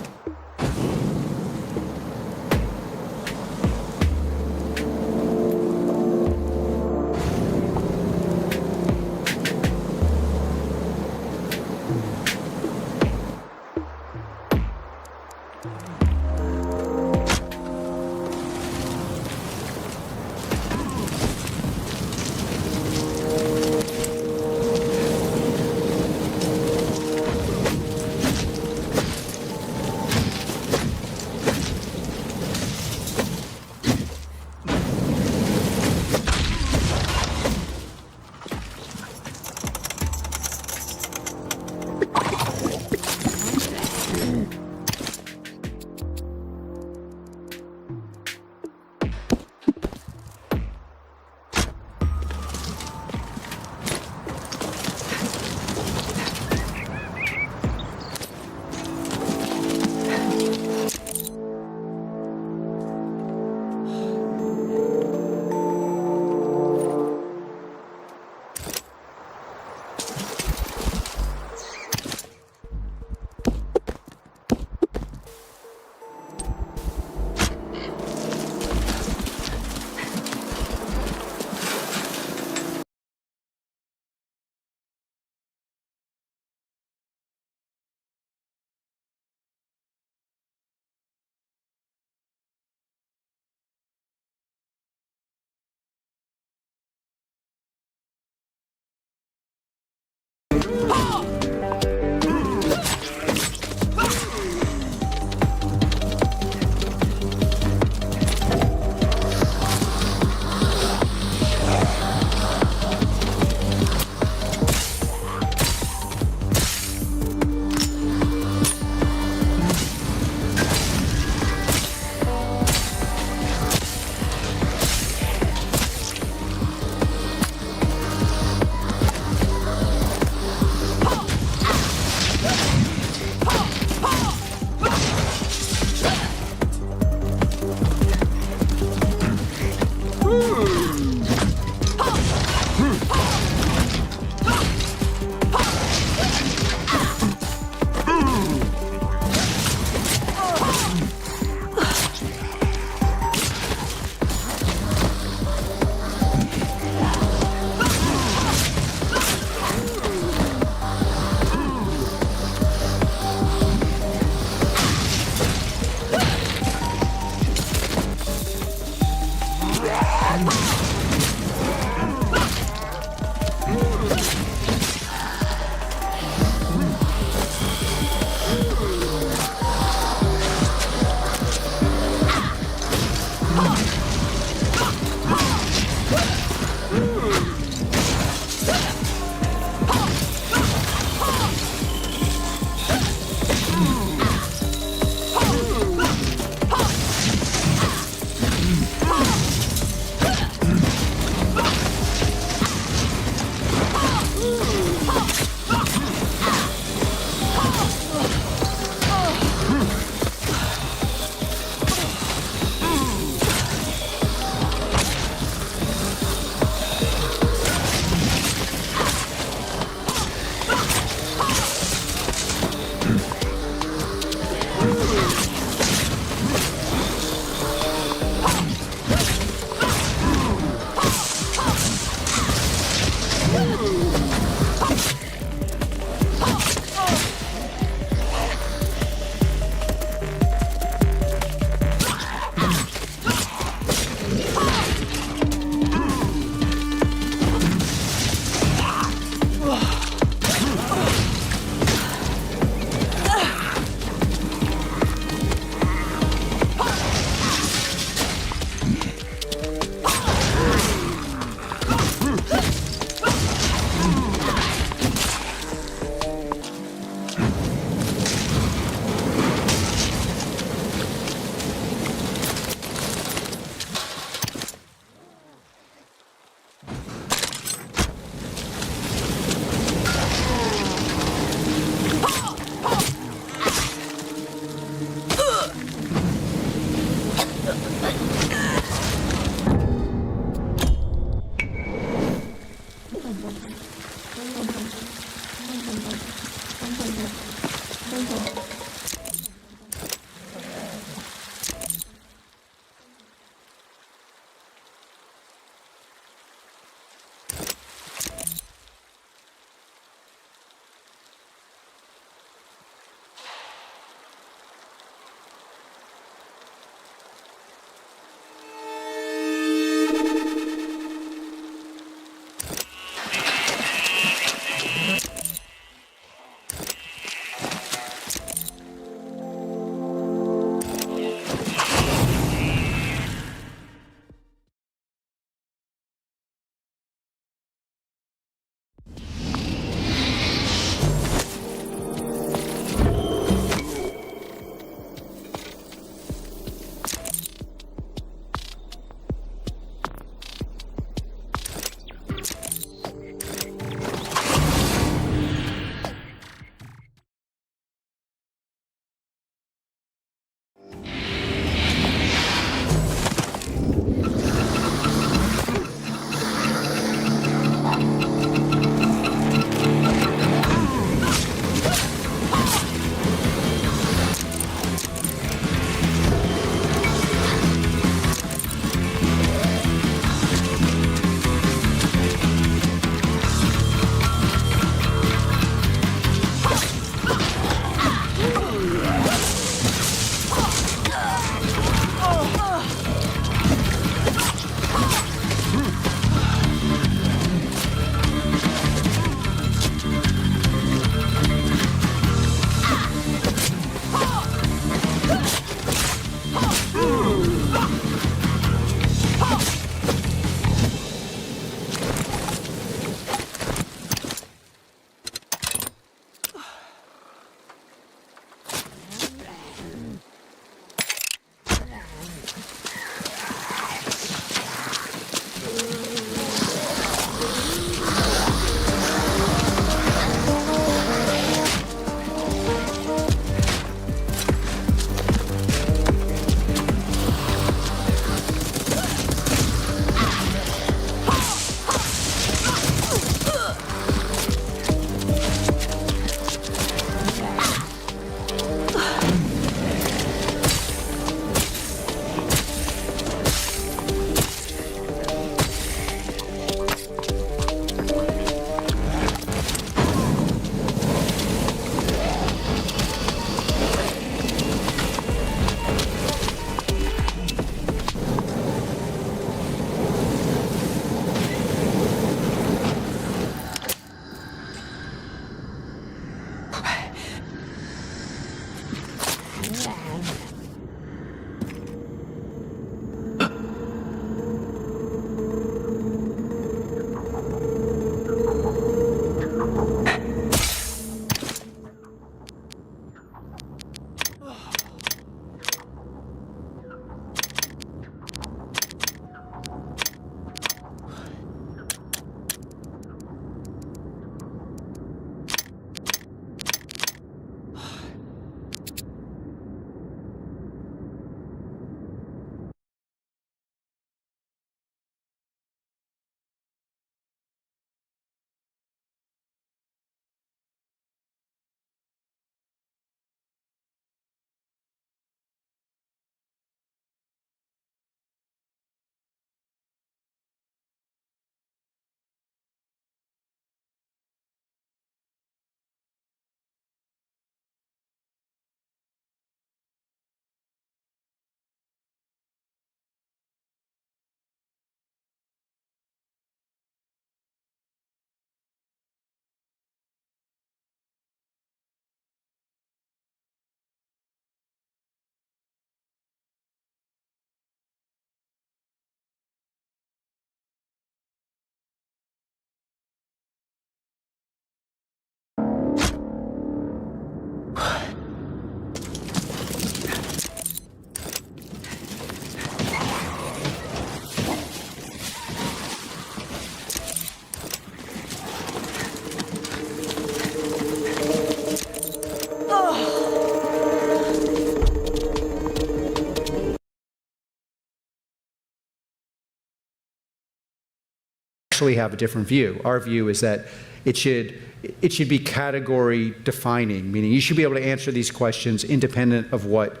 actually have a different view. Our view is that it should be category defining, meaning you should be able to answer these questions independent of what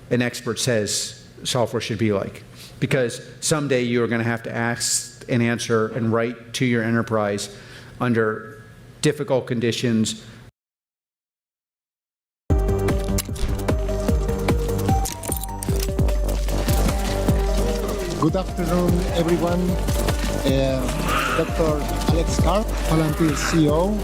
an expert says software should be like. Because someday you are going to have to ask and answer and write to your enterprise under difficult conditions. Good afternoon, everyone. Dr. Alex Karp, Palantir CEO,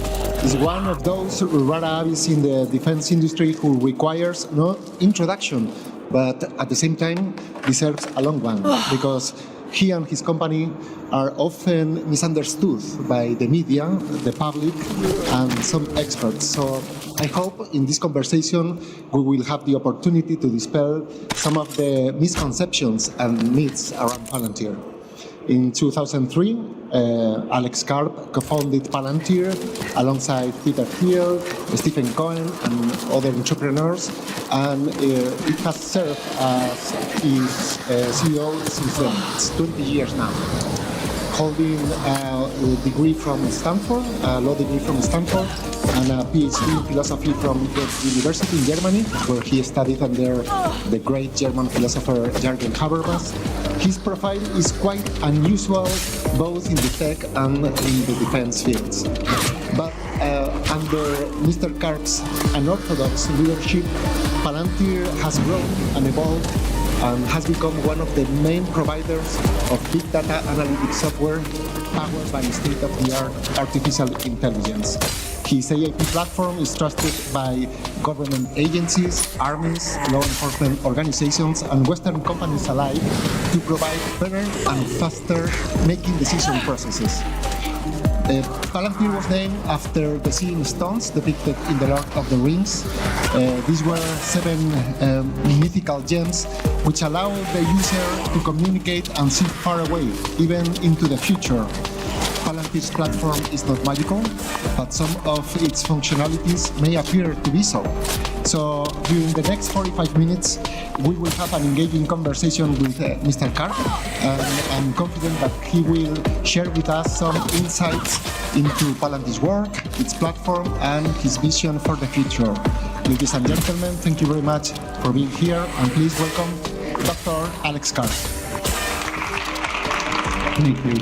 is one of those rare avis in the defense industry who requires no introduction, but at the same time deserves a long one, because he and his company are often misunderstood by the media, the public, and some experts. So I hope in this conversation we will have the opportunity to dispel some of the misconceptions and myths around Palantir. In 2003, Alex Karp co-founded Palantir alongside Peter Thiel, Stephen Cohen, and other entrepreneurs, and it has served as his CEO since then. It's 20 years now. Holding a degree from Stanford, a law degree from Stanford, and a PhD in philosophy from Goethe University in Germany, where he studied under the great German philosopher Jürgen Habermas. His profile is quite unusual, both in the tech and in the defense fields. But under Mr. Karp's unorthodox leadership, Palantir has grown and evolved and has become one of the main providers of big data analytics software powered by state-of-the-art artificial intelligence. His AIP platform is trusted by government agencies, armies, law enforcement organizations, and Western companies alike to provide better and faster making decision processes. Palantir was named after the seeing stones depicted in the Lord of the Rings. These were 7 mythical gems which allow the user to communicate and see far away, even into the future. Palantir's platform is not magical, but some of its functionalities may appear to be so. So during the next 45 minutes, we will have an engaging conversation with Mr. Karp, and I'm confident that he will share with us some insights into Palantir's work, its platform, and his vision for the future. Ladies and gentlemen, thank you very much for being here, and please welcome Dr. Alex Karp. Thank you.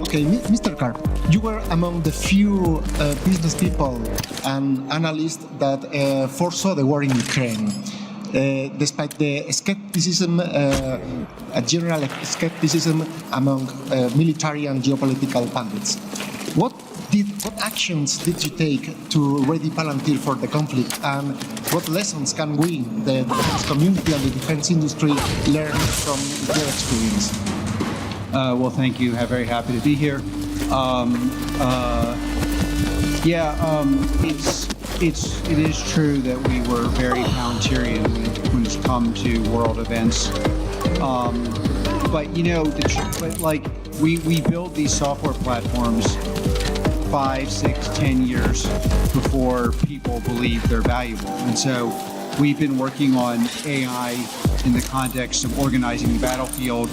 Okay, Mr. Karp, you were among the few business people and analysts that foresaw the war in Ukraine. Despite the skepticism, a general skepticism among military and geopolitical pundits. What actions did you take to ready Palantir for the conflict, and what lessons can we, the defense community and the defense industry, learn from your experience? Well, thank you. I'm very happy to be here. It is true that we were very Palantirian when it's come to world events. But you know, we build these software platforms 5, 6, 10 years before people believe they're valuable, and so we've been working on AI in the context of organizing the battlefield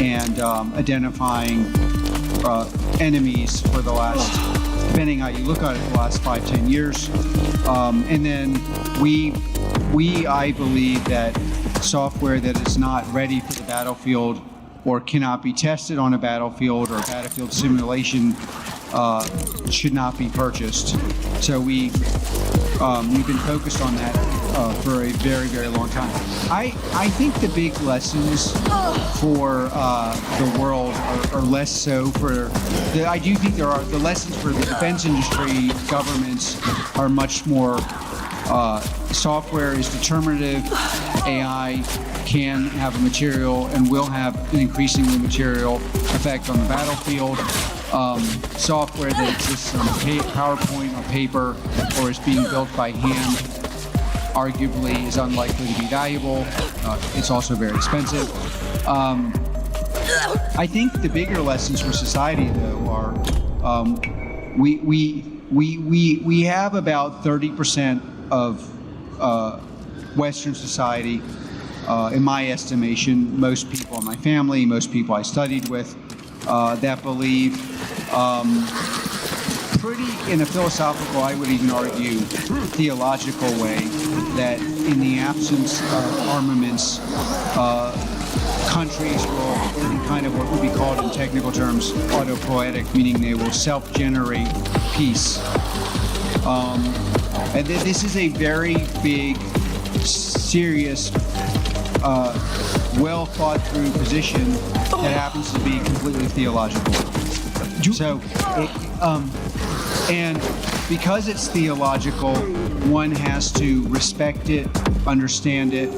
and identifying enemies for the last, depending how you look at it, the last 5, 10 years. And then I believe that software that is not ready for the battlefield or cannot be tested on a battlefield or battlefield simulation should not be purchased. So we've been focused on that for a very, very long time. I think the big lessons for the world are less so for I do think there are the lessons for the defense industry, governments are much more software is determinative, AI can have a material and will have an increasingly material effect on the battlefield. Software that exists on PowerPoint or paper or is being built by hand arguably is unlikely to be valuable. It's also very expensive. I think the bigger lessons for society, though, are we have about 30% of Western society in my estimation, most people in my family, most people I studied with, that believe pretty in a philosophical, I would even argue, theological way, that in the absence of armaments, countries will, in kind of what would be called in technical terms, autopoietic, meaning they will self-generate peace. And this is a very big, serious, well thought through position that happens to be completely theological. So, and because it's theological, one has to respect it, understand it,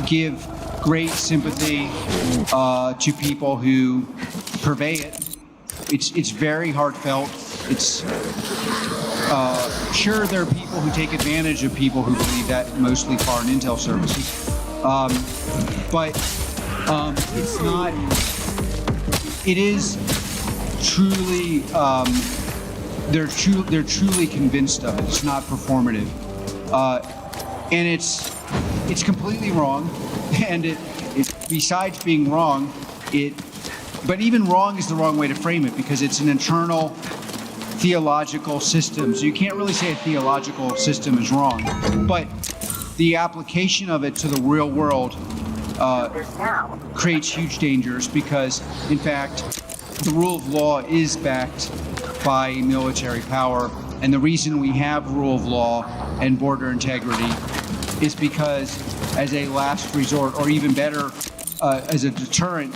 give great sympathy to people who purvey it. It's very heartfelt. It's sure there are people who take advantage of people who believe that, mostly foreign intel services, but it's not. It is truly. They're truly convinced of it. It's not performative, and it's completely wrong. And it besides being wrong, but even wrong is the wrong way to frame it, because it's an internal theological system. So you can't really say a theological system is wrong, but the application of it to the real world creates huge dangers, because in fact the rule of law is backed by military power, and the reason we have rule of law and border integrity is because, as a last resort, or even better, as a deterrent,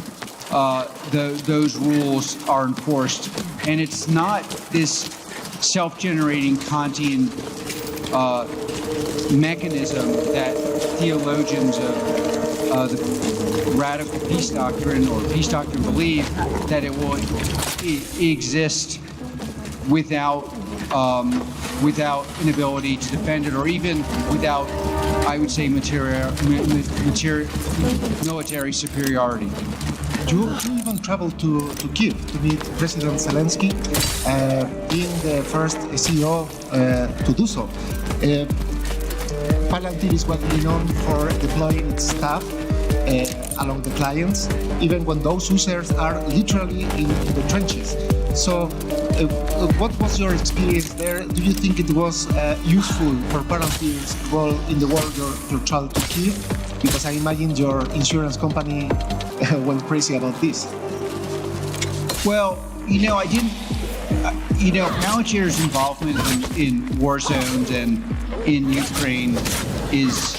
those rules are enforced. And it's not this self-generating Kantian mechanism that theologians of the radical peace doctrine or peace doctrine believe, that it will exist without inability to defend it, or even without, I would say, military superiority. You even traveled to Kiev to meet President Zelensky, being the first CEO to do so. Palantir is widely known for deploying its staff along the clients, even when those users are literally in the trenches. So, what was your experience there? Do you think it was useful for Palantir's role in the war you traveled to Kiev? Because I imagine your insurance company went crazy about this. Well, I didn't. Palantir's involvement in war zones and in Ukraine is,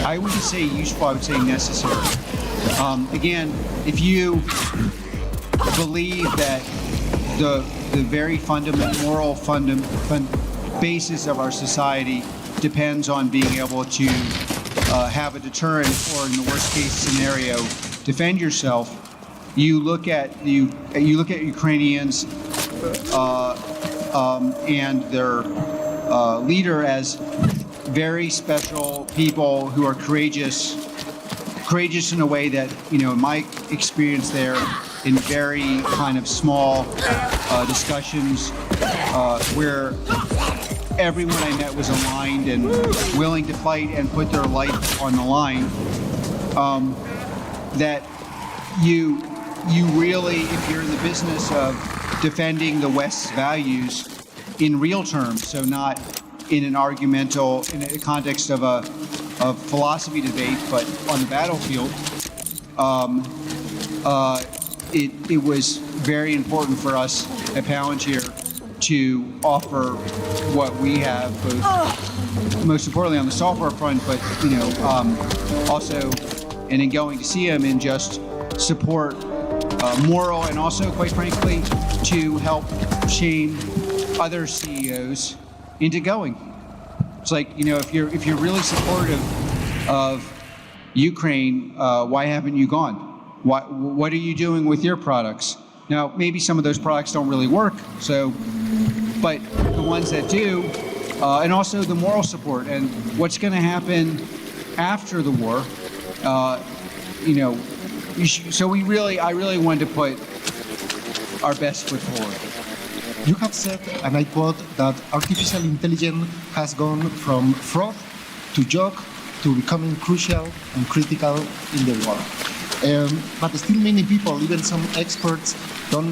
I wouldn't say useful, I would say necessary. Again, if you believe that the very moral basis of our society depends on being able to have a deterrent, or in the worst case scenario, defend yourself, you look at Ukrainians and their leader as very special people who are courageous in a way that, in my experience there, in very kind of small discussions where everyone I met was aligned and willing to fight and put their life on the line, that you really, if you're in the business of defending the West's values in real terms, so not in in a context of a philosophy debate, but on the battlefield, it was very important for us at Palantir to offer what we have, both most importantly on the software front, but also, and in going to see him, and just support moral, and also, quite frankly, to help shame other CEOs into going. It's like, if you're really supportive of Ukraine, why haven't you gone? What are you doing with your products? Now, maybe some of those products don't really work, but the ones that do, and also the moral support and what's going to happen after the war, so I really wanted to put our best foot forward. You have said, and I quote, that artificial intelligence has gone from fraud to joke to becoming crucial and critical in the world. But still many people, even some experts, don't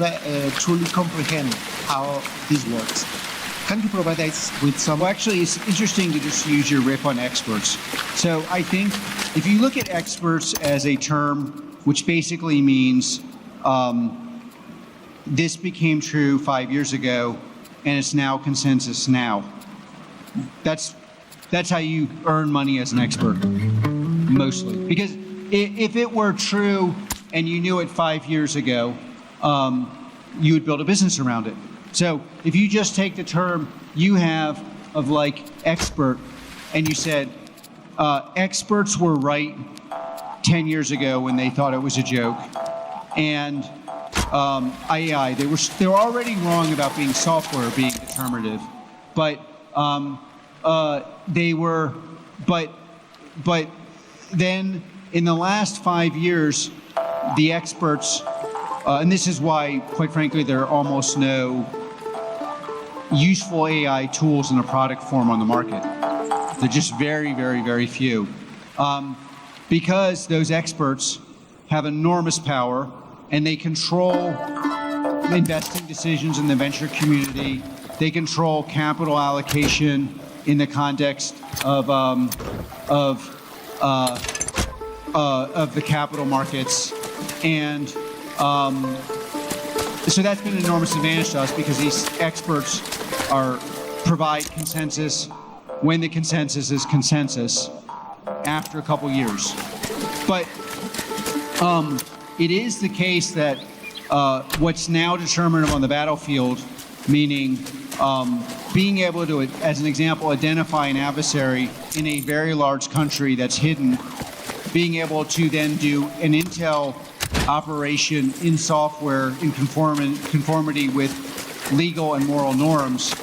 truly comprehend how this works. Can you provide us with some? Well, actually, it's interesting to just use your riff on experts. So I think if you look at experts as a term, which basically means this became true 5 years ago, and it's now consensus now. That's how you earn money as an expert, mostly. Because if it were true and you knew it 5 years ago, you would build a business around it. So if you just take the term you have of like expert and you said experts were right 10 years ago when they thought it was a joke, and AI, they were already wrong about being software being determinative, but but then in the last 5 years, the experts, and this is why, quite frankly, there are almost no useful AI tools in a product form on the market. They're just very, very, very few. Because those experts have enormous power and they control investing decisions in the venture community. They control capital allocation in the context of the capital markets, and so that's been an enormous advantage to us because these experts provide consensus when the consensus is consensus after a couple years. But it is the case that what's now determinative on the battlefield, meaning being able to, as an example, identify an adversary in a very large country that's hidden, being able to then do an intel operation in software in conformity with legal and moral norms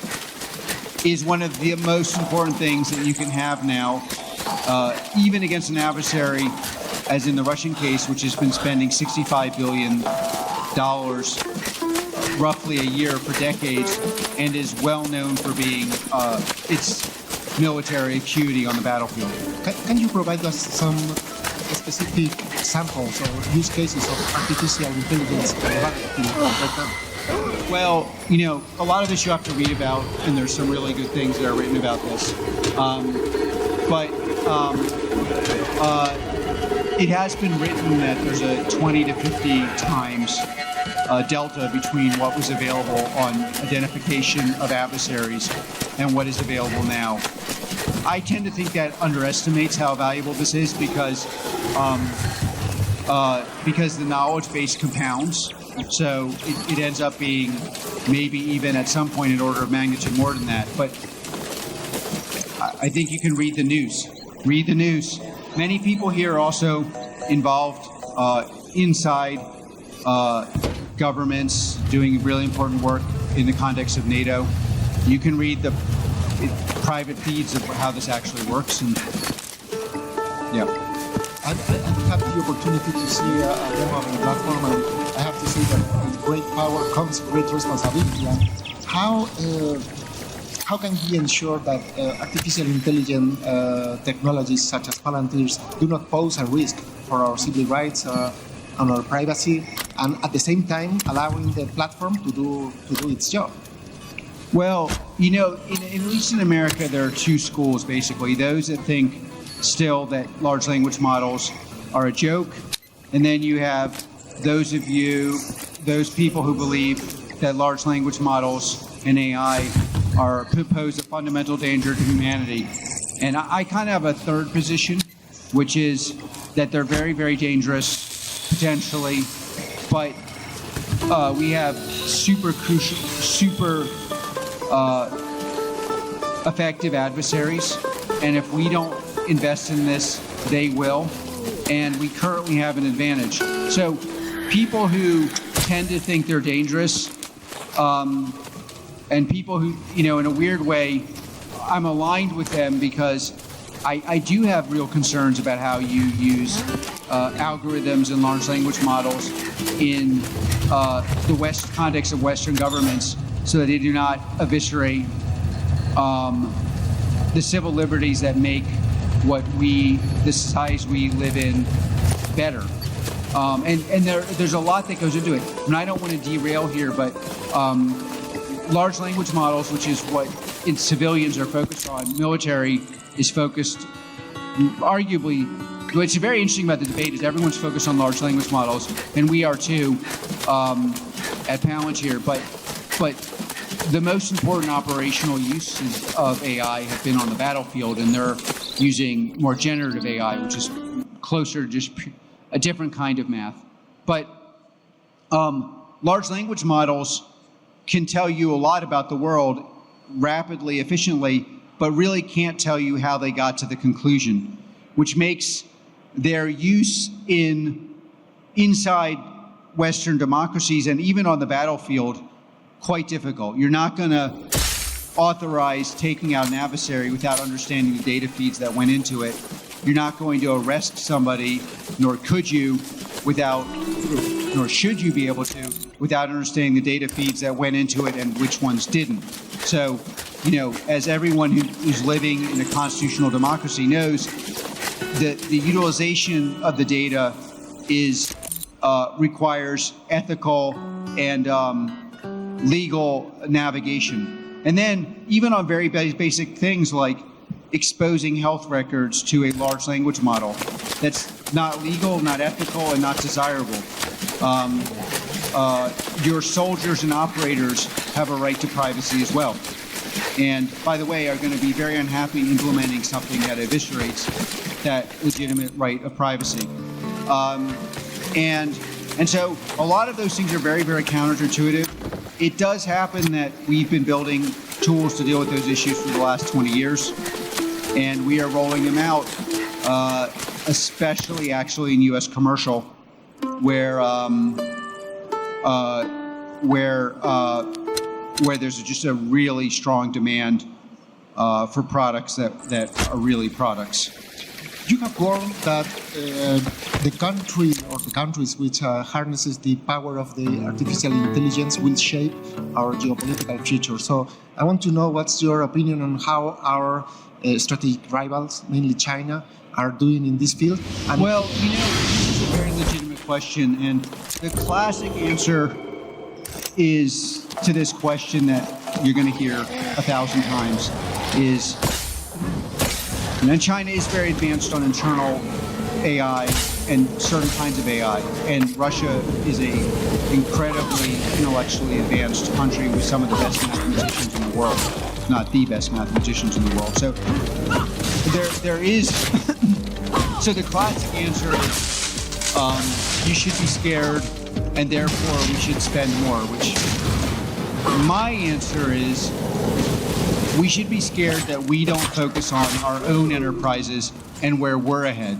is one of the most important things that you can have now, even against an adversary, as in the Russian case, which has been spending $65 billion roughly a year for decades, and is well known for being its military acuity on the battlefield. Can you provide us some specific examples or use cases of artificial intelligence? Well, a lot of this you have to read about, and there's some really good things that are written about this. It has been written that there's a 20 to 50 times delta between what was available on identification of adversaries and what is available now. I tend to think that underestimates how valuable this is because the knowledge base compounds. So it ends up being maybe even at some point an order of magnitude more than that. But I think you can read the news. Read the news. Many people here are also involved inside governments doing really important work in the context of NATO. You can read the private feeds of how this actually works. And yeah. I have the opportunity to see a demo of the platform, and I have to say that with great power comes great responsibility. And how can we ensure that artificial intelligence technologies such as Palantir's do not pose a risk for our civil rights and our privacy, and at the same time allowing the platform to do its job? Well, at least in America, there are two schools, basically. Those that think still that large language models are a joke, and then you have those people who believe that large language models and AI pose a fundamental danger to humanity. And I kind of have a third position, which is that they're very, very dangerous, potentially, but we have super effective adversaries, and if we don't invest in this, they will, and we currently have an advantage. So people who tend to think they're dangerous, and people who, in a weird way, I'm aligned with them because I do have real concerns about how you use algorithms and large language models in the context of Western governments so that they do not eviscerate the civil liberties that make the societies we live in better. And there's a lot that goes into it. And I don't want to derail here, but large language models, which is what civilians are focused on, military is focused, arguably, what's very interesting about the debate is everyone's focused on large language models, and we are too at Palantir, but the most important operational uses of AI have been on the battlefield, and they're using more generative AI, which is closer to just a different kind of math. But large language models can tell you a lot about the world rapidly, efficiently, but really can't tell you how they got to the conclusion, which makes their use inside Western democracies and even on the battlefield quite difficult. You're not going to authorize taking out an adversary without understanding the data feeds that went into it. You're not going to arrest somebody, nor could you, nor should you be able to, without understanding the data feeds that went into it and which ones didn't. So, as everyone who's living in a constitutional democracy knows, the utilization of the data requires ethical and legal navigation. And then even on very basic things like exposing health records to a large language model, that's not legal, not ethical, and not desirable. Your soldiers and operators have a right to privacy as well. And by the way, are going to be very unhappy implementing something that eviscerates that legitimate right of privacy. And so a lot of those things are very, very counterintuitive. It does happen that we've been building tools to deal with those issues for the last 20 years, and we are rolling them out, especially actually in U.S. commercial, where there's just a really strong demand for products that are really products. You have warned that the country or the countries which harnesses the power of the artificial intelligence will shape our geopolitical future. So I want to know what's your opinion on how our strategic rivals, mainly China, are doing in this field? And well, this is a very legitimate question, and the classic answer is to this question that you're going to hear 1,000 times is, China is very advanced on internal AI and certain kinds of AI, and Russia is a incredibly intellectually advanced country with some of the best mathematicians in the world, if not the best mathematicians in the world. So there is, so the classic answer is you should be scared and therefore we should spend more, which my answer is we should be scared that we don't focus on our own enterprises and where we're ahead.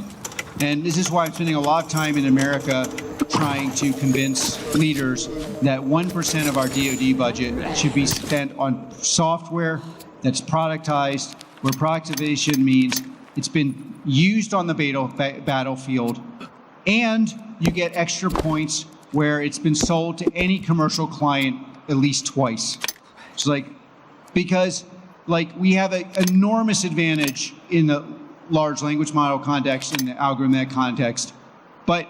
And this is why I'm spending a lot of time in America trying to convince leaders that 1% of our DoD budget should be spent on software that's productized, where productization means it's been used on the battlefield, and you get extra points where it's been sold to any commercial client at least twice. It's because we have an enormous advantage in the large language model context, in the algorithmic context, but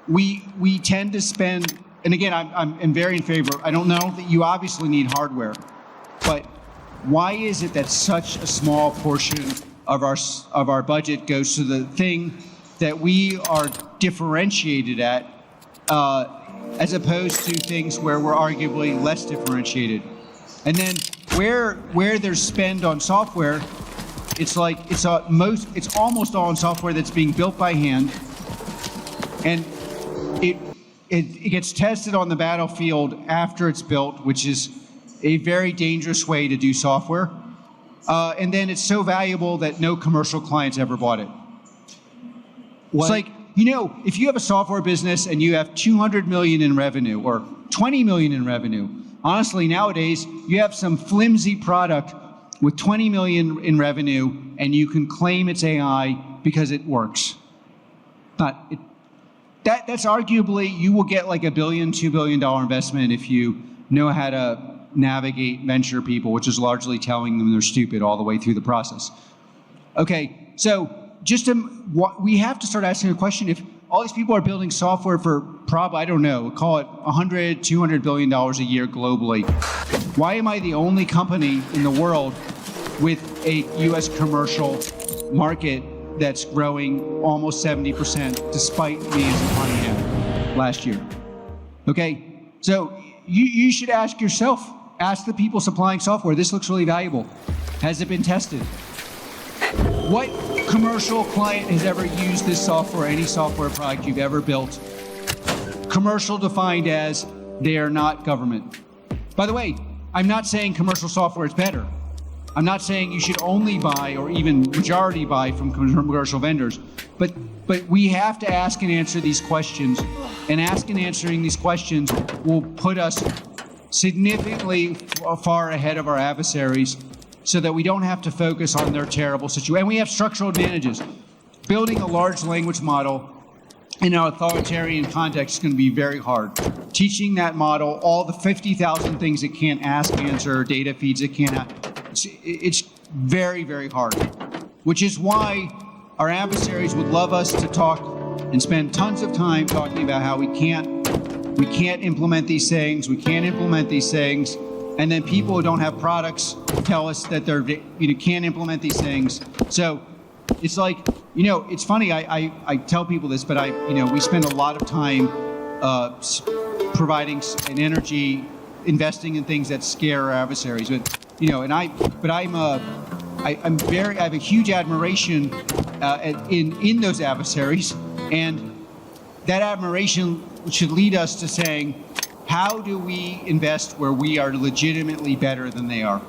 we tend to spend, and again, I'm very in favor, I don't know that you obviously need hardware, but why is it that such a small portion of our budget goes to the thing that we are differentiated at, as opposed to things where we're arguably less differentiated? And then where there's spend on software, it's almost all on software that's being built by hand, and it gets tested on the battlefield after it's built, which is a very dangerous way to do software. And then it's so valuable that no commercial clients ever bought it. It's if you have a software business and you have 200 million in revenue or 20 million in revenue, honestly, nowadays, you have some flimsy product with 20 million in revenue and you can claim it's AI because it works. That's arguably, you will get like $1 billion, $2 billion investment if you know how to navigate venture people, which is largely telling them they're stupid all the way through the process. Okay, So we have to start asking a question. If all these people are building software for probably, I don't know, call it $100, $200 billion a year globally, why am I the only company in the world with a U.S. commercial market that's growing almost 70% despite me as a Pontiac last year? Okay, so you should ask yourself, ask the people supplying software, this looks really valuable. Has it been tested? What commercial client has ever used this software, any software product you've ever built? Commercial defined as they are not government. By the way, I'm not saying commercial software is better. I'm not saying you should only buy or even majority buy from commercial vendors, but we have to ask and answer these questions, and asking and answering these questions will put us significantly far ahead of our adversaries so that we don't have to focus on their terrible situation. And we have structural advantages. Building a large language model in an authoritarian context is going to be very hard. Teaching that model all the 50,000 things it can't ask, answer, data feeds it can't, it's very, very hard. Which is why our adversaries would love us to talk and spend tons of time talking about how we can't implement these things, and then people who don't have products tell us that they can't implement these things. So it's like, it's funny, I tell people this, but we spend a lot of time providing an energy, investing in things that scare our adversaries. I have a huge admiration in those adversaries, and that admiration should lead us to saying, how do we invest where we are legitimately better than they are?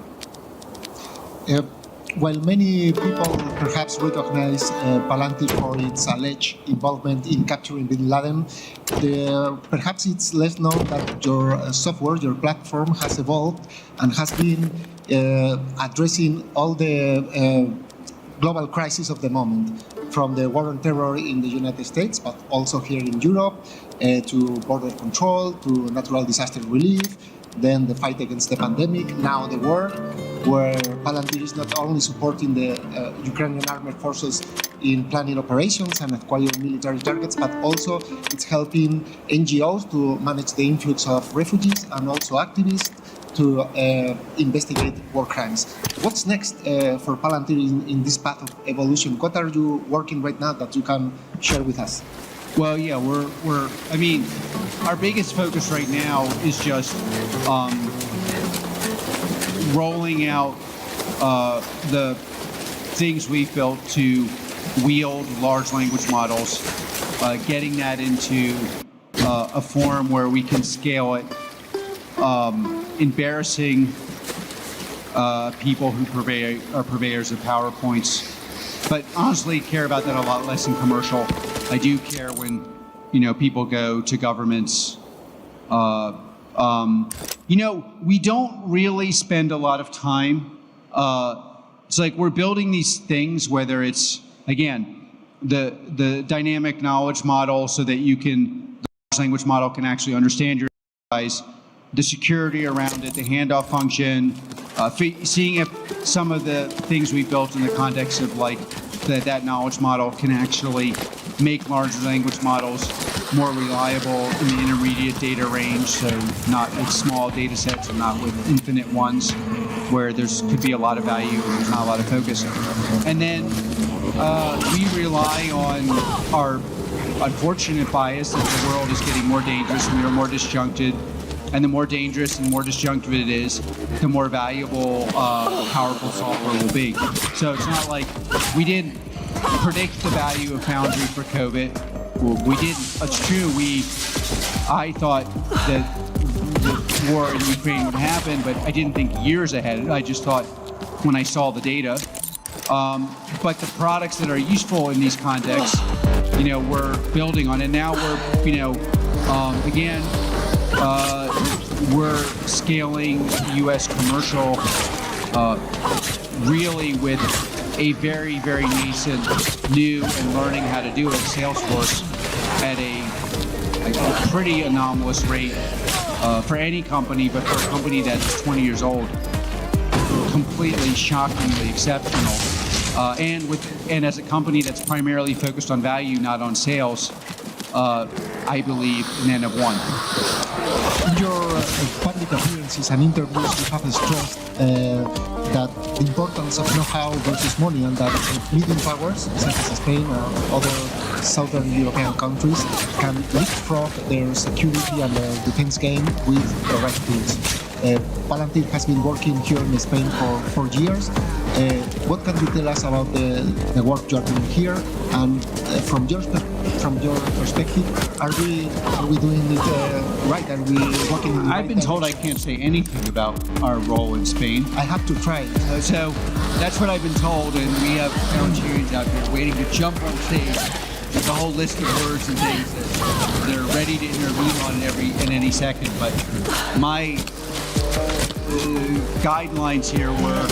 While many people perhaps recognize Palantir for its alleged involvement in capturing bin Laden, perhaps it's less known that your software, your platform has evolved and has been addressing all the global crises of the moment, from the war on terror in the United States, but also here in Europe, to border control, to natural disaster relief, then the fight against the pandemic, now the war, where Palantir is not only supporting the Ukrainian armed forces in planning operations and acquiring military targets, but also it's helping NGOs to manage the influx of refugees and also activists to investigate war crimes. What's next for Palantir in this path of evolution? What are you working right now that you can share with us? Well, yeah, our biggest focus right now is just rolling out the things we've built to wield large language models, getting that into a form where we can scale it, embarrassing people who are purveyors of PowerPoints, but honestly care about that a lot less in commercial. I do care when, people go to governments. We don't really spend a lot of time. It's like we're building these things, whether it's, again, the dynamic knowledge model so that the large language model can actually understand your eyes, the security around it, the handoff function, seeing if some of the things we built in the context of that knowledge model can actually make large language models more reliable in the intermediate data range, so not with small data sets and not with infinite ones where could be a lot of value and there's not a lot of focus. And then we rely on our unfortunate bias that the world is getting more dangerous and we are more disjuncted. And the more dangerous and more disjunctive it is, the more valuable, powerful software will be. So it's not like we didn't predict the value of Foundry for COVID. Well, we didn't. It's true. I thought that the war in Ukraine would happen, but I didn't think years ahead. I just thought when I saw the data. But the products that are useful in these contexts, we're building on it. Now we're scaling U.S. commercial really with a very, very nascent, new, and learning how to do it Salesforce at a pretty anomalous rate for any company, but for a company that's 20 years old, completely, shockingly exceptional. And as a company that's primarily focused on value, not on sales, I believe an N of 1. In your public appearances and interviews, you have stressed that the importance of know-how versus money, and that leading powers such as Spain or other southern European countries can leapfrog their security and their defense game with the right tools. Palantir has been working here in Spain for years. What can you tell us about the work you are doing here? And from your perspective, are we doing it right? Are we working in the I've right been told I direction? can't say anything about our role in Spain. I have to try. So that's what I've been told, and we have Palantirians out here waiting to jump on stage with a whole list of words and things that they're ready to intervene on in any second. But my guidelines here were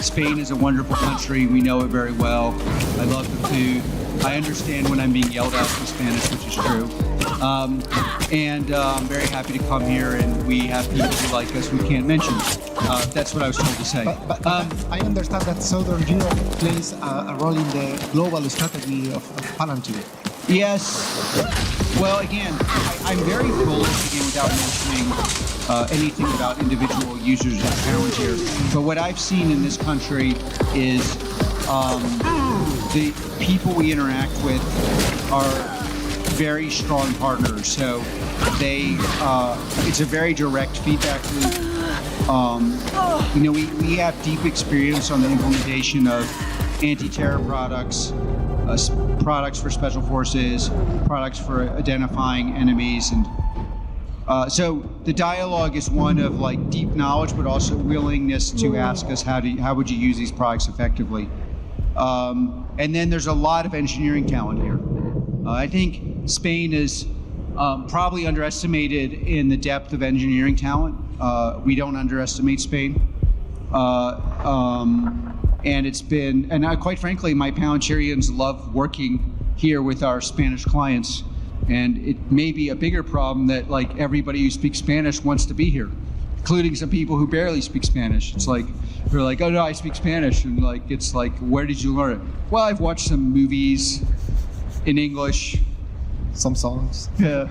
Spain is a wonderful country. We know it very well. I love the food. I understand when I'm being yelled at in Spanish, which is true. And I'm very happy to come here, and we have people who like us we can't mention. That's what I was told to say. But I understand that Southern Europe plays a role in the global strategy of Palantir. Yes. Well, again, I'm very bullish, again, without mentioning anything about individual users of Palantir. But what I've seen in this country is the people we interact with are very strong partners. So it's a very direct feedback loop. We have deep experience on the implementation of anti-terror products, products for special forces, products for identifying enemies, and so the dialogue is one of like deep knowledge, but also willingness to ask us how would you use these products effectively. And then there's a lot of engineering talent here. I think Spain is probably underestimated in the depth of engineering talent. We don't underestimate Spain. And it's been, and quite frankly, my Palantirians love working here with our Spanish clients. And it may be a bigger problem that like everybody who speaks Spanish wants to be here, including some people who barely speak Spanish. It's like, they're like, oh no, I speak Spanish. And like, it's like, where did you learn it? Well, I've watched some movies in English. Some songs. Yeah.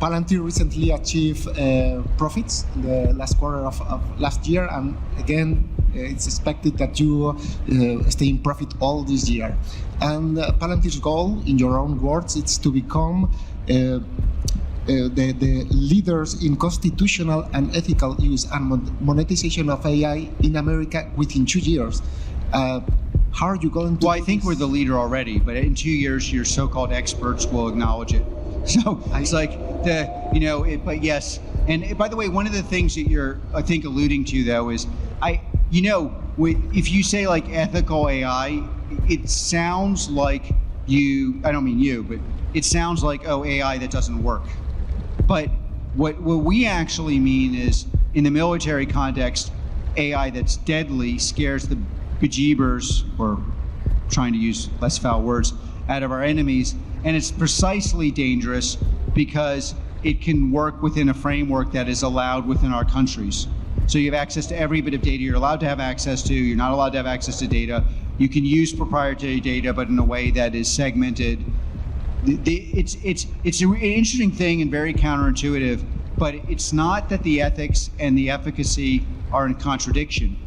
Palantir recently achieved profits in the last quarter of last year, and again, it's expected that you stay in profit all this year. And Palantir's goal, in your own words, is to become the leaders in constitutional and ethical use and monetization of AI in America within 2 years. How are you going to? Well, I think we're the leader already, but in 2 years, your so-called experts will acknowledge it. So it's like but yes. And by the way, one of the things that you're, I think, alluding to though is, if you say like ethical AI, it sounds like I don't mean you, but it sounds like, AI that doesn't work. But what we actually mean is, in the military context, AI that's deadly, scares the bejeebers, or trying to use less foul words, out of our enemies. And it's precisely dangerous because it can work within a framework that is allowed within our countries. So you have access to every bit of data you're allowed to have access to. You're not allowed to have access to data. You can use proprietary data, but in a way that is segmented. It's an interesting thing and very counterintuitive, but it's not that the ethics and the efficacy are in contradiction.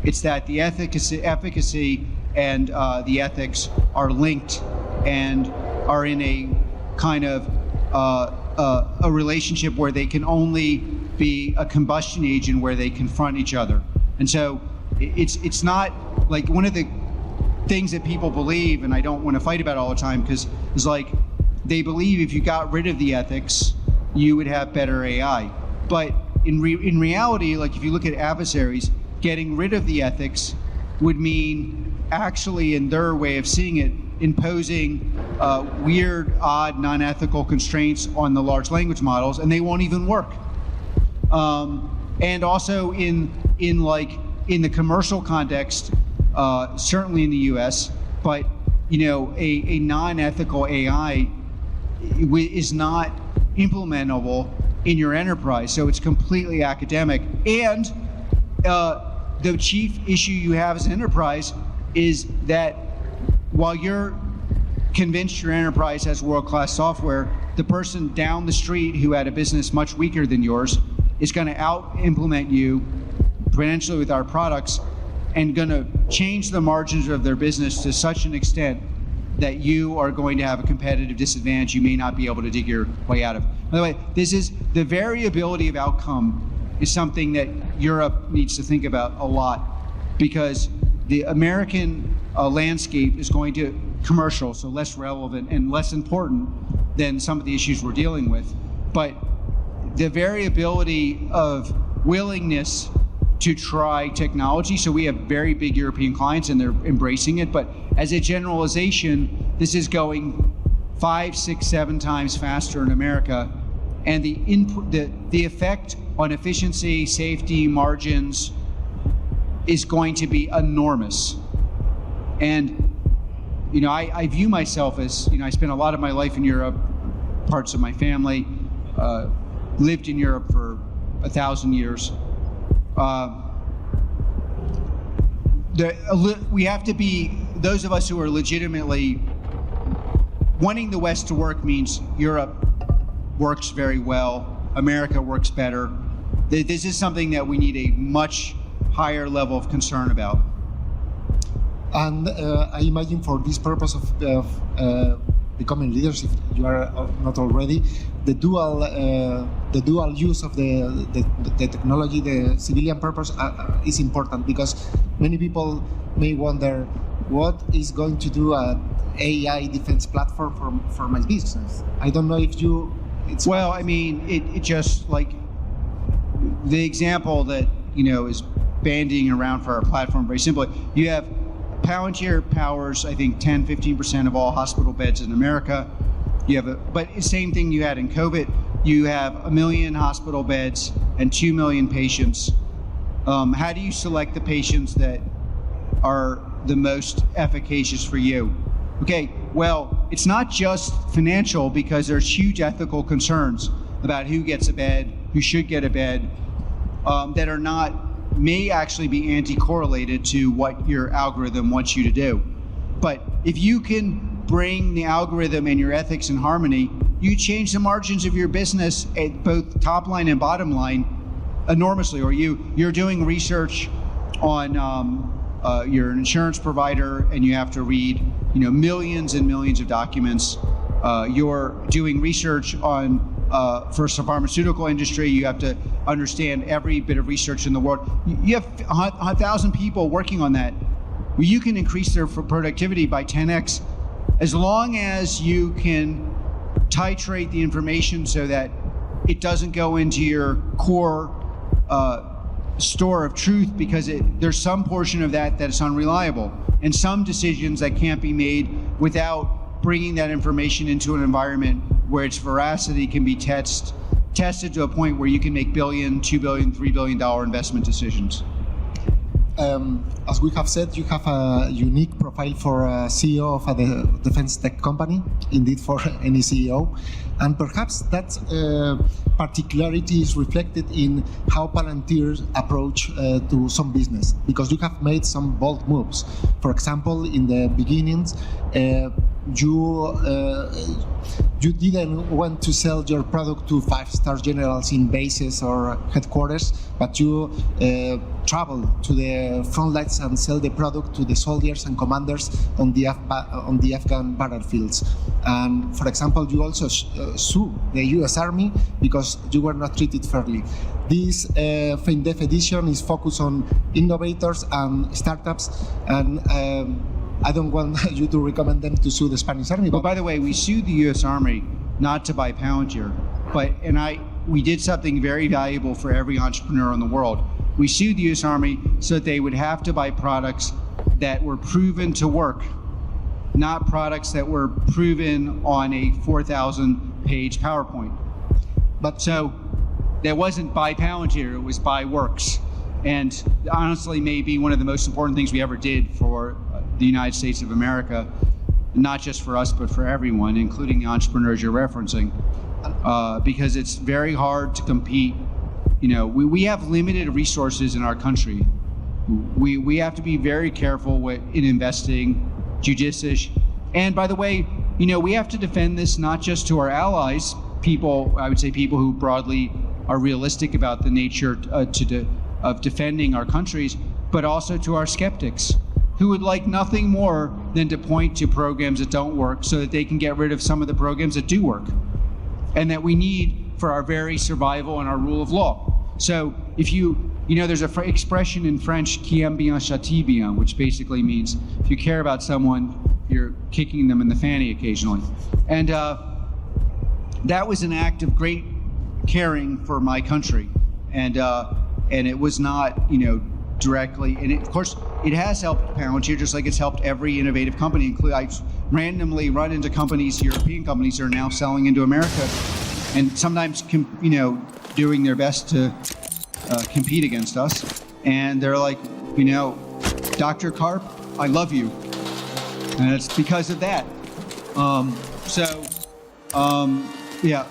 It's that the efficacy and the ethics are linked and are in a kind of a relationship where they can only be a combustion agent where they confront each other. And so it's not like one of the things that people believe, and I don't want to fight about all the time, because it's like they believe if you got rid of the ethics, you would have better AI. But in reality, like if you look at adversaries, getting rid of the ethics would mean actually, in their way of seeing it, imposing weird, odd, non-ethical constraints on the large language models, and they won't even work. And also in the commercial context, certainly in the U.S., but a non-ethical AI is not implementable in your enterprise, so it's completely academic. And the chief issue you have as an enterprise is that while you're convinced your enterprise has world-class software, the person down the street who had a business much weaker than yours is going to out-implement you potentially with our products and going to change the margins of their business to such an extent that you are going to have a competitive disadvantage you may not be able to dig your way out of. By the way, the variability of outcome is something that Europe needs to think about a lot, because the American landscape is going to commercial, so less relevant and less important than some of the issues we're dealing with. But the variability of willingness to try technology, so we have very big European clients and they're embracing it, but as a generalization, this is going 5, 6, 7 times faster in America, and the effect on efficiency, safety, margins is going to be enormous. And I view myself as, I spent a lot of my life in Europe, parts of my family, lived in Europe for 1,000 years. We have to be, those of us who are legitimately wanting the West to work means Europe works very well, America works better. This is something that we need a much higher level of concern about. And I imagine for this purpose of becoming leaders, if you are not already, the dual use of the technology, the civilian purpose is important, because many people may wonder what is going to do an AI defense platform for my business. I don't know if you. Well, I mean, it just like the example that is bandying around for our platform. Very simply, you have Palantir powers, I think, 10-15% of all hospital beds in America. You have but same thing you had in COVID. You have 1 million hospital beds and 2 million patients. How do you select the patients that are the most efficacious for you? Okay, well, it's not just financial, because there's huge ethical concerns about who gets a bed, who should get a bed, that are may actually be anti-correlated to what your algorithm wants you to do. But if you can bring the algorithm and your ethics in harmony, you change the margins of your business at both top line and bottom line enormously. Or you're doing research on you're an insurance provider and you have to read millions and millions of documents. You're doing research on for the pharmaceutical industry, you have to understand every bit of research in the world. You have 1,000 people working on that. Well, you can increase their productivity by 10x as long as you can titrate the information so that it doesn't go into your core store of truth, because there's some portion of that is unreliable, and some decisions that can't be made without bringing that information into an environment where its veracity can be tested to a point where you can make $1 billion, $2 billion, $3 billion investment decisions. As we have said, you have a unique profile for a CEO of a defense tech company, indeed for any CEO. And perhaps that particularity is reflected in how Palantir approach to some business, because you have made some bold moves. For example, in the beginnings, you didn't want to sell your product to 5-star generals in bases or headquarters, but you traveled to the front lines and sell the product to the soldiers and commanders on the Afghan battlefields. And for example, you also sue the U.S. Army because you were not treated fairly. This FinDev edition is focused on innovators and startups, and I don't want you to recommend them to sue the Spanish Army. But by the way, we sued the U.S. Army not to buy Palantir, we did something very valuable for every entrepreneur in the world. We sued the U.S. Army so that they would have to buy products that were proven to work, not products that were proven on a 4,000-page PowerPoint. But so that wasn't buy Palantir, it was buy Works. And honestly, maybe one of the most important things we ever did for the United States of America, not just for us, but for everyone, including the entrepreneurs you're referencing, because it's very hard to compete. We have limited resources in our country. we have to be very careful in investing, judicious. And by the way, we have to defend this not just to our allies, I would say people who broadly are realistic about the nature of defending our countries, but also to our skeptics, who would like nothing more than to point to programs that don't work so that they can get rid of some of the programs that do work and that we need for our very survival and our rule of law. So if there's an expression in French, qui aime bien châtie bien, which basically means if you care about someone, you're kicking them in the fanny occasionally. And that was an act of great caring for my country. And it was not, directly, and of course, it has helped Palantir just like it's helped every innovative company. I randomly run into companies, European companies, that are now selling into America, and sometimes, doing their best to compete against us. And they're like, Dr. Karp, I love you. And it's because of that. Yeah.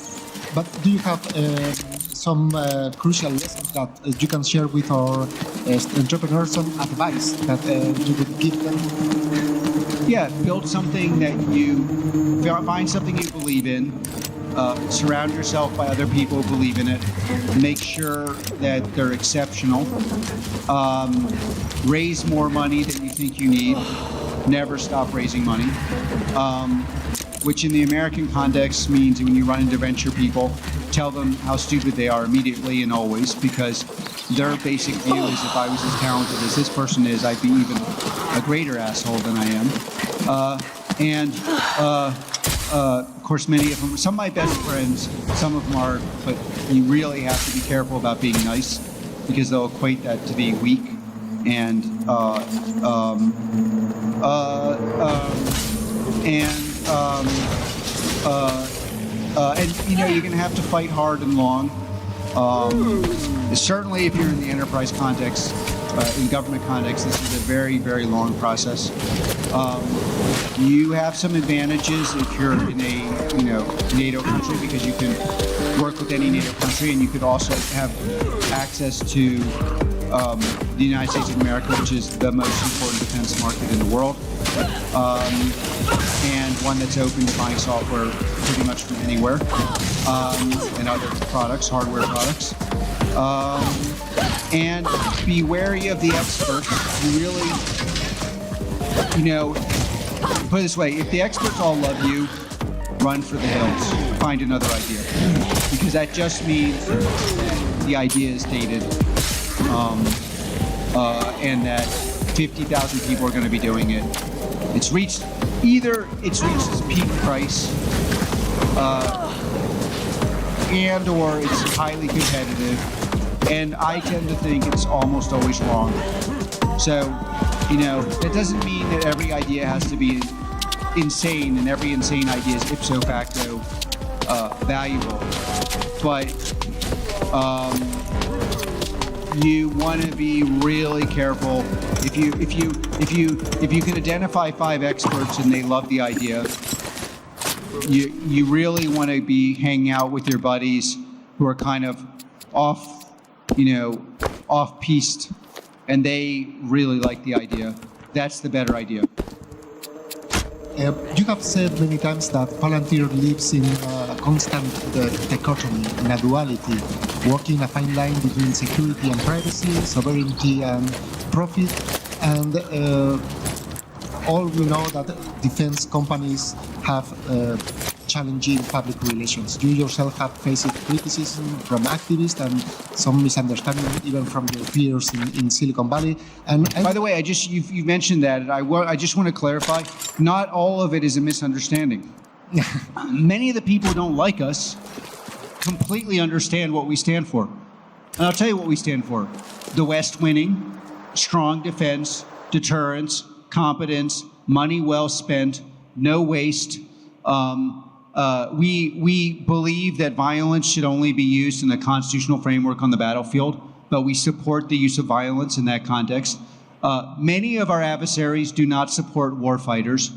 But do you have some crucial lessons that you can share with our entrepreneurs, some advice that you would give them? Yeah, build something that find something you believe in, surround yourself by other people who believe in it, make sure that they're exceptional, raise more money than you think you need, never stop raising money, which in the American context means when you run into venture people, tell them how stupid they are immediately and always, because their basic view is if I was as talented as this person is, I'd be even a greater asshole than I am. Of course, many of them, some of my best friends, some of them are, but you really have to be careful about being nice because they'll equate that to being weak. And you're going to have to fight hard and long. Certainly, if you're in the enterprise context, in government context, this is a very, very long process. You have some advantages if you're in a NATO country because you can work with any NATO country, and you could also have access to the United States of America, which is the most important defense market in the world, and one that's open to buying software pretty much from anywhere, and other products, hardware products. And be wary of the experts who really, put it this way, if the experts all love you, run for the hills, find another idea. Because that just means the idea is dated, and that 50,000 people are going to be doing it. It's reached its peak price, and or it's highly competitive. And I tend to think it's almost always wrong. So, that doesn't mean that every idea has to be insane and every insane idea is ipso facto valuable. But you want to be really careful. If you can identify 5 experts and they love the idea, you really want to be hanging out with your buddies who are kind of off-piste, and they really like the idea. That's the better idea. You have said many times that Palantir lives in a constant dichotomy, in a duality, walking a fine line between security and privacy, sovereignty and profit, and all we know that defense companies have challenging public relations. You yourself have faced criticism from activists and some misunderstanding even from your peers in Silicon Valley. And by the way, you mentioned that, and I just want to clarify, not all of it is a misunderstanding. Many of the people who don't like us completely understand what we stand for. And I'll tell you what we stand for. The West winning, strong defense, deterrence, competence, money well spent, no waste. We believe that violence should only be used in the constitutional framework on the battlefield, but we support the use of violence in that context. Many of our adversaries do not support warfighters,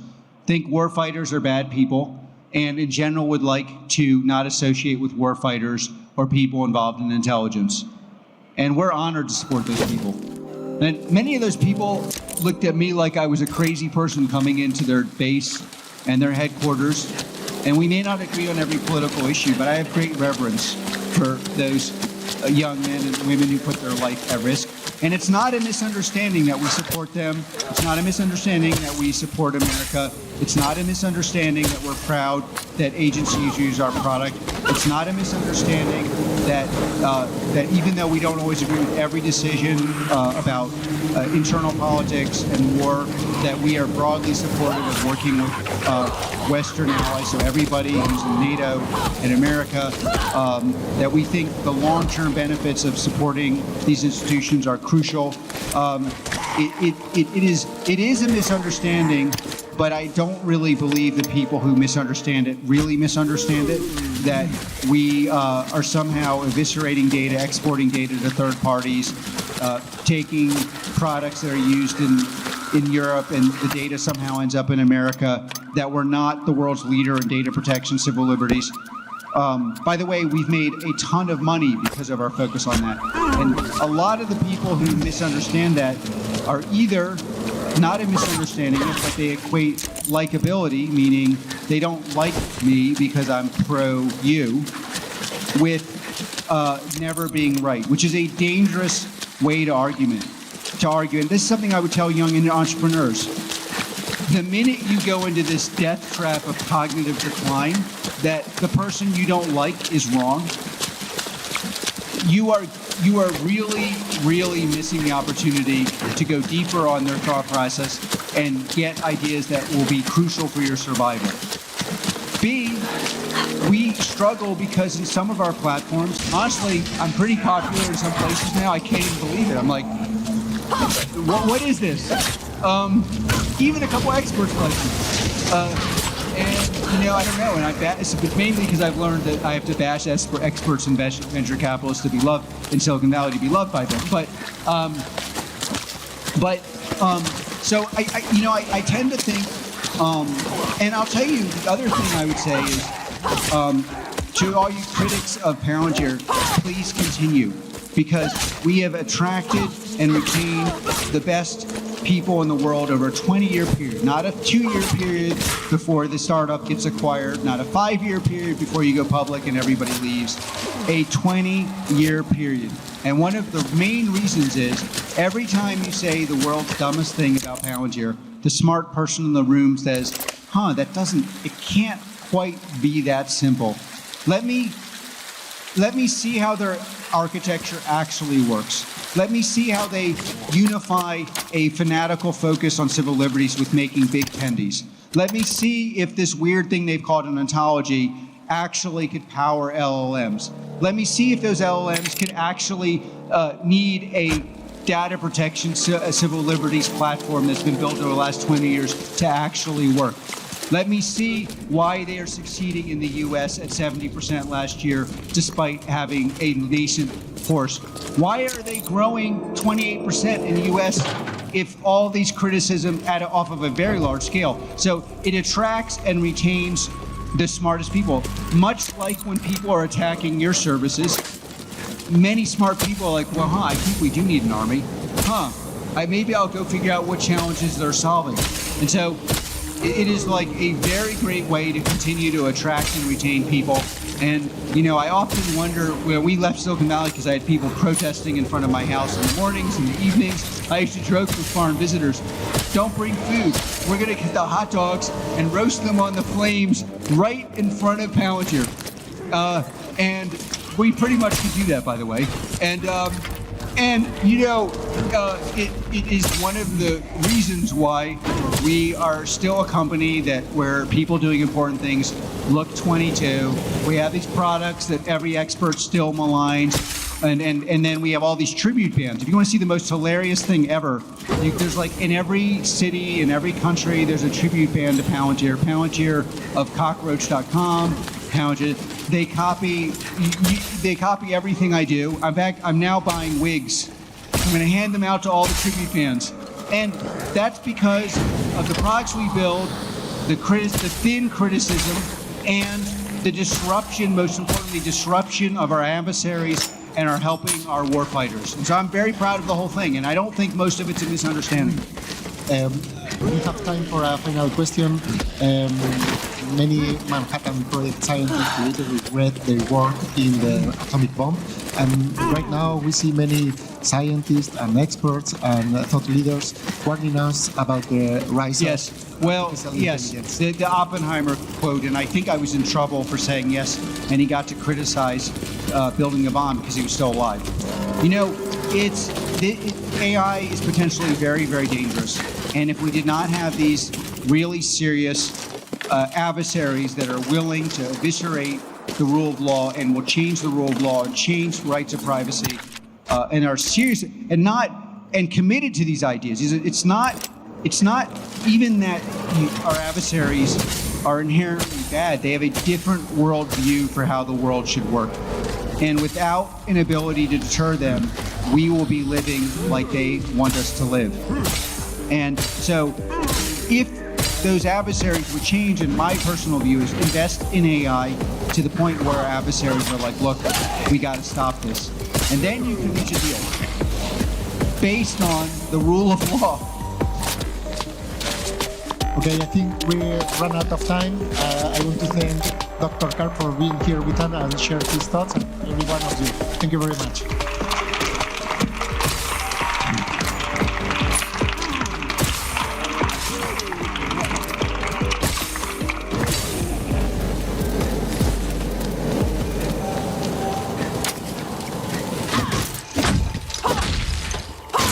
think warfighters are bad people, and in general would like to not associate with warfighters or people involved in intelligence. And we're honored to support those people. And many of those people looked at me like I was a crazy person coming into their base and their headquarters. And we may not agree on every political issue, but I have great reverence for those young men and women who put their life at risk. And it's not a misunderstanding that we support them. It's not a misunderstanding that we support America. It's not a misunderstanding that we're proud that agencies use our product. It's not a misunderstanding that that even though we don't always agree with every decision about internal politics and war, that we are broadly supportive of working with Western allies, so everybody who's in NATO and America, that we think the long-term benefits of supporting these institutions are crucial. It is a misunderstanding, but I don't really believe the people who misunderstand it really misunderstand it, that we are somehow eviscerating data, exporting data to third parties, taking products that are used in Europe and the data somehow ends up in America, that we're not the world's leader in data protection, civil liberties. By the way, we've made a ton of money because of our focus on that. And a lot of the people who misunderstand that are either not a misunderstanding it, but they equate likability, meaning they don't like me because I'm pro-you, with never being right, which is a dangerous way to argue. And this is something I would tell young entrepreneurs. The minute you go into this death trap of cognitive decline, that the person you don't like is wrong, you are really, really missing the opportunity to go deeper on their thought process and get ideas that will be crucial for your survival. B, we struggle because in some of our platforms, honestly, I'm pretty popular in some places now. I can't even believe it. I'm like, what is this? Even a couple experts like me. And, I don't know. And it's mainly because I've learned that I have to bash experts and venture capitalists to be loved in Silicon Valley, to be loved by them. So I tend to think, and I'll tell you the other thing I would say is, to all you critics of Palantir, please continue, because we have attracted and retained the best people in the world over a 20-year period, not a 2-year period before the startup gets acquired, not a 5-year period before you go public and everybody leaves, a 20-year period. And one of the main reasons is every time you say the world's dumbest thing about Palantir, the smart person in the room says, it can't quite be that simple. Let me see how their architecture actually works. Let me see how they unify a fanatical focus on civil liberties with making big tendies. Let me see if this weird thing they've called an ontology actually could power LLMs. Let me see if those LLMs could actually need a data protection civil liberties platform that's been built over the last 20 years to actually work. Let me see why they are succeeding in the U.S. at 70% last year, despite having a nascent force. Why are they growing 28% in the U.S. if all these criticism off of a very large scale? So it attracts and retains the smartest people. Much like when people are attacking your services, many smart people are like, I think we do need an army. Maybe I'll go figure out what challenges they're solving. And so it is like a very great way to continue to attract and retain people. And, I often wonder, when we left Silicon Valley because I had people protesting in front of my house in the mornings and the evenings, I used to joke with foreign visitors, don't bring food. We're going to get the hot dogs and roast them on the flames right in front of Palantir. And we pretty much could do that, by the way. It is one of the reasons why we are still a company where people doing important things look 22. We have these products that every expert still maligns, and then we have all these tribute bands. If you want to see the most hilarious thing ever, there's like in every city, in every country, there's a tribute band to Palantir. Palantir of cockroach.com. Palantir. They copy everything I do. In fact, I'm now buying wigs. I'm going to hand them out to all the tribute fans. And that's because of the products we build, the thin criticism, and the disruption, most importantly, disruption of our adversaries and are helping our warfighters. And so I'm very proud of the whole thing, and I don't think most of it's a misunderstanding. We have time for a final question. Many Manhattan Project scientists later regret their work in the atomic bomb. And right now we see many scientists and experts and thought leaders warning us about the rise of artificial intelligence. The Oppenheimer quote, and I think I was in trouble for saying yes, and he got to criticize building a bomb because he was still alive. You know, AI is potentially very, very dangerous. And if we did not have these really serious adversaries that are willing to eviscerate the rule of law and will change the rule of law and change rights of privacy and are serious and committed to these ideas. It's not even that our adversaries are inherently bad. They have a different worldview for how the world should work. And without an ability to deter them, we will be living like they want us to live. And so if those adversaries would change, and my personal view is invest in AI to the point where our adversaries are like, look, we got to stop this. And then you can reach a deal based on the rule of law. Okay, I think we run out of time. I want to thank Dr. Karp for being here with us and share his thoughts, and every one of you. Thank you very much.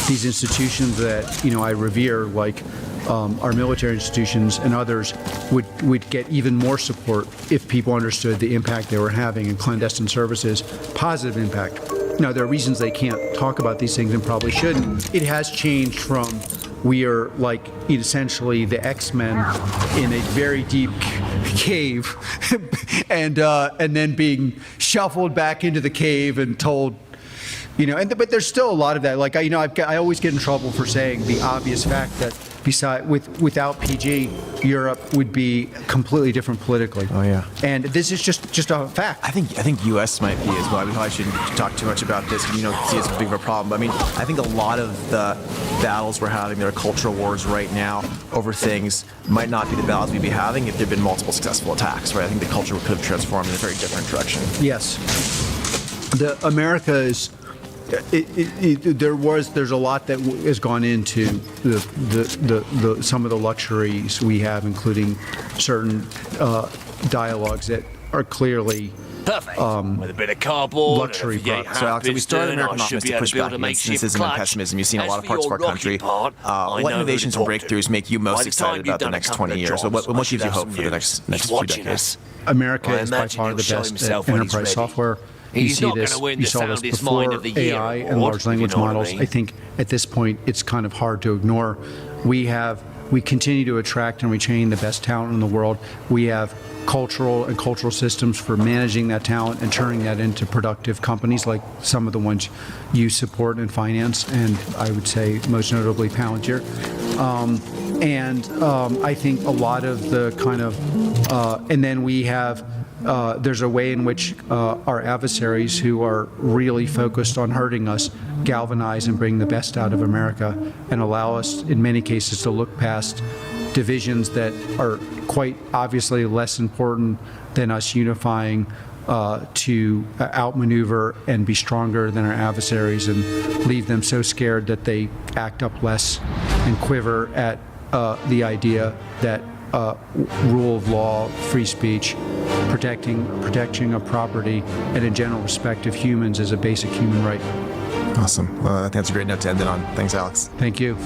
These institutions that I revere, like our military institutions and others, would get even more support if people understood the impact they were having in clandestine services, positive impact. Now, there are reasons they can't talk about these things and probably shouldn't. It has changed from we are like essentially the X-Men in a very deep cave and then being shuffled back into the cave and told, but there's still a lot of that. Like, I always get in trouble for saying the obvious fact that without PG, Europe would be completely different politically. Oh yeah. And this is just a fact. I think U.S. might be as well. I mean, I shouldn't talk too much about this. See, it's a big of a problem. I mean, I think a lot of the battles we're having, there are cultural wars right now over things, might not be the battles we'd be having if there'd been multiple successful attacks. Right? I think the culture could have transformed in a very different direction. Yes. America is. There's a lot that has gone into the some of the luxuries we have, including certain dialogues that are clearly with a bit of cardboard, luxury products. So, Alex, we started American Optimist to push back against cynicism and pessimism. You've seen a lot of parts of our country. What innovations and breakthroughs make you most excited about the next 20 years? So what gives you hope for the next few decades? America is by far the best at enterprise software. You see this, you saw this before AI and large language models. I think at this point it's kind of hard to ignore. We continue to attract and retain the best talent in the world. We have cultural systems for managing that talent and turning that into productive companies like some of the ones you support and finance, and I would say most notably Palantir. I think a lot of the kind of, and then we have there's a way in which our adversaries who are really focused on hurting us galvanize and bring the best out of America and allow us, in many cases, to look past divisions that are quite obviously less important than us unifying to outmaneuver and be stronger than our adversaries and leave them so scared that they act up less and quiver at the idea that rule of law, free speech, protection of property, and a general respect of humans is a basic human right. Awesome. Well, I think that's a great note to end it on. Thanks, Alex. Thank you.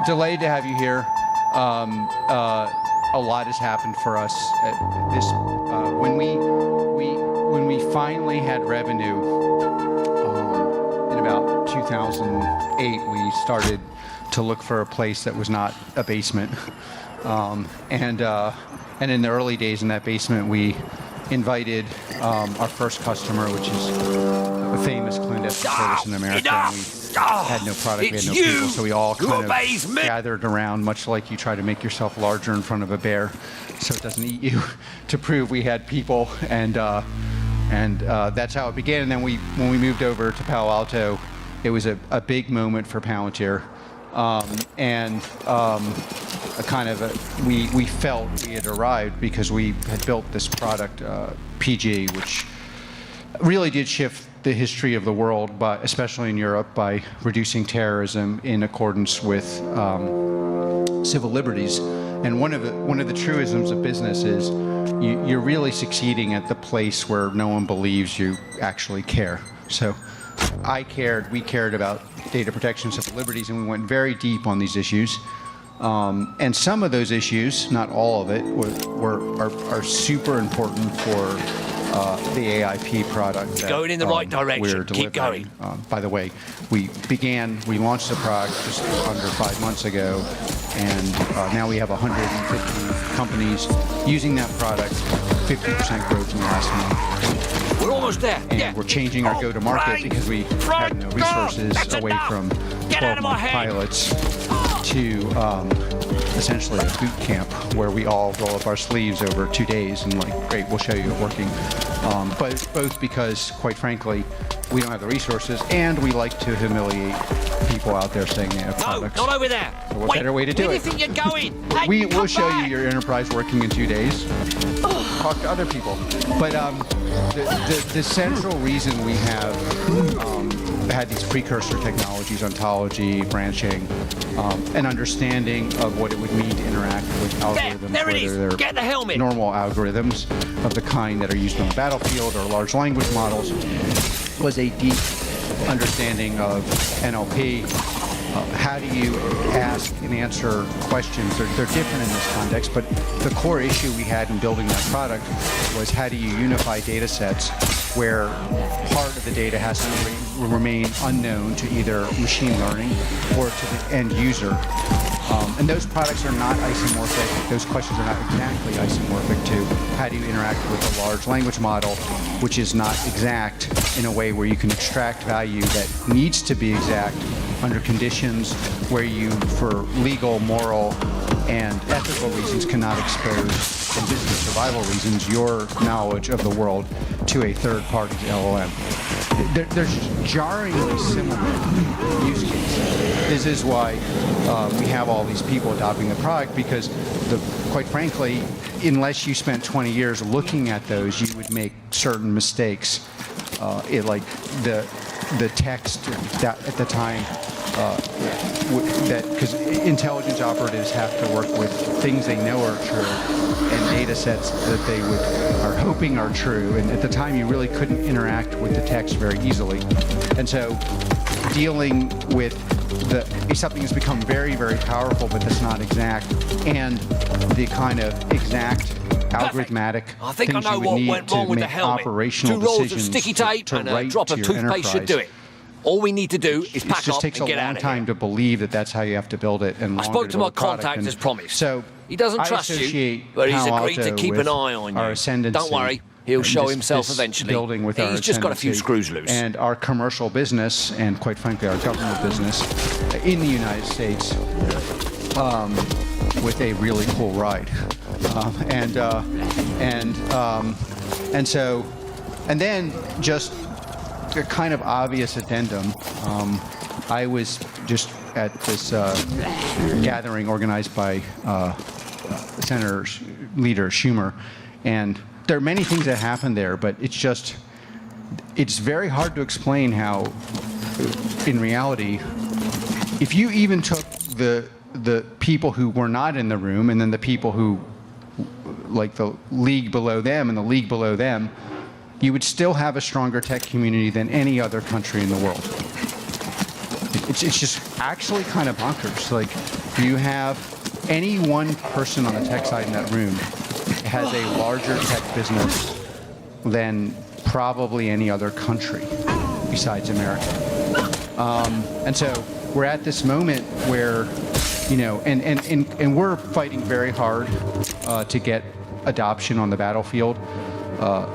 Delayed to have you here. A lot has happened for us. When we finally had revenue in about 2008, we started to look for a place that was not a basement, and And in the early days in that basement, we invited our first customer, which is a famous clandestine service in America. And we had no product, we had no people, so we all kind of gathered around, much like you try to make yourself larger in front of a bear so it doesn't eat you, to prove we had people. And that's how it began. And then when we moved over to Palo Alto, it was a big moment for Palantir. We felt we had arrived because we had built this product, PG, which really did shift the history of the world, but especially in Europe, by reducing terrorism in accordance with civil liberties. And one of the truisms of business is you're really succeeding at the place where no one believes you actually care. So we cared about data protection, civil liberties, and we went very deep on these issues. And some of those issues, not all of it, are super important for the AIP product. Going in the right direction. Keep going. By the way, we launched the product just under 5 months ago, and now we have 150 companies using that product, 50% growth in the last month. We're almost there. And we're changing our go-to-market because we had no resources away from 12-month pilots to essentially a boot camp where we all roll up our sleeves over 2 days and great, we'll show you it working. But both because, quite frankly, we don't have the resources, and we like to humiliate people out there saying they have products. No, not over there. So what better way to do it? Where do you think you're going? We will show you your enterprise working in 2 days. Talk to other people. But the central reason we have had these precursor technologies, ontology, branching, an understanding of what it would mean to interact with algorithms, there it is. whether they're Get the helmet. normal algorithms of the kind that are used on the battlefield or large language models, was a deep understanding of NLP. How do you ask and answer questions? They're different in this context, but the core issue we had in building that product was how do you unify data sets where part of the data has to remain unknown to either machine learning or to the end user. And those products are not isomorphic. Those questions are not exactly isomorphic to how do you interact with a large language model, which is not exact in a way where you can extract value that needs to be exact under conditions where you, for legal, moral, and ethical reasons, cannot expose, and business survival reasons, your knowledge of the world to a third-party LLM. There's jarringly similar use cases. This is why we have all these people adopting the product, because, quite frankly, unless you spent 20 years looking at those, you would make certain mistakes. Like the text that at the time, because intelligence operatives have to work with things they know are true and data sets that they are hoping are true. And at the time, you really couldn't interact with the text very easily. And so dealing with if something has become very, very powerful, but that's not exact, and the kind of exact algorithmic I think I things know you would what need went to wrong with make the helmet. operational 2 rolls of decisions sticky tape to and a write drop to of your toothpaste should do enterprise. it. All we need to do is It pack just up takes and a get out long of time here. to believe that that's how you have to build it. And I spoke to my contact as promised. So he doesn't I trust you, associate but he's Palo agreed to Alto keep with an eye on our you. ascendancy Don't worry, he'll and show this- himself this eventually. Building with our He's just got a few ascendancy screws loose. And our commercial business, and quite frankly, our government business in the United States, with a really cool ride, and then just a kind of obvious addendum. I was just at this gathering organized by Senator Leader Schumer, and there are many things that happen there, but it's very hard to explain how, in reality, if you even took the people who were not in the room and then the people who, like the league below them and the league below them, you would still have a stronger tech community than any other country in the world. It's just actually kind of bonkers. Like, you have any one person on the tech side in that room has a larger tech business than probably any other country besides America. And so we're at this moment where, and we're fighting very hard to get adoption on the battlefield,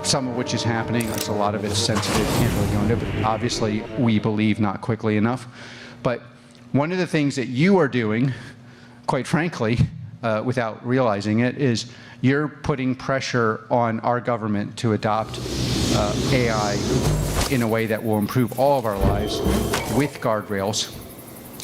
some of which is happening. There's a lot of it's sensitive, can't really go into, but obviously we believe not quickly enough. But one of the things that you are doing, quite frankly, without realizing it, is you're putting pressure on our government to adopt AI in a way that will improve all of our lives with guardrails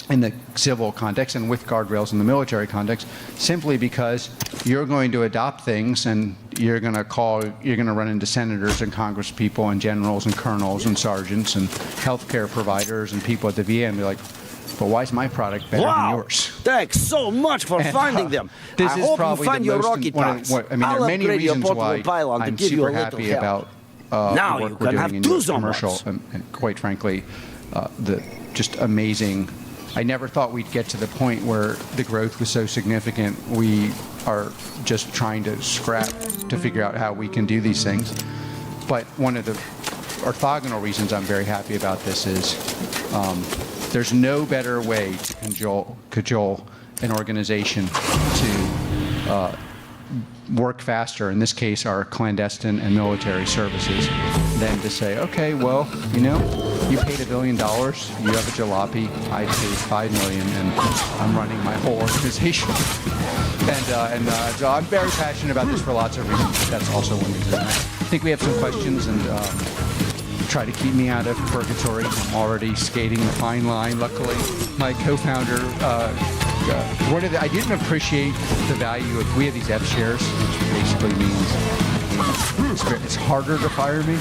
in the civil context and with guardrails in the military context, simply because you're going to adopt things and you're going to run into senators and congresspeople and generals and colonels and sergeants and healthcare providers and people at the VA and be like, but why is my product better than yours? Thanks so much for finding them. This I is hope probably you find the your most rocket packs. I mean, there are many reasons why I'm super happy about now the work we're doing in US commercial, and quite frankly, the just amazing. I never thought we'd get to the point where the growth was so significant. We are just trying to scrap to figure out how we can do these things. But one of the orthogonal reasons I'm very happy about this is there's no better way to cajole an organization to work faster, in this case our clandestine and military services, than to say, okay, well, you know, you paid $1 billion, you have a jalopy, I paid $5 million, and I'm running my whole organization. So I'm very passionate about this for lots of reasons, but that's also one reason. I think we have some questions, and try to keep me out of purgatory. I'm already skating the fine line. Luckily, my co-founder, I didn't appreciate the value of, we have these F shares, which basically means it's harder to fire me,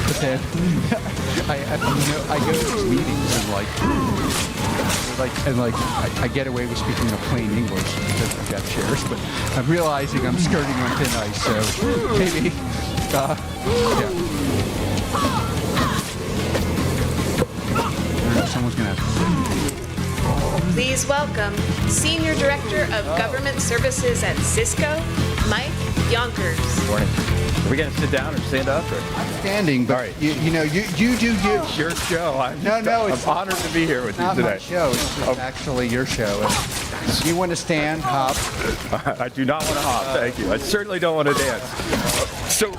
but then I go to these meetings and I get away with speaking a plain English because of F shares, but I'm realizing I'm skirting on thin ice, so maybe, yeah. Someone's going to have Please welcome Senior Director of Government Services at Cisco, Mike Yonkers. Morning. Are we going to sit down or stand up? Or? I'm standing, but right. you do you. It's your show. I'm honored to be here with you today. Not my show. It's just actually your show. If you want to stand, hop. I do not want to hop. Thank you. I certainly don't want to dance. So,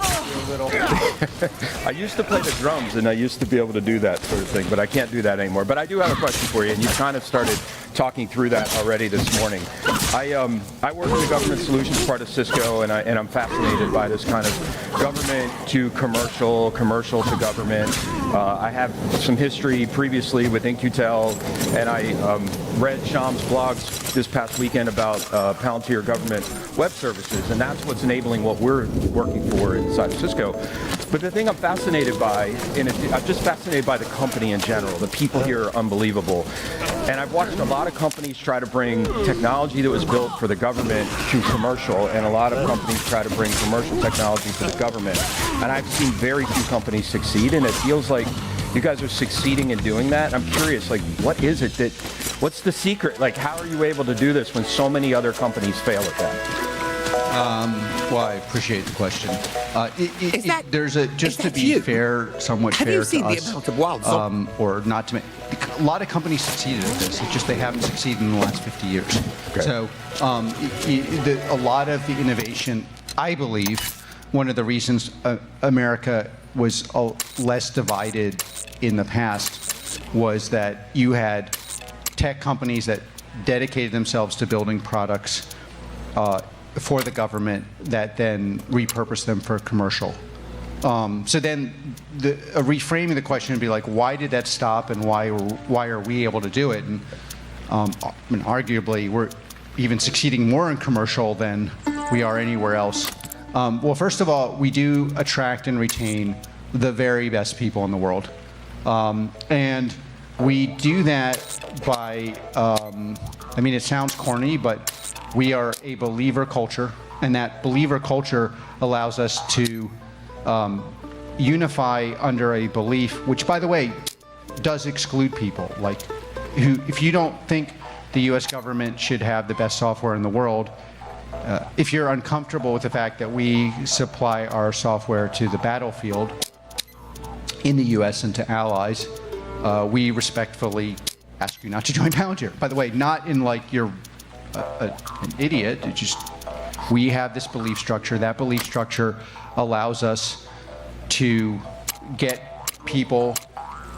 I used to play the drums, and I used to be able to do that sort of thing, but I can't do that anymore. But I do have a question for you, and you kind of started talking through that already this morning. I work in the government solutions part of Cisco, and I'm fascinated by this kind of government to commercial to government. I have some history previously with In-Q-Tel, and I read Sham's blogs this past weekend about Palantir government web services, and that's what's enabling what we're working for inside of Cisco. But the thing I'm fascinated by, I'm just fascinated by the company in general. The people here are unbelievable. And I've watched a lot of companies try to bring technology that was built for the government to commercial, and a lot of companies try to bring commercial technology to the government. And I've seen very few companies succeed, and it feels like you guys are succeeding in doing that. I'm curious, like, what's the secret? Like, how are you able to do this when so many other companies fail at that? Well, I appreciate the question. Somewhat fair to us, or not to make. A lot of companies succeeded at this. It's just they haven't succeeded in the last 50 years. Okay. So a lot of the innovation, I believe, one of the reasons America was less divided in the past was that you had tech companies that dedicated themselves to building products for the government that then repurposed them for commercial. So then reframing the question would be like, why did that stop, and why are we able to do it? And arguably, we're even succeeding more in commercial than we are anywhere else. Well, first of all, we do attract and retain the very best people in the world. And we do that by, it sounds corny, but we are a believer culture, and that believer culture allows us to unify under a belief, which, by the way, does exclude people. Like, if you don't think the U.S. government should have the best software in the world, if you're uncomfortable with the fact that we supply our software to the battlefield in the U.S. and to allies, we respectfully ask you not to join Palantir. By the way, not in like you're an idiot. It's just We have this belief structure. That belief structure allows us to get people.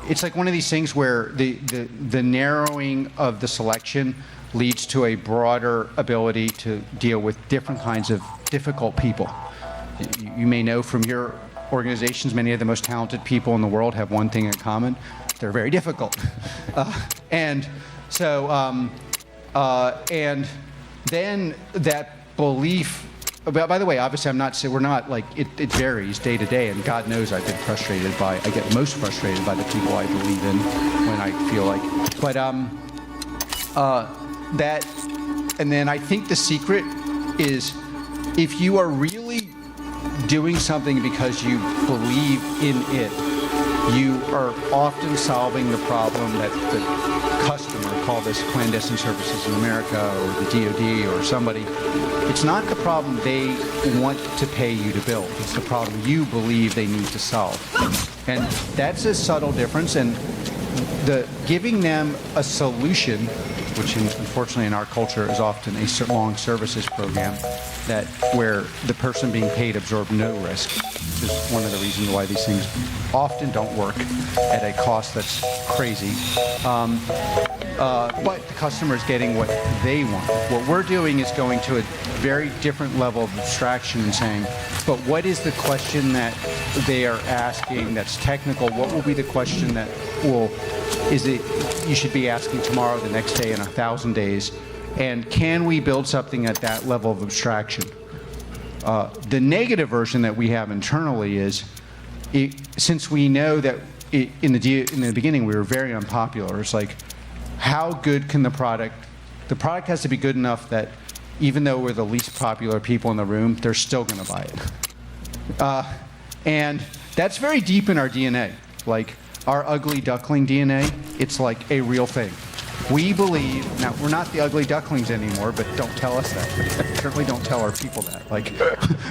It's like one of these things where the narrowing of the selection leads to a broader ability to deal with different kinds of difficult people. You may know from your organizations, many of the most talented people in the world have one thing in common: they're very difficult. And then that belief. By the way, obviously, I'm not saying we're not like it varies day to day, and God knows I get most frustrated by the people I believe in when I feel like. But and then I think the secret is if you are really doing something because you believe in it, you are often solving the problem that the customer, call this clandestine services in America or the DoD or somebody, it's not the problem they want to pay you to build. It's the problem you believe they need to solve. And that's a subtle difference. And the giving them a solution, which unfortunately in our culture is often a long services program, that where the person being paid absorbs no risk, which is one of the reasons why these things often don't work at a cost that's crazy. But the customer is getting what they want. What we're doing is going to a very different level of abstraction and saying, but what is the question that they are asking that's technical? What will be the question that you should be asking tomorrow, the next day, in 1,000 days? And can we build something at that level of abstraction? The negative version that we have internally is, since we know that in the beginning we were very unpopular, it's like, how good can the product has to be good enough that even though we're the least popular people in the room, they're still going to buy it. And that's very deep in our DNA. Like our ugly duckling DNA, it's like a real thing. We believe, now we're not the ugly ducklings anymore, but don't tell us that. Certainly don't tell our people that. Like,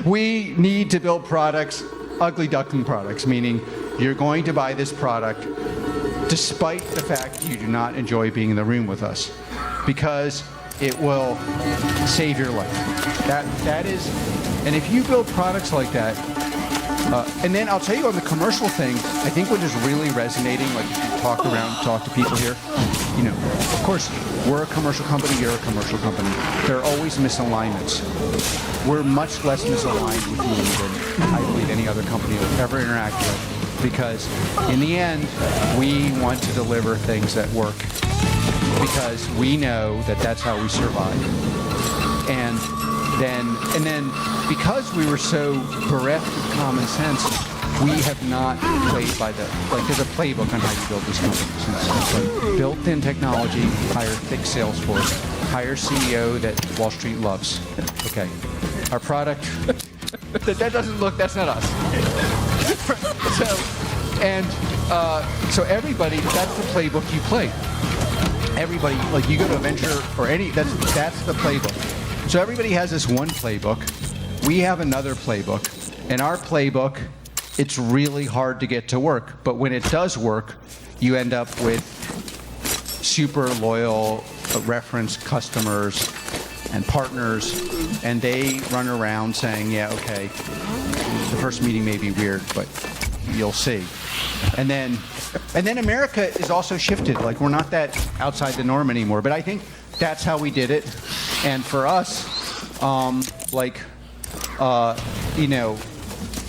we need to build products, ugly duckling products, meaning you're going to buy this product despite the fact you do not enjoy being in the room with us, because it will save your life. That is, and if you build products like that, and then I'll tell you on the commercial thing, I think what is really resonating, like if you talk to people here, you know, of course, we're a commercial company, you're a commercial company. There are always misalignments. We're much less misaligned with you than I believe any other company will ever interact with, because in the end, we want to deliver things that work, because we know that that's how we survive. And then because we were so bereft of common sense, we have not played by there's a playbook on how you build these companies. It's like built-in technology, hire thick sales force, hire CEO that Wall Street loves. Okay. Our product, that's not us. So everybody, that's the playbook you play. Everybody, like you go to a venture or that's the playbook. So everybody has this one playbook. We have another playbook. And our playbook, it's really hard to get to work. But when it does work, you end up with super loyal reference customers and partners. And they run around saying, yeah, okay, the first meeting may be weird, but you'll see. And then America is also shifted. Like, we're not that outside the norm anymore. But I think that's how we did it. And for us,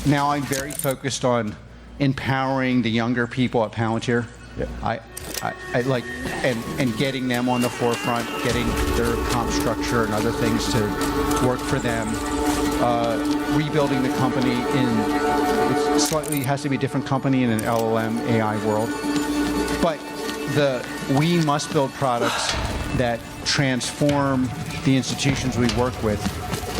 now I'm very focused on empowering the younger people at Palantir. Yeah. I like and getting them on the forefront, getting their comp structure and other things to work for them. Rebuilding the company it slightly has to be a different company in an LLM AI world. But we must build products that transform the institutions we work with,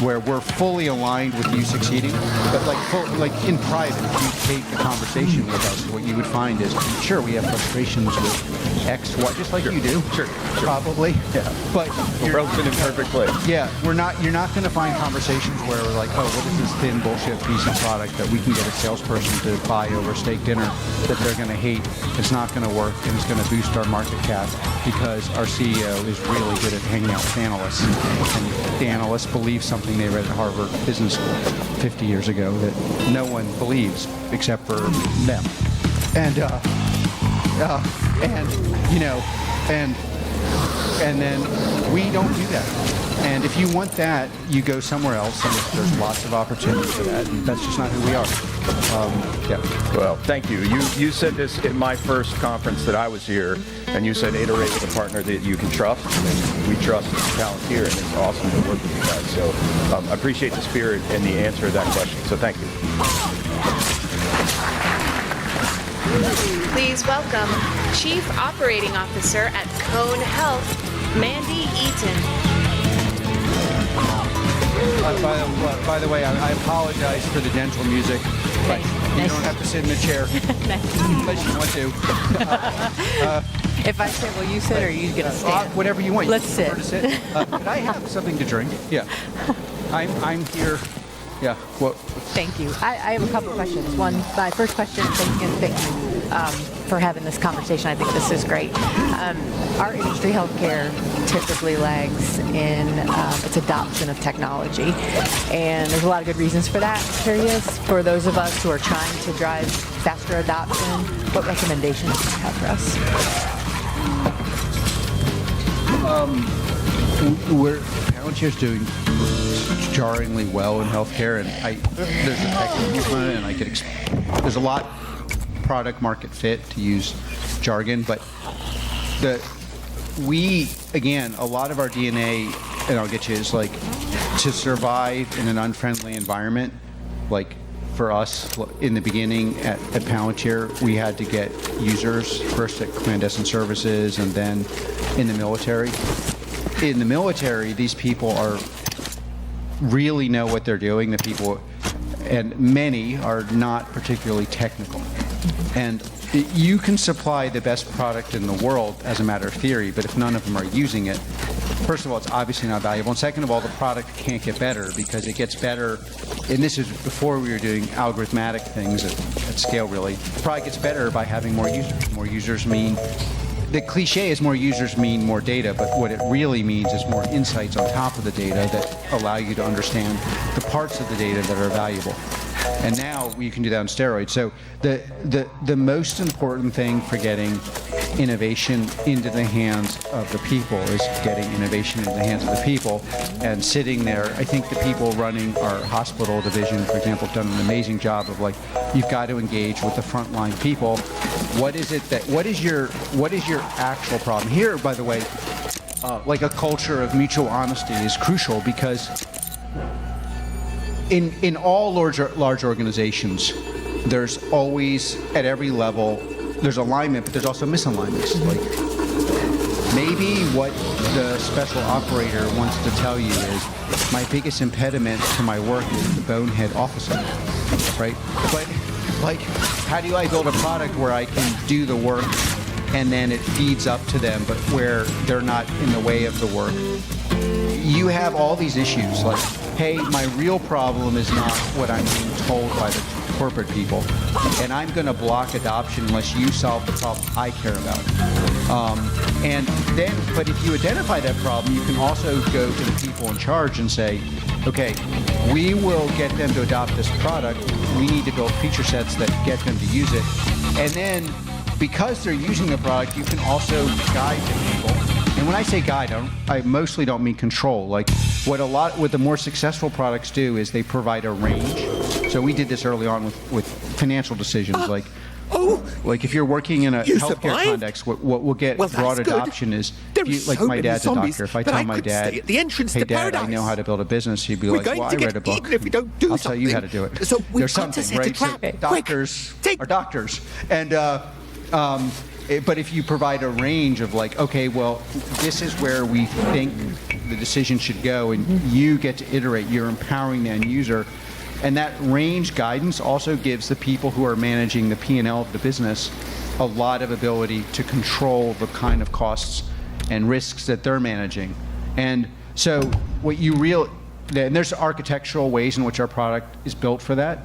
where we're fully aligned with you succeeding. But like in private, if you take the conversation with us, what you would find is, sure, we have frustrations with X, Y, just like you do. Sure. Probably. Yeah. But we're both in a perfect place. Yeah. You're not going to find conversations where we're like, oh, what is this thin bullshit piece of product that we can get a salesperson to buy over steak dinner that they're going to hate? It's not going to work, and it's going to boost our market cap because our CEO is really good at hanging out with analysts, and the analysts believe something something they read at Harvard Business School 50 years ago that no one believes except for them. And then we don't do that. And if you want that, you go somewhere else, and there's lots of opportunity for that, and that's just not who we are. Well, thank you. You said this in my first conference that I was here, and you said iterate with a partner that you can trust. And we trust Palantir, and it's awesome to work with you guys. So I appreciate the spirit and the answer to that question. So thank you. Please welcome Chief Operating Officer at Cone Health, Mandy Eaton. By the way, I apologize for the gentle music, but you don't have to sit in the chair unless you want to. If I sit, will you sit, or are you going to stand? Whatever you want. Let's sit. Could I have something to drink? Yeah. I'm here. Yeah. Well. Thank you. I have a couple questions. My first question, thank you for having this conversation. I think this is great. Our industry, healthcare, typically lags in its adoption of technology, and there's a lot of good reasons for that. I'm curious, for those of us who are trying to drive faster adoption, what recommendations do you have for us? Palantir's doing jarringly well in healthcare, and there's a technical component, and there's a lot product market fit, to use jargon, but a lot of our DNA, and I'll get you, is like to survive in an unfriendly environment. Like for us in the beginning at Palantir, we had to get users first at clandestine services and then in the military. In the military, these people really know what they're doing. The people, and many are not particularly technical. And you can supply the best product in the world as a matter of theory, but if none of them are using it, first of all, it's obviously not valuable. And second of all, the product can't get better because it gets better. And this is before we were doing algorithmic things at scale, really. The product gets better by having more users. More users mean, the cliche is more users mean more data, but what it really means is more insights on top of the data that allow you to understand the parts of the data that are valuable. And now you can do that on steroids. So the most important thing for getting innovation into the hands of the people is getting innovation into the hands of the people. And sitting there, I think the people running our hospital division, for example, have done an amazing job of like, you've got to engage with the frontline people. What is your actual problem? Here, by the way, like a culture of mutual honesty is crucial, because in all large organizations, there's always, at every level, there's alignment, but there's also misalignments. Like maybe what the special operator wants to tell you is, my biggest impediment to my work is the bonehead officer, right? But like, how do I build a product where I can do the work and then it feeds up to them, but where they're not in the way of the work? You have all these issues like, hey, my real problem is not what I'm being told by the corporate people, and I'm going to block adoption unless you solve the problem I care about. But if you identify that problem, you can also go to the people in charge and say, okay, we will get them to adopt this product. We need to build feature sets that get them to use it. And then, because they're using the product, you can also guide the people. And when I say guide, I mostly don't mean control. Like what the more successful products do is they provide a range. So we did this early on with financial decisions. Like if you're working in a healthcare context, what will get broad adoption is, my dad's a doctor. If I tell my dad, hey Dad, I know how to build a business, he'd be like, well, I read a book. I'll tell you how to do it. So there's something, right? So doctors are doctors. And but if you provide a range of like, okay, well, this is where we think the decision should go, and you get to iterate, you're empowering the end user. And that range guidance also gives the people who are managing the P&L of the business a lot of ability to control the kind of costs and risks that they're managing. And so and there's architectural ways in which our product is built for that.